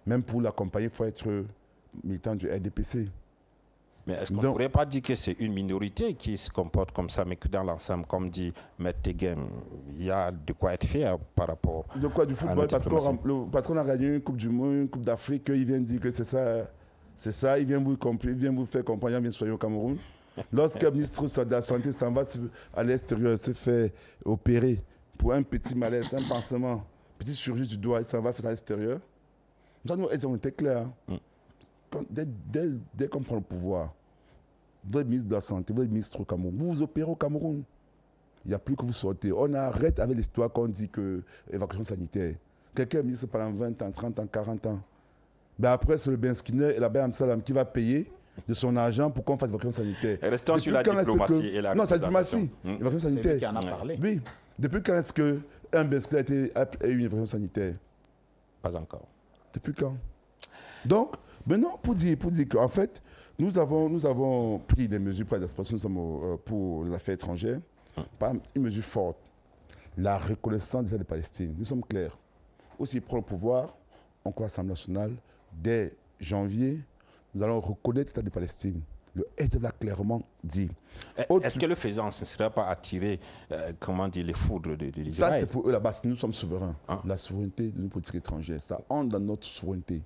Même pour l'accompagner, il faut être militant du RDPC. Mais est-ce qu'on ne pourrait pas dire que c'est une minorité qui se comporte comme ça, mais que dans l'ensemble, comme dit M. Tegem, il y a de quoi être fier par rapport de quoi, du football, parce qu'on a gagné une Coupe du Monde, une Coupe d'Afrique, il vient dire que c'est ça, il vient vous faire comprendre, il vient soigner au Cameroun. Lorsqu'un ministre de la Santé s'en va à l'extérieur, se fait opérer pour un petit malaise, un pansement, petite chirurgie du doigt, il s'en va faire à l'extérieur. Nous, elles ont été claires. Dès qu'on prend le pouvoir, vous êtes ministre de la Santé, vous êtes ministre au Cameroun, vous vous opérez au Cameroun. Il n'y a plus que vous sortez. On arrête avec l'histoire qu'on dit que évacuation sanitaire. Quelqu'un est ministre pendant 20 ans, 30 ans, 40 ans. Ben après, c'est le Ben Skinner et la Ben Amsalam qui va payer de son argent pour qu'on fasse l'évacuation sanitaire. Restons sur la diplomatie et la non, c'est la diplomatie. L'évacuation sanitaire. C'est lui qui en a parlé. Oui. Depuis quand est-ce qu'un Ben Skinner a eu une évacuation sanitaire? Pas encore. Depuis quand? Donc, maintenant, pour dire qu'en fait, nous avons pris des mesures pour pour les affaires étrangères, par une mesure forte, la reconnaissance de l'État de Palestine. Nous sommes clairs. Aussi, pour le pouvoir, on croit à l'Assemblée nationale, dès janvier, nous allons reconnaître l'État de Palestine. Le SDF l'a clairement dit. Est-ce que le faisant, ce ne serait pas attirer les foudres de l'Israël? Ça, c'est pour eux là-bas. Nous sommes souverains. La souveraineté de nos politiques étrangères, ça entre dans notre souveraineté.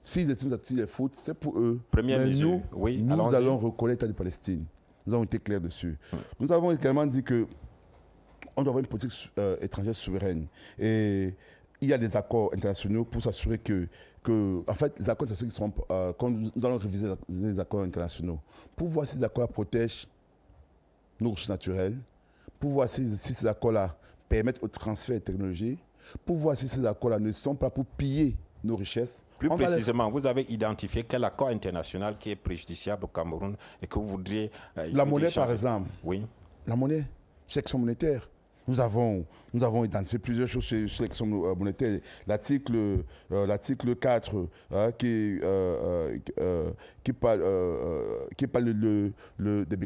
S'ils estiment attirer les foudres, c'est pour eux. Première mesure. Nous allons reconnaître l'État de Palestine. Nous avons été clairs dessus. Nous avons également dit qu'on doit avoir une politique étrangère souveraine. Et il y a des accords internationaux pour s'assurer en fait, les accords internationaux qui seront, quand nous allons réviser les accords internationaux, pour voir si ces accords protègent nos ressources naturelles, pour voir si ces accords-là permettent au transfert de technologies, pour voir si ces accords-là ne sont pas pour piller nos richesses. Plus précisément, vous avez identifié quel accord international qui est préjudiciable au Cameroun et que vous voudriez... la monnaie, par exemple. Oui. La monnaie, section monétaire. Nous avons identifié plusieurs choses sur l'action monétaire. L'article 4 qui parle des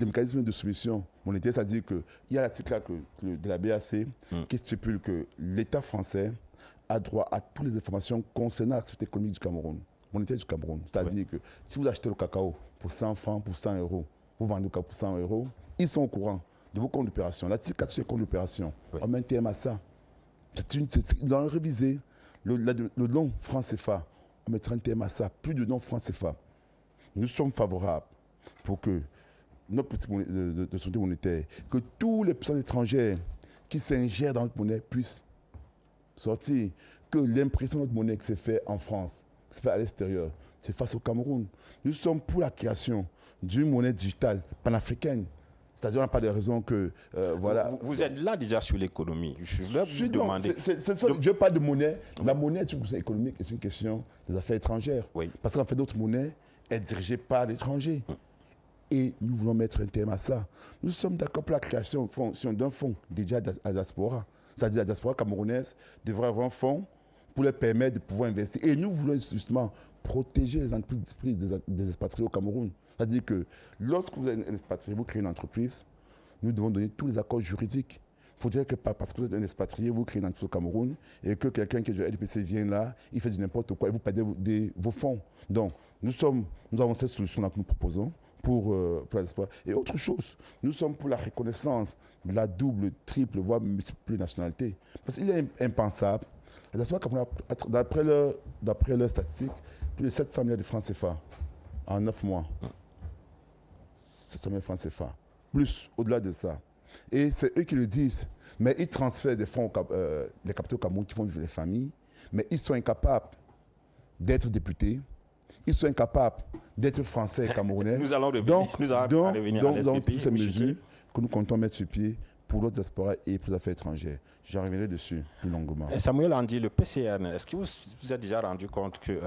mécanismes de soumission monétaire, c'est-à-dire qu'il y a l'article 4 de la BAC qui stipule que l'État français a droit à toutes les informations concernant l'activité économique du Cameroun, monétaire du Cameroun. C'est-à-dire que si vous achetez le cacao pour 100 francs, pour 100 euros, vous vendez le cacao pour 100 euros, ils sont au courant de vos comptes d'opération. L'article 4 sur les comptes d'opération, on met un terme à ça. Nous allons réviser le nom franc CFA. On mettra un terme à ça, plus de nom franc CFA. Nous sommes favorables pour que notre politique de santé monétaire, que tous les puissances étrangères qui s'ingèrent dans notre monnaie puissent sortir, que l'impression de notre monnaie qui s'est faite en France, qui s'est faite à l'extérieur, c'est face au Cameroun. Nous sommes pour la création d'une monnaie digitale panafricaine. C'est-à-dire, on n'a pas de raison que... voilà. Vous êtes là déjà sur l'économie. Je voulais vous demander... Je parle de monnaie. La monnaie est une question économique et c'est une question des affaires étrangères. Oui. Parce qu'en fait, notre monnaie est dirigée par l'étranger. Et nous voulons mettre un terme à ça. Nous sommes d'accord pour la création d'un fonds dédié à la diaspora. C'est-à-dire la diaspora camerounaise devrait avoir un fonds pour leur permettre de pouvoir investir. Et nous voulons justement protéger les entreprises des expatriés au Cameroun. C'est-à-dire que lorsque vous êtes un expatrié, vous créez une entreprise, nous devons donner tous les accords juridiques. Il faudrait que parce que vous êtes un expatrié, vous créez une entreprise au Cameroun et que quelqu'un qui est du LDPC vient là, il fait du n'importe quoi et vous perdez vos fonds. Donc, nous avons cette solution-là que nous proposons pour la diaspora. Et autre chose, nous sommes pour la reconnaissance de la double, triple, voire multiple nationalité. Parce qu'il est impensable. La diaspora camerounaise, d'après leurs statistiques, plus de 700 milliards de francs CFA en 9 mois. 700 000 francs CFA. Plus, au-delà de ça. Et c'est eux qui le disent. Mais ils transfèrent des fonds, les capitaux au Cameroun qui font vivre les familles. Mais ils sont incapables d'être députés. Ils sont incapables d'être français et camerounais. Nous allons revenir à toutes ces mesures que nous comptons mettre sur pied pour l'autre diaspora et pour les affaires étrangères. J'en reviendrai dessus plus longuement. Samuel Andy, le PCN, est-ce que vous vous êtes déjà rendu compte que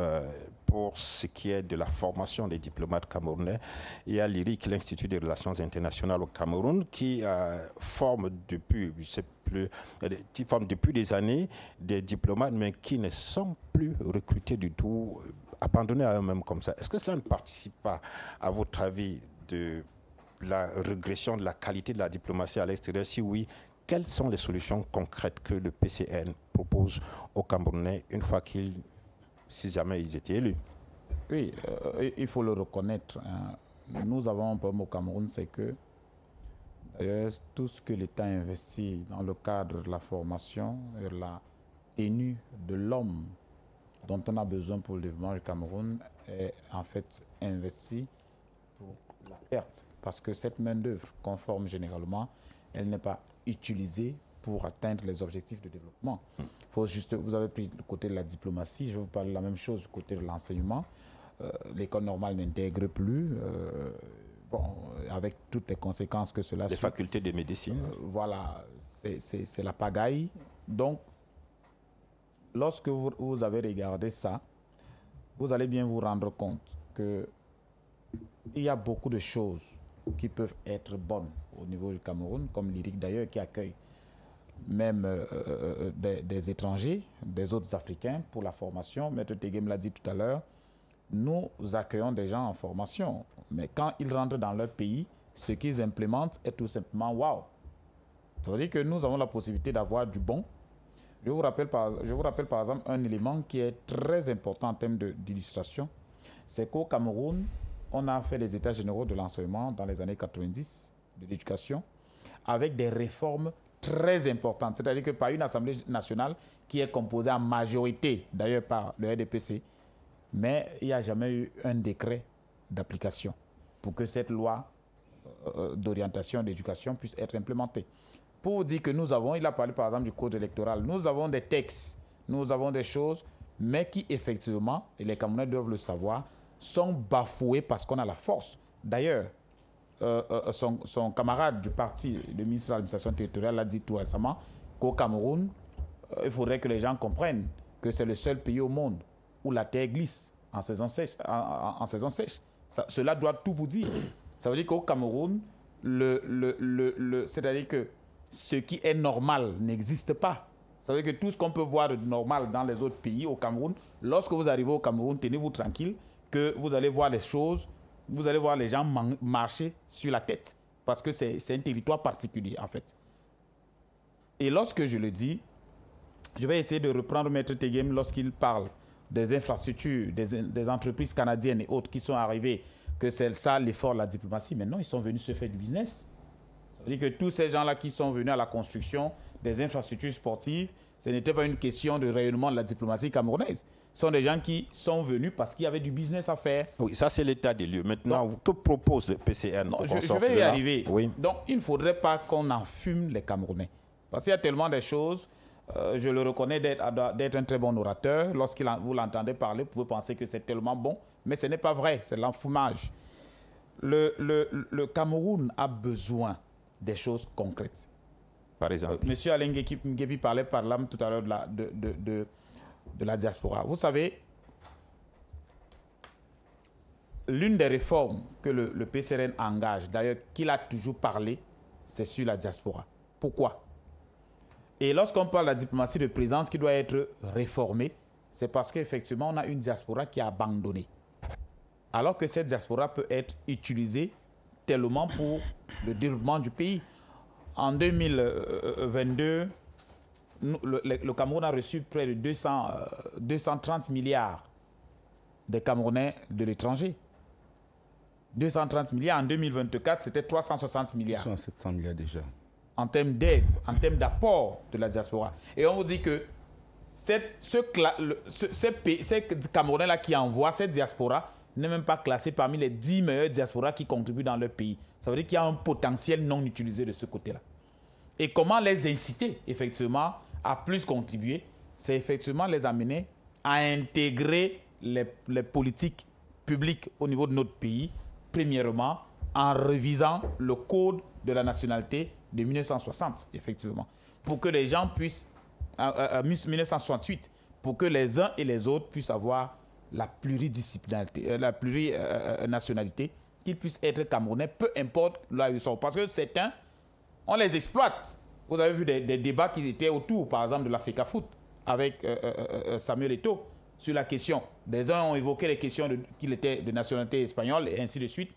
pour ce qui est de la formation des diplomates camerounais, il y a l'IRIC, l'Institut des Relations Internationales au Cameroun, qui forme depuis des années des diplomates, mais qui ne sont plus recrutés du tout, abandonnés à eux-mêmes comme ça. Est-ce que cela ne participe pas, à votre avis, de la régression de la qualité de la diplomatie à l'extérieur? Si oui, quelles sont les solutions concrètes que le PCN propose aux Camerounais une fois si jamais ils étaient élus? Oui, il faut le reconnaître. Nous avons un problème au Cameroun, c'est que d'ailleurs tout ce que l'État investit dans le cadre de la formation et la tenue de l'homme dont on a besoin pour le développement du Cameroun est en fait investi pour la perte. Parce que cette main-d'œuvre qu'on forme généralement, elle n'est pas utilisée pour atteindre les objectifs de développement. Vous avez pris le côté de la diplomatie, je vais vous parler de la même chose du côté de l'enseignement. L'école normale n'intègre plus, avec toutes les conséquences que cela... Les facultés de médecine. Voilà, c'est la pagaille. Donc, lorsque vous avez regardé ça, vous allez bien vous rendre compte qu'il y a beaucoup de choses qui peuvent être bonnes au niveau du Cameroun, comme l'IRIC d'ailleurs, qui accueille même des étrangers, des autres Africains pour la formation. Maître Tegem l'a dit tout à l'heure, nous accueillons des gens en formation, mais quand ils rentrent dans leur pays, ce qu'ils implémentent est tout simplement waouh. Ça veut dire que nous avons la possibilité d'avoir du bon. Je vous rappelle par exemple un élément qui est très important en termes d'illustration, c'est qu'au Cameroun, on a fait les états généraux de l'enseignement dans les années 90, de l'éducation, avec des réformes très importantes. C'est-à-dire que par une Assemblée nationale qui est composée en majorité, d'ailleurs par le RDPC, mais il n'y a jamais eu un décret d'application pour que cette loi d'orientation d'éducation puisse être implémentée. Pour dire que il a parlé par exemple du code électoral, nous avons des textes, nous avons des choses, mais qui effectivement, et les Camerounais doivent le savoir, sont bafoués parce qu'on a la force. D'ailleurs, son camarade du parti, le ministre de l'administration territoriale, l'a dit tout récemment qu'au Cameroun, il faudrait que les gens comprennent que c'est le seul pays au monde où la terre glisse en saison sèche. Cela doit tout vous dire. Ça veut dire qu'au Cameroun, c'est-à-dire que ce qui est normal n'existe pas. Ça veut dire que tout ce qu'on peut voir de normal dans les autres pays au Cameroun, lorsque vous arrivez au Cameroun, tenez-vous tranquille, que vous allez voir les choses, vous allez voir les gens marcher sur la tête. Parce que c'est un territoire particulier, en fait. Et lorsque je le dis, je vais essayer de reprendre Maître Tegem lorsqu'il parle des infrastructures, des entreprises canadiennes et autres qui sont arrivées, que c'est ça l'effort de la diplomatie. Maintenant, ils sont venus se faire du business. Ça veut dire que tous ces gens-là qui sont venus à la construction des infrastructures sportives, ce n'était pas une question de rayonnement de la diplomatie camerounaise. Ce sont des gens qui sont venus parce qu'il y avait du business à faire. Oui, ça c'est l'état des lieux. Maintenant, que propose le PCN? Je vais y arriver. Oui. Donc, il ne faudrait pas qu'on enfume les Camerounais. Parce qu'il y a tellement de choses. Je le reconnais d'être un très bon orateur. Lorsque vous l'entendez parler, vous pouvez penser que c'est tellement bon. Mais ce n'est pas vrai, c'est l'enfumage. le Cameroun a besoin des choses concrètes. Par exemple. Monsieur Alain Ngepi parlait par l'âme tout à l'heure de la diaspora. Vous savez, l'une des réformes que le PCRN engage, d'ailleurs qu'il a toujours parlé, c'est sur la diaspora. Pourquoi? Et lorsqu'on parle de la diplomatie de présence qui doit être réformée, c'est parce qu'effectivement, on a une diaspora qui a abandonné. Alors que cette diaspora peut être utilisée tellement pour le développement du pays. En 2022, le Cameroun a reçu près de 230 milliards de Camerounais de l'étranger. 230 milliards. En 2024, c'était 360 milliards. 700 milliards déjà. En termes d'aide, en termes d'apport de la diaspora. Et on vous dit que ces Camerounais-là qui envoient cette diaspora n'est même pas classé parmi les 10 meilleures diasporas qui contribuent dans leur pays. Ça veut dire qu'il y a un potentiel non utilisé de ce côté-là. Et comment les inciter, effectivement, à plus contribuer? C'est effectivement les amener à intégrer les politiques publiques au niveau de notre pays, premièrement, en révisant le code de la nationalité de 1960, effectivement, pour que les gens puissent, 1968, pour que les uns et les autres puissent avoir la pluridisciplinarité, la plurinationalité, qu'ils puissent être Camerounais, peu importe là où ils sont. Parce que certains, on les exploite. Vous avez vu des débats qui étaient autour, par exemple, de l'Africa Foot, avec Samuel Eto'o, sur la question. Des uns ont évoqué les questions qu'il était de nationalité espagnole et ainsi de suite.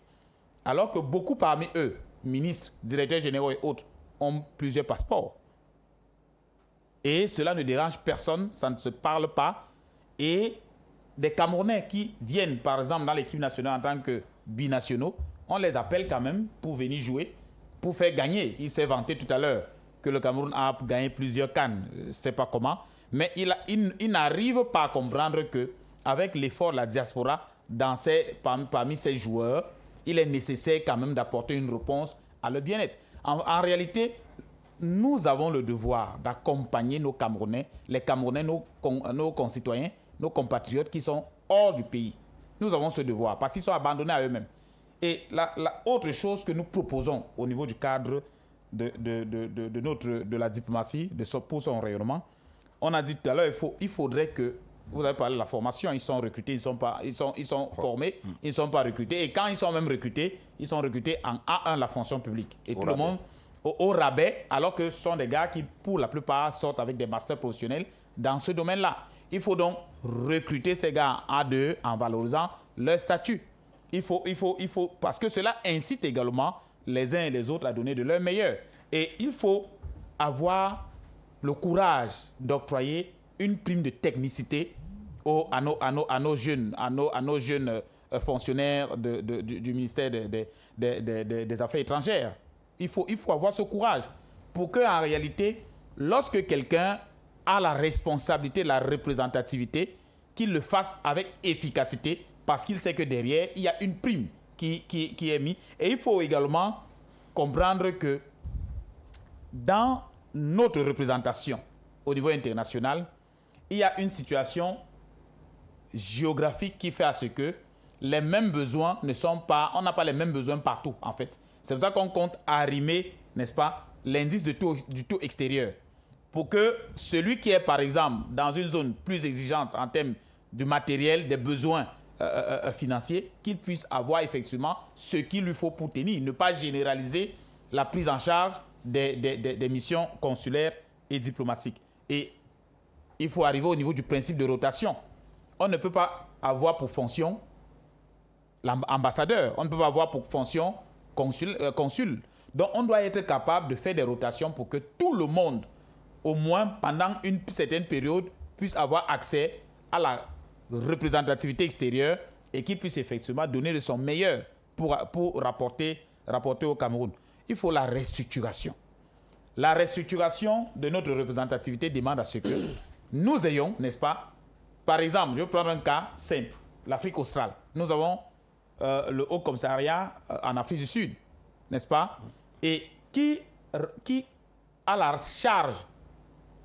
Alors que beaucoup parmi eux, ministres, directeurs généraux et autres, ont plusieurs passeports. Et cela ne dérange personne, ça ne se parle pas. Et des Camerounais qui viennent, par exemple, dans l'équipe nationale en tant que binationaux, on les appelle quand même pour venir jouer, pour faire gagner. Il s'est vanté tout à l'heure que le Cameroun a gagné plusieurs CAN, je ne sais pas comment, mais il n'arrive pas à comprendre qu'avec l'effort de la diaspora parmi ces joueurs, il est nécessaire quand même d'apporter une réponse à leur bien-être. En réalité, nous avons le devoir d'accompagner nos Camerounais, les Camerounais, nos concitoyens, nos compatriotes qui sont hors du pays. Nous avons ce devoir parce qu'ils sont abandonnés à eux-mêmes. Et la autre chose que nous proposons au niveau du cadre de la diplomatie, pour son rayonnement, on a dit tout à l'heure, il faudrait que, vous avez parlé de la formation, ils sont recrutés, ils sont formés, ils ne sont pas recrutés. Et quand ils sont même recrutés, ils sont recrutés en A1, la fonction publique. Et tout le monde au rabais, alors que ce sont des gars qui, pour la plupart, sortent avec des masters professionnels dans ce domaine-là. Il faut donc recruter ces gars en A2 en valorisant leur statut. Il faut, parce que cela incite également les uns et les autres à donner de leur meilleur. Et il faut avoir le courage d'octroyer une prime de technicité à nos jeunes fonctionnaires du ministère des Affaires étrangères. Il faut avoir ce courage pour qu'en réalité, lorsque quelqu'un a la responsabilité, la représentativité, qu'il le fasse avec efficacité parce qu'il sait que derrière, il y a une prime qui est mise. Et il faut également comprendre que dans notre représentation au niveau international, il y a une situation géographique qui fait à ce que les mêmes besoins ne sont pas... On n'a pas les mêmes besoins partout, en fait. C'est pour ça qu'on compte arrimer, n'est-ce pas, l'indice du taux extérieur. Pour que celui qui est, par exemple, dans une zone plus exigeante en termes du matériel, des besoins financiers, qu'il puisse avoir effectivement ce qu'il lui faut pour tenir. Ne pas généraliser la prise en charge des missions consulaires et diplomatiques. Et il faut arriver au niveau du principe de rotation. On ne peut pas avoir pour fonction l'ambassadeur. On ne peut pas avoir pour fonction consul. Donc on doit être capable de faire des rotations pour que tout le monde, au moins pendant une certaine période, puisse avoir accès à la représentativité extérieure et qu'il puisse effectivement donner de son meilleur pour rapporter au Cameroun. Il faut la restructuration. La restructuration de notre représentativité demande à ce que nous ayons, n'est-ce pas, par exemple, je vais prendre un cas simple, l'Afrique australe. Nous avons le Haut Commissariat en Afrique du Sud, n'est-ce pas, et qui a la charge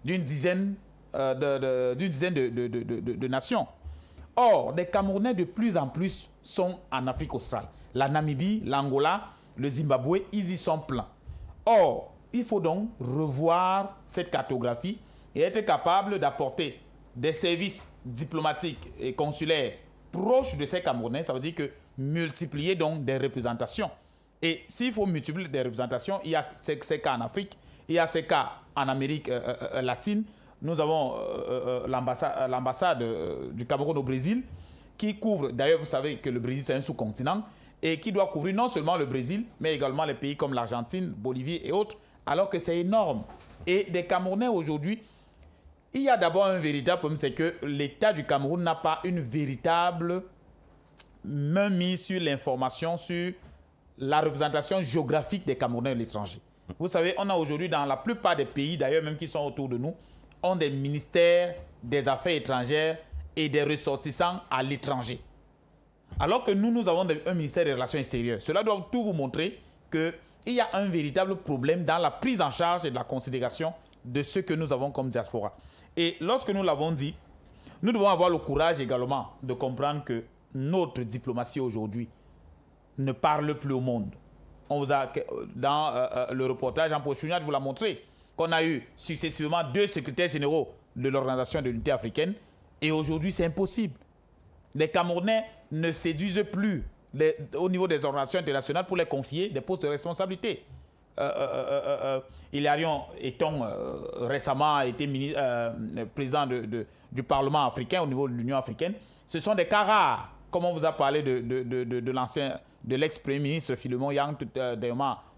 d'une dizaine de nations. Or, des Camerounais de plus en plus sont en Afrique australe. la Namibie, l'Angola, le Zimbabwe, ils y sont pleins. Or, il faut donc revoir cette cartographie et être capable d'apporter des services diplomatiques et consulaires proches de ces Camerounais. Ça veut dire que multiplier donc des représentations. Et s'il faut multiplier des représentations, il y a ces cas en Afrique, il y a ces cas en Amérique latine. Nous avons l'ambassade du Cameroun au Brésil qui couvre, d'ailleurs vous savez que le Brésil c'est un sous-continent, et qui doit couvrir non seulement le Brésil, mais également les pays comme l'Argentine, Bolivie et autres, alors que c'est énorme. Et des Camerounais aujourd'hui, il y a d'abord un véritable problème, c'est que l'État du Cameroun n'a pas une véritable main mise sur l'information, sur la représentation géographique des Camerounais à l'étranger. Vous savez, on a aujourd'hui dans la plupart des pays, d'ailleurs même qui sont autour de nous, ont des ministères des Affaires étrangères et des ressortissants à l'étranger. Alors que nous avons un ministère des Relations extérieures. Cela doit tout vous montrer qu'il y a un véritable problème dans la prise en charge et de la considération de ce que nous avons comme diaspora. Et lorsque nous l'avons dit, nous devons avoir le courage également de comprendre que notre diplomatie aujourd'hui ne parle plus au monde. On vous a, dans le reportage, Jean-Paul Chouniat vous l'a montré, qu'on a eu successivement 2 secrétaires généraux de l'Organisation de l'Unité africaine, et aujourd'hui c'est impossible. Les Camerounais ne séduisent plus au niveau des organisations internationales pour les confier des postes de responsabilité. Hilarion Eton récemment a été président du Parlement africain au niveau de l'Union africaine. Ce sont des cas rares, comme on vous a parlé de l'ex-premier ministre Philemon Yang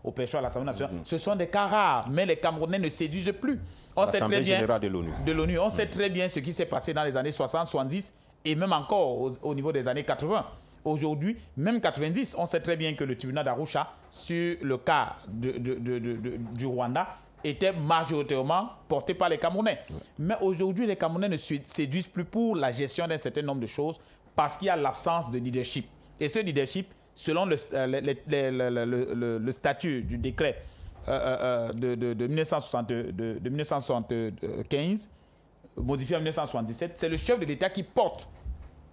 au pêcheur à l'Assemblée nationale. Ce sont des cas rares, mais les Camerounais ne séduisent plus. On sait très bien générale de l'ONU. On sait très bien ce qui s'est passé dans les années 60, 70 et même encore au niveau des années 80. Aujourd'hui, même 90, on sait très bien que le tribunal d'Arusha, sur le cas du Rwanda, était majoritairement porté par les Camerounais. Mais aujourd'hui, les Camerounais ne se séduisent plus pour la gestion d'un certain nombre de choses parce qu'il y a l'absence de leadership. Et ce leadership, selon le statut du décret de 1975, modifié en 1977, c'est le chef de l'État qui porte,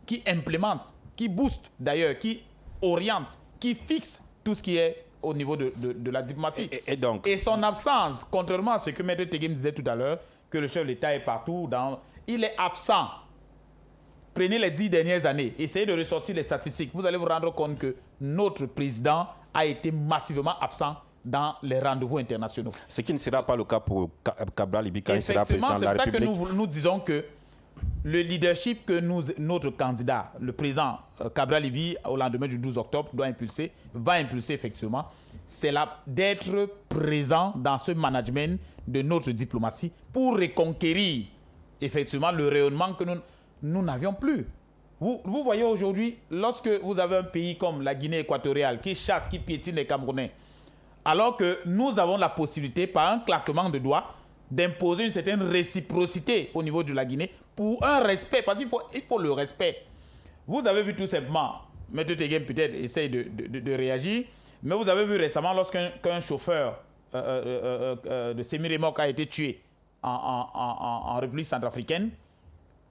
qui implémente, qui booste d'ailleurs, qui oriente, qui fixe tout ce qui est au niveau de la diplomatie. Et son absence, contrairement à ce que M. Tegem disait tout à l'heure, que le chef de l'État est partout, il est absent. Prenez les 10 dernières années, essayez de ressortir les statistiques. Vous allez vous rendre compte que notre président a été massivement absent dans les rendez-vous internationaux. Ce qui ne sera pas le cas pour Cabral Libye quand il sera président de la République. C'est pour ça que nous disons que le leadership que notre candidat, le président Cabral Libye, au lendemain du 12 octobre, va impulser effectivement, c'est d'être présent dans ce management de notre diplomatie pour reconquérir effectivement le rayonnement que nous n'avions plus. Vous voyez aujourd'hui, lorsque vous avez un pays comme la Guinée équatoriale qui chasse, qui piétine les Camerounais, alors que nous avons la possibilité, par un claquement de doigts, d'imposer une certaine réciprocité au niveau de la Guinée pour un respect, parce qu'il faut le respect. Vous avez vu tout simplement, M. Tegem peut-être essaye de réagir, mais vous avez vu récemment lorsqu'un chauffeur de semi-remorque a été tué en République centrafricaine,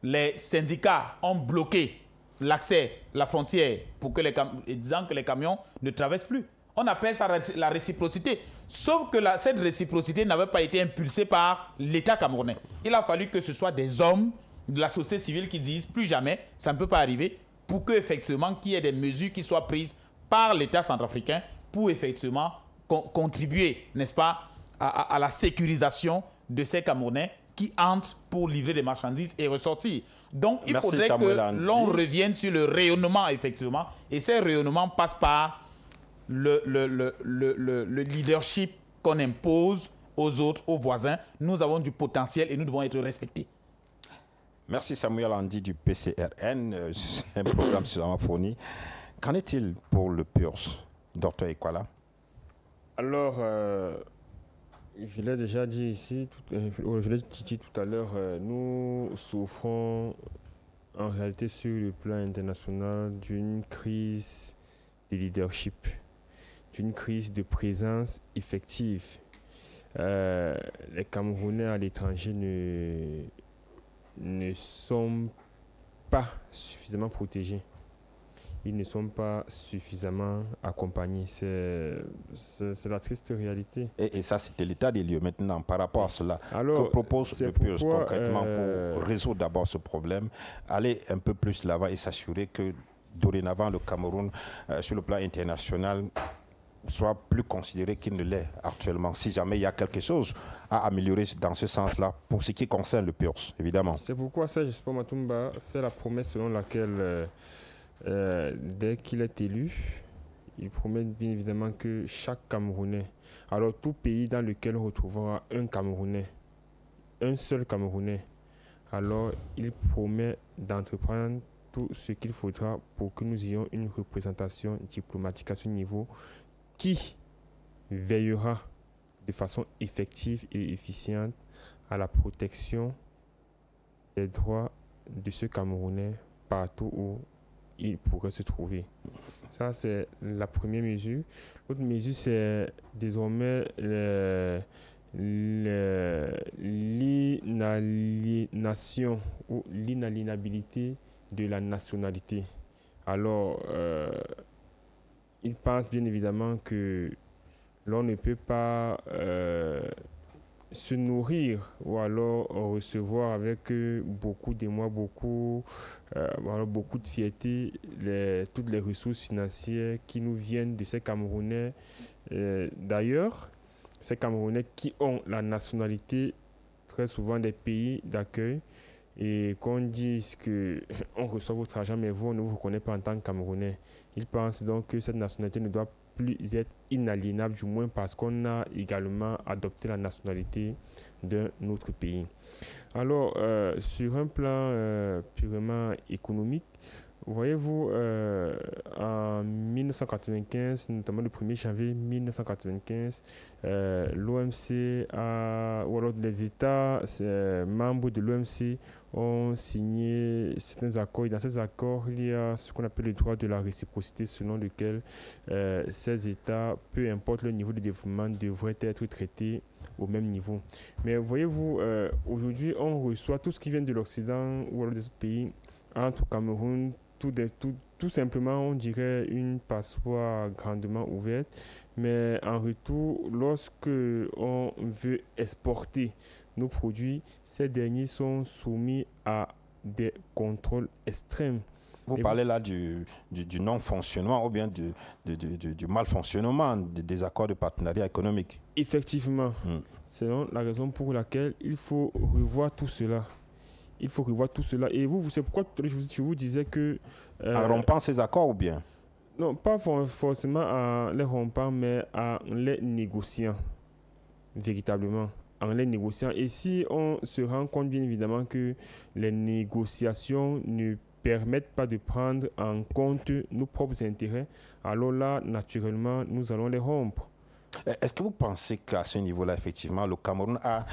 les syndicats ont bloqué l'accès, la frontière, disant que les camions ne traversent plus. On appelle ça la réciprocité. Sauf que cette réciprocité n'avait pas été impulsée par l'État camerounais. Il a fallu que ce soit des hommes de la société civile qui disent plus jamais, ça ne peut pas arriver, pour qu'effectivement qu'il y ait des mesures qui soient prises par l'État centrafricain pour effectivement contribuer, n'est-ce pas, à la sécurisation de ces Camerounais qui entrent pour livrer des marchandises et ressortir. Donc il faudrait que l'on revienne sur le rayonnement effectivement, et ce rayonnement passe par le leadership qu'on impose aux autres, aux voisins. Nous avons du potentiel et nous devons être respectés. Merci Samuel Andy du PCRN. C'est un programme suffisamment fourni. Qu'en est-il pour le PURS, Dr Ekwala? Alors, je l'ai déjà dit ici, je l'ai dit tout à l'heure, nous souffrons en réalité sur le plan international d'une crise de leadership, d'une crise de présence effective. Les Camerounais à l'étranger ne sont pas suffisamment protégés. ils ne sont pas suffisamment accompagnés. C'est la triste réalité. Et ça, c'était l'état des lieux maintenant par rapport à cela. Alors, que propose le PURS concrètement pour résoudre d'abord ce problème, aller un peu plus l'avant et s'assurer que dorénavant le Cameroun, sur le plan international, soit plus considéré qu'il ne l'est actuellement, si jamais il y a quelque chose à améliorer dans ce sens-là, pour ce qui concerne le PURS, évidemment. C'est pourquoi Serge Espoir Matomba fait la promesse selon laquelle, dès qu'il est élu, il promet bien évidemment que chaque Camerounais, alors tout pays dans lequel on retrouvera un Camerounais, un seul Camerounais, alors il promet d'entreprendre tout ce qu'il faudra pour que nous ayons une représentation diplomatique à ce niveau qui veillera de façon effective et efficiente à la protection des droits de ce Camerounais partout où il pourrait se trouver. Ça, c'est la première mesure. L'autre mesure, c'est désormais l'inaliénation ou l'inaliénabilité de la nationalité. Alors, il pense bien évidemment que l'on ne peut pas se nourrir ou alors recevoir avec beaucoup d'émoi, beaucoup de fierté toutes les ressources financières qui nous viennent de ces Camerounais. D'ailleurs, ces Camerounais qui ont la nationalité très souvent des pays d'accueil et qu'on dise qu'on reçoit votre argent mais vous, on ne vous reconnaît pas en tant que Camerounais. Ils pensent donc que cette nationalité ne doit plus être inaliénable, du moins parce qu'on a également adopté la nationalité d'un autre pays. Alors, sur un plan purement économique, voyez-vous, en 1995, notamment le 1er janvier 1995, l'OMC ou alors les États membres de l'OMC ont signé certains accords. Et dans ces accords, il y a ce qu'on appelle le droit de la réciprocité, selon lequel ces États, peu importe leur niveau de développement, devraient être traités au même niveau. Mais voyez-vous, aujourd'hui, on reçoit tout ce qui vient de l'Occident ou alors des autres pays, entre Cameroun, tout simplement, on dirait une passoire grandement ouverte. Mais en retour, lorsque on veut exporter nos produits, ces derniers sont soumis à des contrôles extrêmes. Vous parlez là du non-fonctionnement ou bien du mal-fonctionnement des accords de partenariat économique. Effectivement. C'est la raison pour laquelle il faut revoir tout cela. Il faut revoir tout cela. Et vous, c'est pourquoi je vous disais que... en rompant ces accords ou bien? Non, pas forcément en les rompant, mais en les négociant. Véritablement. En les négociant. Et si on se rend compte bien évidemment que les négociations ne permettent pas de prendre en compte nos propres intérêts, alors là, naturellement, nous allons les rompre. Est-ce que vous pensez qu'à ce niveau-là, effectivement, le Cameroun a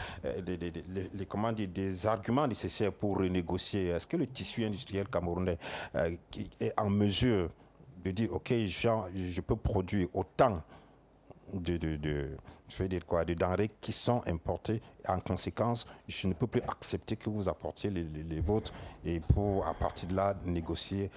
des arguments nécessaires pour renégocier? Est-ce que le tissu industriel camerounais est en mesure de dire, OK, je peux produire autant de denrées qui sont importées. En conséquence, je ne peux plus accepter que vous apportiez les vôtres et pour, à partir de là, négocier,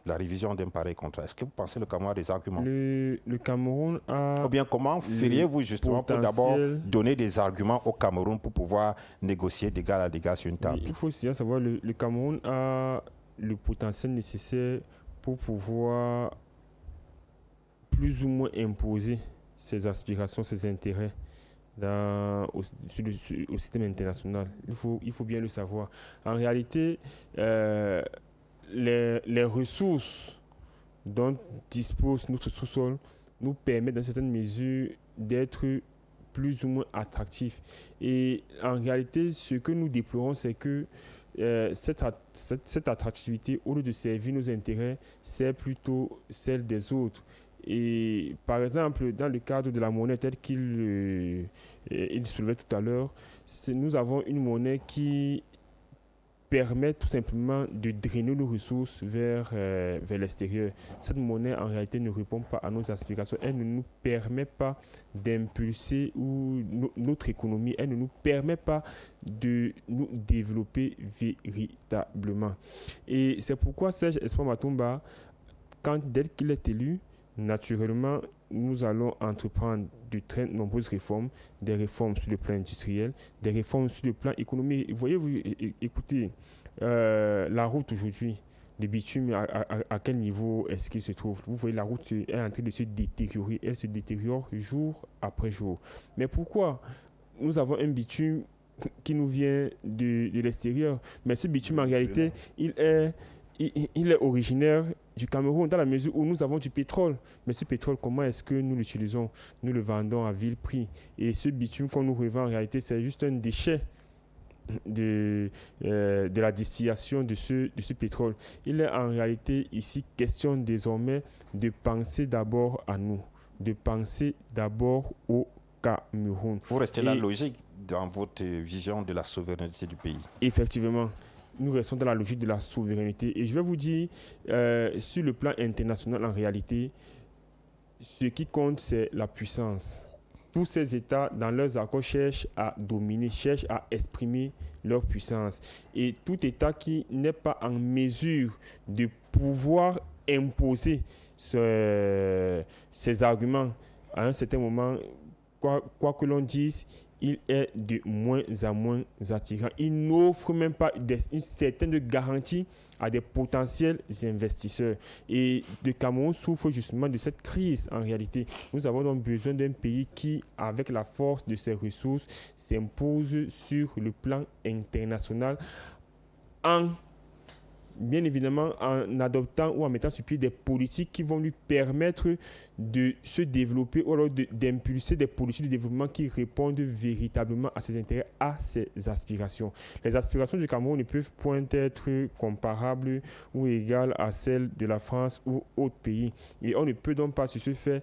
la révision d'un pareil contrat. Est-ce que vous pensez que le Cameroun a des arguments? Le Cameroun a... Ou bien comment feriez-vous justement pour d'abord donner des arguments au Cameroun pour pouvoir négocier d'égal à égal sur une table? Il faut aussi savoir que le Cameroun a le potentiel nécessaire pour pouvoir plus ou moins imposer ses aspirations, ses intérêts au système international. Il faut bien le savoir. En réalité, les ressources dont dispose notre sous-sol nous permettent dans certaines mesures d'être plus ou moins attractifs. Et en réalité, ce que nous déplorons, c'est que cette attractivité, au lieu de servir nos intérêts, c'est plutôt celle des autres. Et par exemple, dans le cadre de la monnaie telle qu'il soulevait tout à l'heure, nous avons une monnaie qui permet tout simplement de drainer nos ressources vers l'extérieur. Cette monnaie, en réalité, ne répond pas à nos aspirations. Elle ne nous permet pas d'impulser notre économie. Elle ne nous permet pas de nous développer véritablement. Et c'est pourquoi Serge Espoir Matomba, dès qu'il est élu, naturellement, nous allons entreprendre de très nombreuses réformes, des réformes sur le plan industriel, des réformes sur le plan économique. Voyez-vous, écoutez, la route aujourd'hui, le bitume, à quel niveau est-ce qu'il se trouve? Vous voyez, la route est en train de se détériorer. Elle se détériore jour après jour. Mais pourquoi nous avons un bitume qui nous vient de l'extérieur? Mais ce bitume, en réalité, il est originaire du Cameroun, dans la mesure où nous avons du pétrole. Mais ce pétrole, comment est-ce que nous l'utilisons? Nous le vendons à vil prix. Et ce bitume qu'on nous revend, en réalité, c'est juste un déchet de la distillation de ce pétrole. Il est en réalité ici question désormais de penser d'abord à nous, de penser d'abord au Cameroun. Vous restez la logique dans votre vision de la souveraineté du pays. Effectivement. Nous restons dans la logique de la souveraineté. Et je vais vous dire, sur le plan international, en réalité, ce qui compte, c'est la puissance. Tous ces États, dans leurs accords, cherchent à dominer, cherchent à exprimer leur puissance. Et tout État qui n'est pas en mesure de pouvoir imposer ses arguments à un certain moment, quoi que l'on dise, il est de moins en moins attirant. Il n'offre même pas une certaine garantie à des potentiels investisseurs. Et le Cameroun souffre justement de cette crise en réalité. Nous avons donc besoin d'un pays qui, avec la force de ses ressources, s'impose sur le plan international bien évidemment en adoptant ou en mettant sur pied des politiques qui vont lui permettre de se développer ou alors d'impulser des politiques de développement qui répondent véritablement à ses intérêts, à ses aspirations. Les aspirations du Cameroun ne peuvent point être comparables ou égales à celles de la France ou autres pays. Et on ne peut donc pas sur ce fait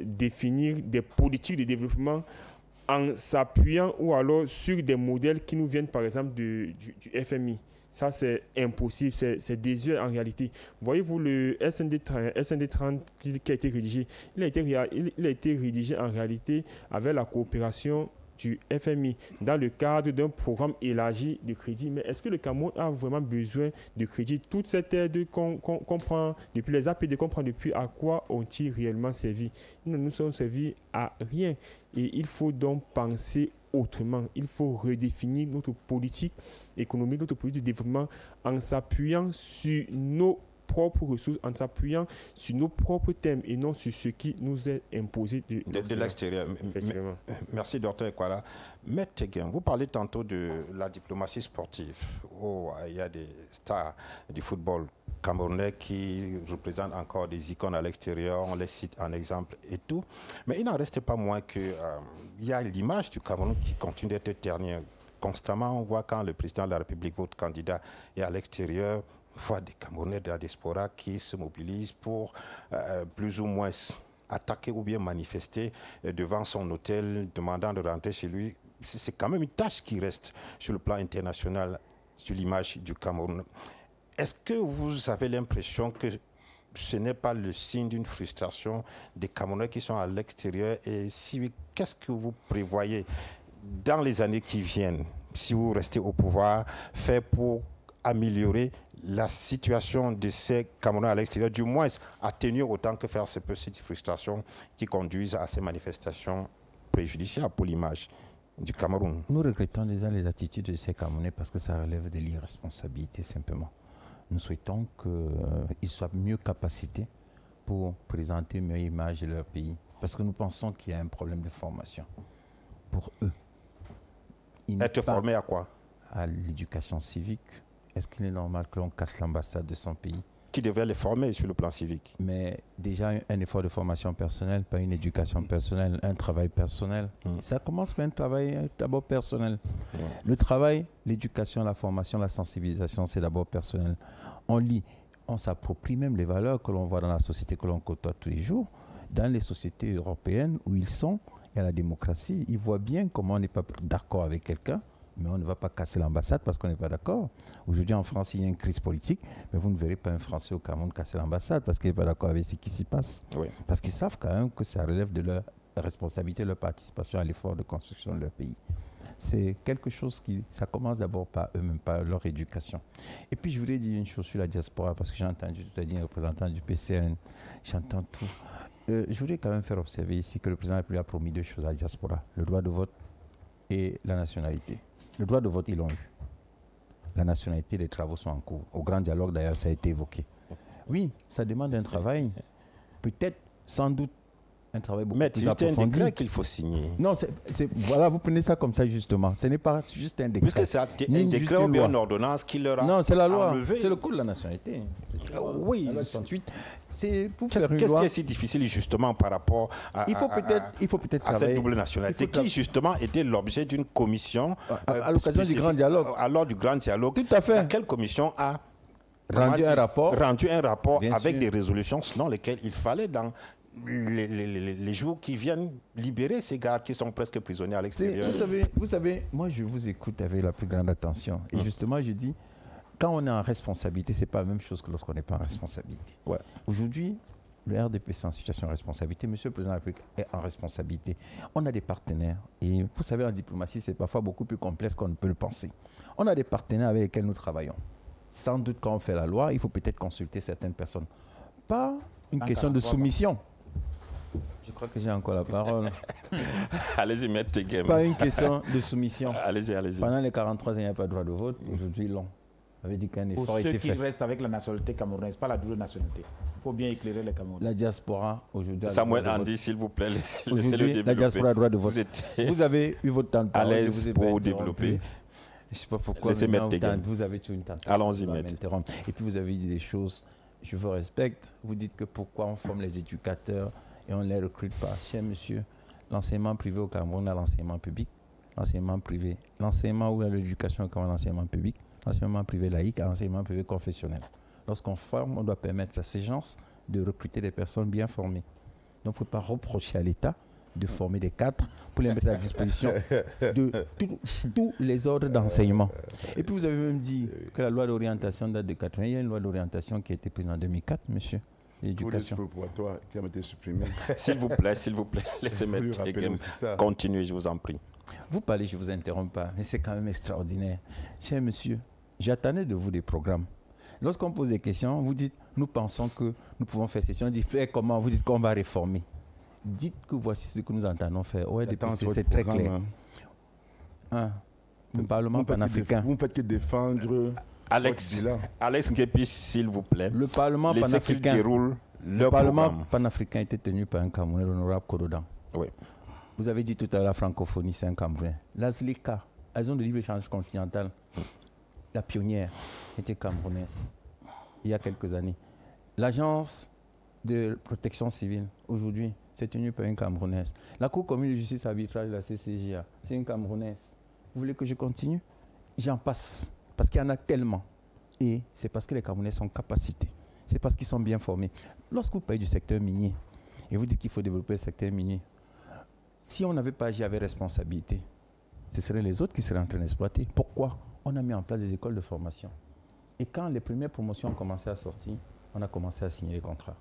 définir des politiques de développement en s'appuyant ou alors sur des modèles qui nous viennent par exemple du FMI. Ça, c'est impossible, c'est désuet en réalité. Voyez-vous, le SND 30 qui a été rédigé, il a été rédigé en réalité avec la coopération du FMI dans le cadre d'un programme élargi de crédit. Mais est-ce que le Cameroun a vraiment besoin de crédit? Toute cette aide qu'on prend depuis les APD, qu'on prend depuis, à quoi ont-ils réellement servi? Ils ne nous sont servis à rien. Et il faut donc penser autrement. Il faut redéfinir notre politique économique, notre politique de développement en s'appuyant sur nos propres ressources, en s'appuyant sur nos propres thèmes et non sur ce qui nous est imposé de l'extérieur. Merci, Dr. Ekwala. Maître Teguin, vous parlez tantôt de la diplomatie sportive. Il y a des stars du football camerounais qui représentent encore des icônes à l'extérieur, on les cite en exemple et tout. Mais il n'en reste pas moins qu'il y a l'image du Cameroun qui continue d'être ternie. Constamment, on voit quand le président de la République, votre candidat, est à l'extérieur, on voit des Camerounais de la diaspora qui se mobilisent pour plus ou moins attaquer ou bien manifester devant son hôtel, demandant de rentrer chez lui. C'est quand même une tâche qui reste sur le plan international, sur l'image du Cameroun. Est-ce que vous avez l'impression que ce n'est pas le signe d'une frustration des Camerounais qui sont à l'extérieur? Et si oui, qu'est-ce que vous prévoyez dans les années qui viennent, si vous restez au pouvoir, faire pour améliorer la situation de ces Camerounais à l'extérieur, du moins atténuer autant que faire ces petites frustrations qui conduisent à ces manifestations préjudiciables pour l'image du Cameroun? Nous regrettons déjà les attitudes de ces Camerounais parce que ça relève de l'irresponsabilité simplement. Nous souhaitons qu'ils soient mieux capacités pour présenter une meilleure image de leur pays. Parce que nous pensons qu'il y a un problème de formation pour eux. Être formé à quoi? À l'éducation civique. Est-ce qu'il est normal que l'on casse l'ambassade de son pays? Qui devrait les former sur le plan civique? Mais déjà un effort de formation personnelle, pas une éducation personnelle, un travail personnel. Ça commence par un travail d'abord personnel. Le travail, l'éducation, la formation, la sensibilisation, c'est d'abord personnel. On lit, on s'approprie même les valeurs que l'on voit dans la société que l'on côtoie tous les jours. Dans les sociétés européennes où ils sont, il y a la démocratie. Ils voient bien comment on n'est pas d'accord avec quelqu'un. mais on ne va pas casser l'ambassade parce qu'on n'est pas d'accord. Aujourd'hui, en France, il y a une crise politique, mais vous ne verrez pas un Français au Cameroun casser l'ambassade parce qu'il n'est pas d'accord avec ce qui s'y passe. Oui. Parce qu'ils savent quand même que ça relève de leur responsabilité, leur participation à l'effort de construction de leur pays. C'est quelque chose ça commence d'abord par eux-mêmes, par leur éducation. Et puis, je voudrais dire une chose sur la diaspora, parce que j'ai entendu tout à l'heure un représentant du PCN, j'entends tout. Je voudrais quand même faire observer ici que le président de la République a promis 2 choses à la diaspora, le droit de vote et la nationalité. Le droit de vote, ils l'ont eu. La nationalité, les travaux sont en cours. Au grand dialogue, d'ailleurs, ça a été évoqué. Oui, ça demande un travail, peut-être, sans doute, un travail beaucoup plus approfondi. C'est un décret qu'il faut signer. Non, voilà, vous prenez ça comme ça, justement. Ce n'est pas juste un décret. Puisque c'est un décret ou bien une ordonnance qui leur a Non, c'est la loi. enlevé. C'est le code de la nationalité. Oui. La loi 68. C'est pour faire une Qu'est-ce loi. qui est si difficile, justement, par rapport à cette double nationalité qui, justement, était l'objet d'une commission à l'occasion du grand dialogue. Alors du grand dialogue. Tout à fait. Laquelle commission a rendu un rapport avec des résolutions selon lesquelles il fallait, dans les jours qui viennent, libérer ces gars qui sont presque prisonniers à l'extérieur. Vous savez, moi je vous écoute avec la plus grande attention. Et justement, je dis, quand on est en responsabilité, ce n'est pas la même chose que lorsqu'on n'est pas en responsabilité. Ouais. Aujourd'hui, le RDP est en situation de responsabilité. Monsieur le Président de la République est en responsabilité. On a des partenaires. Et vous savez, en diplomatie, c'est parfois beaucoup plus complexe qu'on ne peut le penser. On a des partenaires avec lesquels nous travaillons. Sans doute, quand on fait la loi, il faut peut-être consulter certaines personnes. Pas une question de soumission. Je crois que j'ai encore la parole. Allez-y, Maître Tegem. Pas une question de soumission. Allez-y. Pendant les 43 ans, il n'y a pas de droit de vote. Aujourd'hui, ils l'ont. Ça veut dire qu'un effort a été fait. Pour ceux qui restent avec la nationalité camerounaise, pas la double nationalité. Il faut bien éclairer les Camerounais. La diaspora, aujourd'hui... Samuel Andy, s'il vous plaît, laissez-le développer. La diaspora a le droit de vote. Vous avez eu votre temps de parole. À l'aise pour développer. Je ne sais pas pourquoi. Laissez Maître Tegem. Vous avez toujours une tentative. Allons-y, Maître. Et puis vous avez dit des choses, je vous respecte. Vous dites que pourquoi on forme les éducateurs et on ne les recrute pas. Cher monsieur, l'enseignement privé au Cameroun a l'enseignement public, l'enseignement privé, l'enseignement ou l'éducation au Cameroun, l'enseignement public, l'enseignement privé laïque, l'enseignement privé confessionnel. Lorsqu'on forme, on doit permettre à ces gens de recruter des personnes bien formées. Donc il ne faut pas reprocher à l'État de former des cadres pour les mettre à la disposition de tous les ordres d'enseignement. Et puis vous avez même dit que la loi d'orientation date de 80. Il y a une loi d'orientation qui a été prise en 2004, monsieur. L'éducation. Qui a été supprimé. S'il vous plaît, laissez Maître Tegem continuer, je vous en prie. Vous parlez, je ne vous interromps pas, mais c'est quand même extraordinaire. Cher monsieur, j'attendais de vous des programmes. Lorsqu'on pose des questions, vous dites, nous pensons que nous pouvons faire ceci. On dit, faire comment? Vous dites qu'on va réformer. Dites que voici ce que nous entendons faire. Ouais, c'est très clair. Le Parlement panafricain. Vous ne faites que défendre... Alex Ngepi, s'il vous plaît. Le Parlement panafricain. Le Parlement panafricain était tenu par un Camerounais, l'honorable Kododan. Oui. Vous avez dit tout à l'heure la francophonie, c'est un Camerounais. La ZLECA, la zone de libre-échange continentale, la pionnière, était camerounaise il y a quelques années. L'agence de protection civile, aujourd'hui, c'est tenu par une Camerounaise. La Cour commune de justice arbitrage, la CCJA, c'est une Camerounaise. Vous voulez que je continue? J'en passe. Parce qu'il y en a tellement. Et c'est parce que les Camerounais sont capacités. C'est parce qu'ils sont bien formés. Lorsque vous parlez du secteur minier, et vous dites qu'il faut développer le secteur minier, si on n'avait pas agi avec responsabilité, ce seraient les autres qui seraient en train d'exploiter. Pourquoi? On a mis en place des écoles de formation. Et quand les premières promotions ont commencé à sortir, on a commencé à signer les contrats.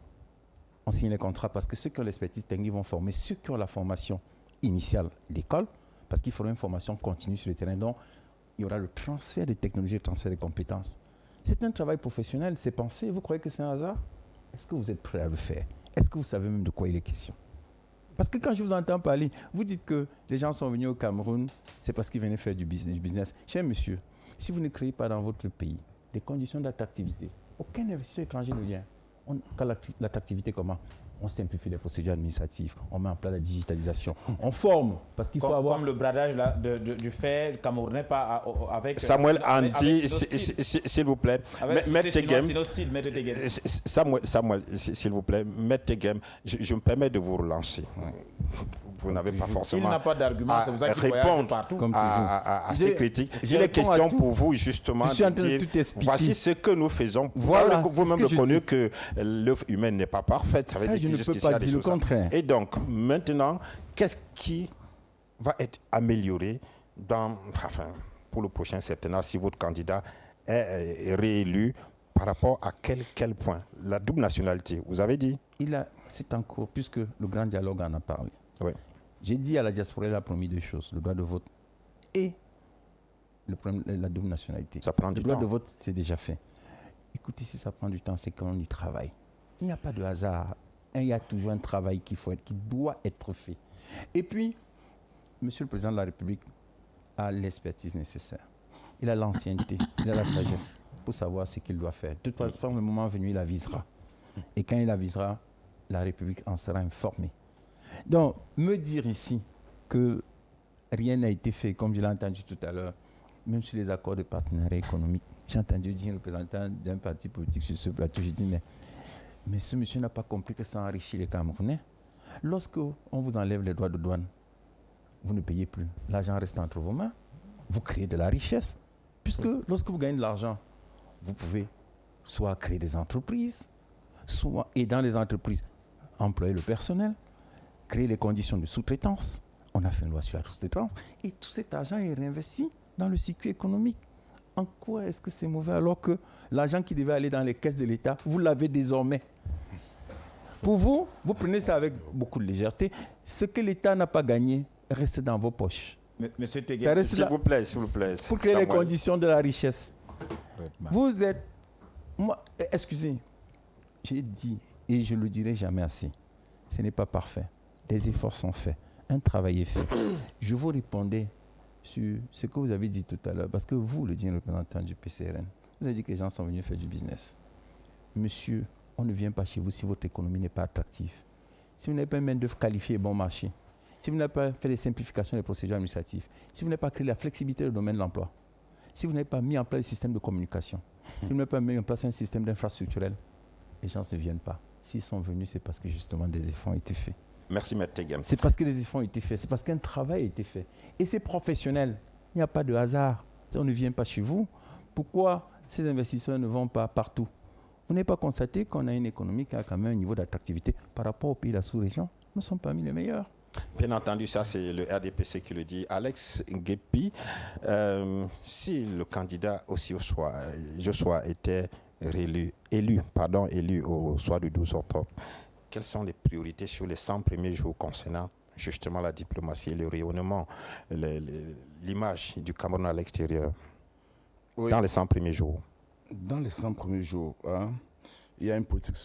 On signe les contrats parce que ceux qui ont l'expertise technique vont former ceux qui ont la formation initiale d'école, parce qu'il faudra une formation continue sur le terrain. Donc, il y aura le transfert des technologies, le transfert des compétences. C'est un travail professionnel, c'est pensé. Vous croyez que c'est un hasard? Est-ce que vous êtes prêt à le faire? Est-ce que vous savez même de quoi il est question? Parce que quand je vous entends parler, vous dites que les gens sont venus au Cameroun, c'est parce qu'ils venaient faire du business. Cher monsieur, si vous ne créez pas dans votre pays des conditions d'attractivité, aucun investisseur étranger ne vient. L'attractivité comment? On simplifie les procédures administratives, on met en place la digitalisation, on forme, parce qu'il faut avoir... Comme le bradage du fait camerounais pas avec... Samuel Andy, s'il vous plaît. Maître Tegem. Samuel, s'il vous plaît. Maître Tegem, je me permets de vous relancer. Vous n'avez pas forcément... Il n'a pas d'argument, c'est pour ça qu'il voyage partout. À ces critiques. Il est question pour vous, justement, de dire, voici ce que nous faisons. Voilà, vous-même reconnu que l'œuvre humaine n'est pas parfaite. Ça veut dire je ne peux pas dire le contraire. Et donc, maintenant, qu'est-ce qui va être amélioré dans... Enfin, pour le prochain septennat si votre candidat est réélu? Par rapport à quel point? La double nationalité, vous avez dit? C'est en cours, puisque le grand dialogue en a parlé. Oui. J'ai dit à la diaspora, il a promis deux choses, le droit de vote et la double nationalité. Ça prend du temps. Le droit de vote, c'est déjà fait. Écoutez, si ça prend du temps, c'est qu'on y travaille. Il n'y a pas de hasard. Il y a toujours un travail qui doit être fait. Et puis, Monsieur le Président de la République a l'expertise nécessaire. Il a l'ancienneté, il a la sagesse pour savoir ce qu'il doit faire. De toute façon, le moment venu, il avisera. Et quand il avisera, la République en sera informée. Donc, me dire ici que rien n'a été fait, comme je l'ai entendu tout à l'heure, même sur les accords de partenariat économique, j'ai entendu dire un représentant d'un parti politique sur ce plateau, j'ai dit, mais ce monsieur n'a pas compris que ça enrichit les Camerounais. Lorsque on vous enlève les droits de douane, vous ne payez plus. L'argent reste entre vos mains. Vous créez de la richesse. Puisque lorsque vous gagnez de l'argent, vous pouvez soit créer des entreprises, soit, et dans les entreprises, employer le personnel, créer les conditions de sous-traitance. On a fait une loi sur la sous-traitance. Et tout cet argent est réinvesti dans le circuit économique. En quoi est-ce que c'est mauvais alors que l'argent qui devait aller dans les caisses de l'État, vous l'avez désormais? Pour vous, vous prenez ça avec beaucoup de légèreté. Ce que l'État n'a pas gagné reste dans vos poches. Monsieur Teguet, s'il vous plaît. Pour créer les conditions de la richesse. Vous êtes... Moi, excusez, j'ai dit, et je ne le dirai jamais assez, ce n'est pas parfait. Des efforts sont faits. Un travail est fait. Je vous répondais sur ce que vous avez dit tout à l'heure, parce que vous, le digne représentant du PCRN, vous avez dit que les gens sont venus faire du business. Monsieur, on ne vient pas chez vous si votre économie n'est pas attractive. Si vous n'avez pas une main-d'œuvre qualifiée et bon marché, si vous n'avez pas fait des simplifications des procédures administratives, si vous n'avez pas créé la flexibilité dans le domaine de l'emploi, si vous n'avez pas mis en place des systèmes de communication, si vous n'avez pas mis en place un système d'infrastructurel, les gens ne viennent pas. S'ils sont venus, c'est parce que justement des efforts ont été faits. Merci, M. Teguet. C'est parce que des efforts ont été faits, c'est parce qu'un travail a été fait. Et c'est professionnel. Il n'y a pas de hasard. On ne vient pas chez vous. Pourquoi ces investisseurs ne vont pas partout? Vous n'avez pas constaté qu'on a une économie qui a quand même un niveau d'attractivité par rapport aux pays de la sous-région? Nous sommes parmi les meilleurs. Bien entendu, ça c'est le RDPC qui le dit. Alex Guépi, si le candidat aussi Joshua était élu au soir du 12 octobre, quelles sont les priorités sur les 100 premiers jours concernant justement la diplomatie et le rayonnement, l'image du Cameroun à l'extérieur dans les 100 premiers jours? Dans les 100 premiers jours, il y a une politique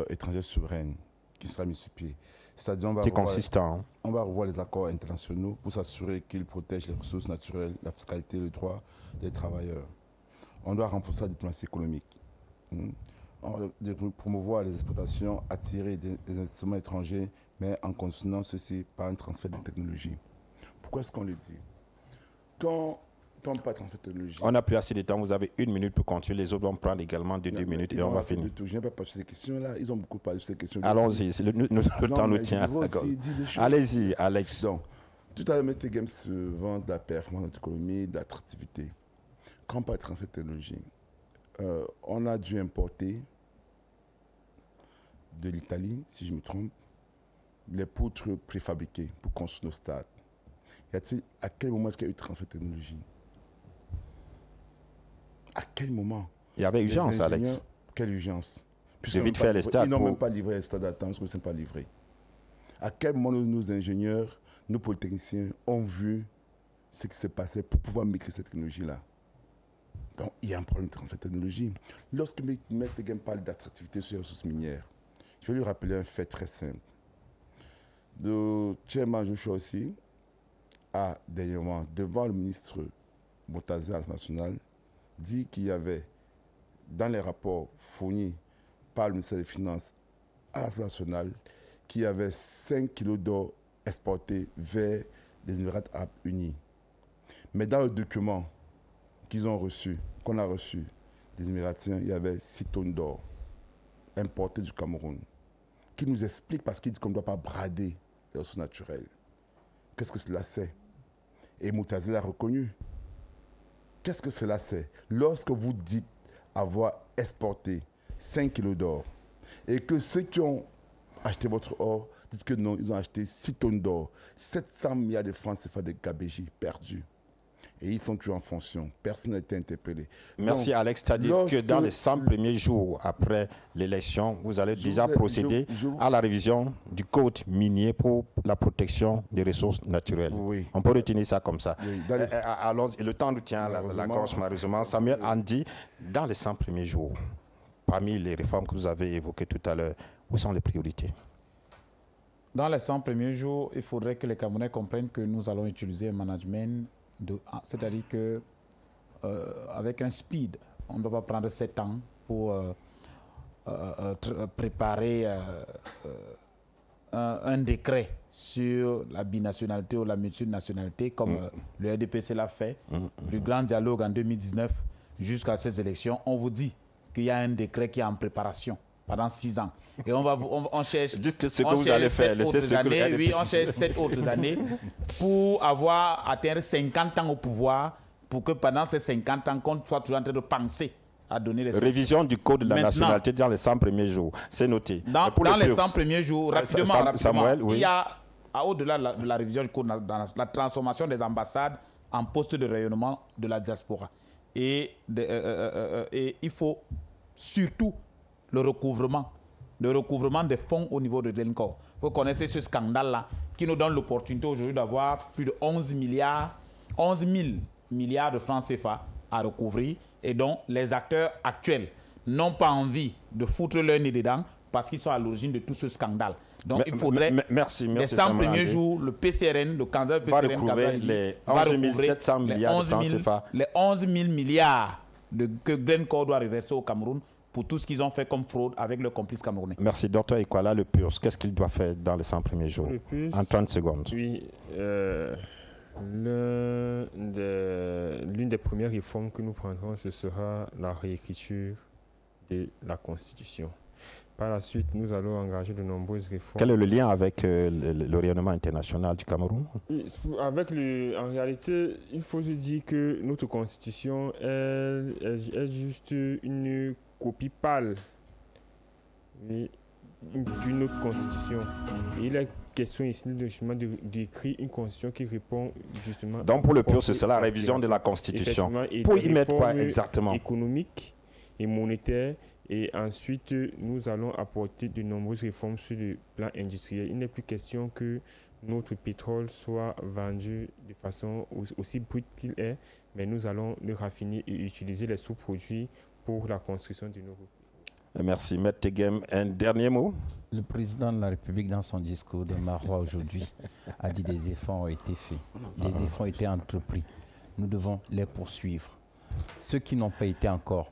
étrangère souveraine qui sera mise sur pied. C'est-à-dire on va revoir les accords internationaux pour s'assurer qu'ils protègent les ressources naturelles, la fiscalité, le droit des travailleurs. On doit renforcer la diplomatie économique. On doit promouvoir les exportations, attirer des investissements étrangers, mais en continuant ceci par un transfert de technologie. Pourquoi est-ce qu'on le dit? Quand on ne pas transfert de technologie... On n'a plus assez de temps, vous avez 1 minute pour continuer, les autres vont prendre également 2 minutes et on va finir. Je n'ai pas parlé sur ces questions-là, ils ont beaucoup parlé sur ces questions. Allons-y, le temps nous tient. Allez-y, Alex. Donc, tout à l'heure, M. Games se vend de la performance de notre économie, de l'attractivité. Quand on parle de transfert de technologie, on a dû importer de l'Italie, si je me trompe, les poutres préfabriquées pour construire nos stades. À quel moment est-ce qu'il y a eu transfert de technologie? À quel moment? Il y avait urgence, Alex. Quelle urgence? J'ai vite fait les stades. Ils n'ont même pas livré les stades à temps, parce qu'ils ne sont pas livrés. À quel moment nos ingénieurs, nos polytechniciens ont vu ce qui s'est passé pour pouvoir maîtriser cette technologie-là? Donc, il y a un problème de transfert de technologie. Lorsque M. Teguet parle d'attractivité sur les ressources minières, je vais lui rappeler un fait très simple. Le chairman Joshua aussi a dernièrement, devant le ministre Botazé à l'Assemblée nationale, dit qu'il y avait, dans les rapports fournis par le ministère des Finances à l'Assemblée nationale, qu'il y avait 5 kilos d'or exportés vers les Émirats arabes unis. Mais dans le document qu'on a reçu des Émiratiens, il y avait 6 tonnes d'or importées du Cameroun, qui nous explique, parce qu'ils disent qu'on ne doit pas brader les ressources naturelles. Qu'est-ce que cela c'est? Et Moutazé l'a reconnu. Qu'est-ce que cela c'est? Lorsque vous dites avoir exporté 5 kilos d'or et que ceux qui ont acheté votre or disent que non, ils ont acheté 6 tonnes d'or, 700 milliards de francs CFA de gabégie perdus. Et ils sont toujours en fonction. Personne n'a été interpellé. Merci donc, Alex. C'est-à-dire que dans les 100 premiers jours après l'élection, vous allez déjà procéder à la révision du code minier pour la protection des ressources naturelles. Oui. On peut retenir ça comme ça. Oui. Alors, le temps nous tient la gorge, malheureusement. Samuel Andy, dans les 100 premiers jours, parmi les réformes que vous avez évoquées tout à l'heure, où sont les priorités? Dans les 100 premiers jours, il faudrait que les Camerounais comprennent que nous allons utiliser un management, c'est-à-dire que avec un speed, on ne doit pas prendre 7 ans pour préparer un décret sur la binationalité ou la multinationalité, comme le RDPC l'a fait, du grand dialogue en 2019 jusqu'à ces élections. On vous dit qu'il y a un décret qui est en préparation pendant 6 ans. Et on cherche. Dites ce que vous allez faire. Oui, on cherche 7 autres années pour avoir atteint 50 ans au pouvoir, pour que pendant ces 50 ans, qu'on soit toujours en train de penser à donner les révision du code de la nationalité dans les 100 premiers jours. C'est noté. Dans les 100 premiers jours, rapidement, Samuel, oui. Il y a, au-delà de la révision du code, la transformation des ambassades en postes de rayonnement de la diaspora. Et il faut surtout le recouvrement des fonds au niveau de Glencore. Vous connaissez ce scandale-là qui nous donne l'opportunité aujourd'hui d'avoir plus de 11 000 milliards de francs CFA à recouvrir, et dont les acteurs actuels n'ont pas envie de foutre leur nez dedans parce qu'ils sont à l'origine de tout ce scandale. Donc il faudrait, les 100 premiers jours, le PCRN, le candidat du PCRN, va recouvrir les 11 700 milliards de francs CFA. Les 11 000 milliards que Glencore doit reverser au Cameroun pour tout ce qu'ils ont fait comme fraude avec leurs complices camerounais. Merci. Docteur Ikwala, le PURS, qu'est-ce qu'il doit faire dans les 100 premiers jours? En 30 secondes. Oui, l'une des premières réformes que nous prendrons, ce sera la réécriture de la Constitution. Par la suite, nous allons engager de nombreuses réformes. Quel est le lien avec le rayonnement international du Cameroun? En réalité, il faut se dire que notre Constitution est juste une copie pâle d'une autre Constitution. Et il est question ici d'écrire une Constitution qui répond justement... Donc pour le PUR, c'est la révision de la Constitution. Pour y mettre quoi exactement? Économique et monétaire. Et ensuite, nous allons apporter de nombreuses réformes sur le plan industriel. Il n'est plus question que notre pétrole soit vendu de façon aussi brute qu'il est, mais nous allons le raffiner et utiliser les sous-produits pour la construction de nos pays. Merci. Maître Tegem, un dernier mot? Le président de la République, dans son discours de Marois aujourd'hui, a dit des efforts ont été faits, des efforts ont été entrepris. Nous devons les poursuivre. Ceux qui n'ont pas été encore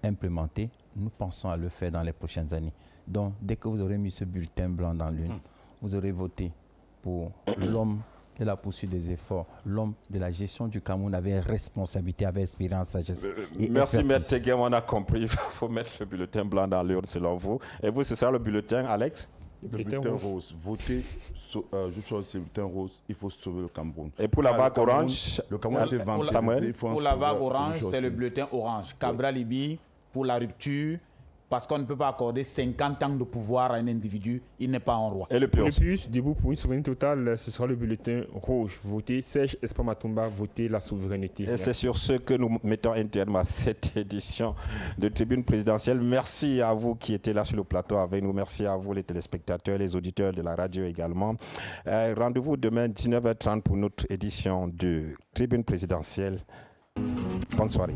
implémentés, nous pensons à le faire dans les prochaines années. Donc, dès que vous aurez mis ce bulletin blanc dans l'une, vous aurez voté pour l'homme de la poursuite des efforts, l'homme de la gestion du Cameroun avec responsabilité, avec expérience, sagesse. Merci, Maître Tegem, on a compris. Il faut mettre le bulletin blanc dans l'urne, selon vous. Et vous, ce sera le bulletin, Alex? Le bulletin rose. Votez, je choisis le bulletin rose, il faut sauver le Cameroun. Et pour la vague orange, le Cameroun a été vendu. Samuel? Pour la vague orange, c'est le bulletin orange. Cabral Libi, pour la rupture, parce qu'on ne peut pas accorder 50 ans de pouvoir à un individu, il n'est pas un roi. Et le plus, debout pour une souveraineté totale, ce sera le bulletin rouge. Votez Serge Espoir Matomba, votez la souveraineté. Et c'est sur ce que nous mettons un terme à cette édition de Tribune présidentielle. Merci à vous qui étiez là sur le plateau avec nous. Merci à vous les téléspectateurs, les auditeurs de la radio également. Rendez-vous demain 19h30 pour notre édition de Tribune présidentielle. Bonne soirée.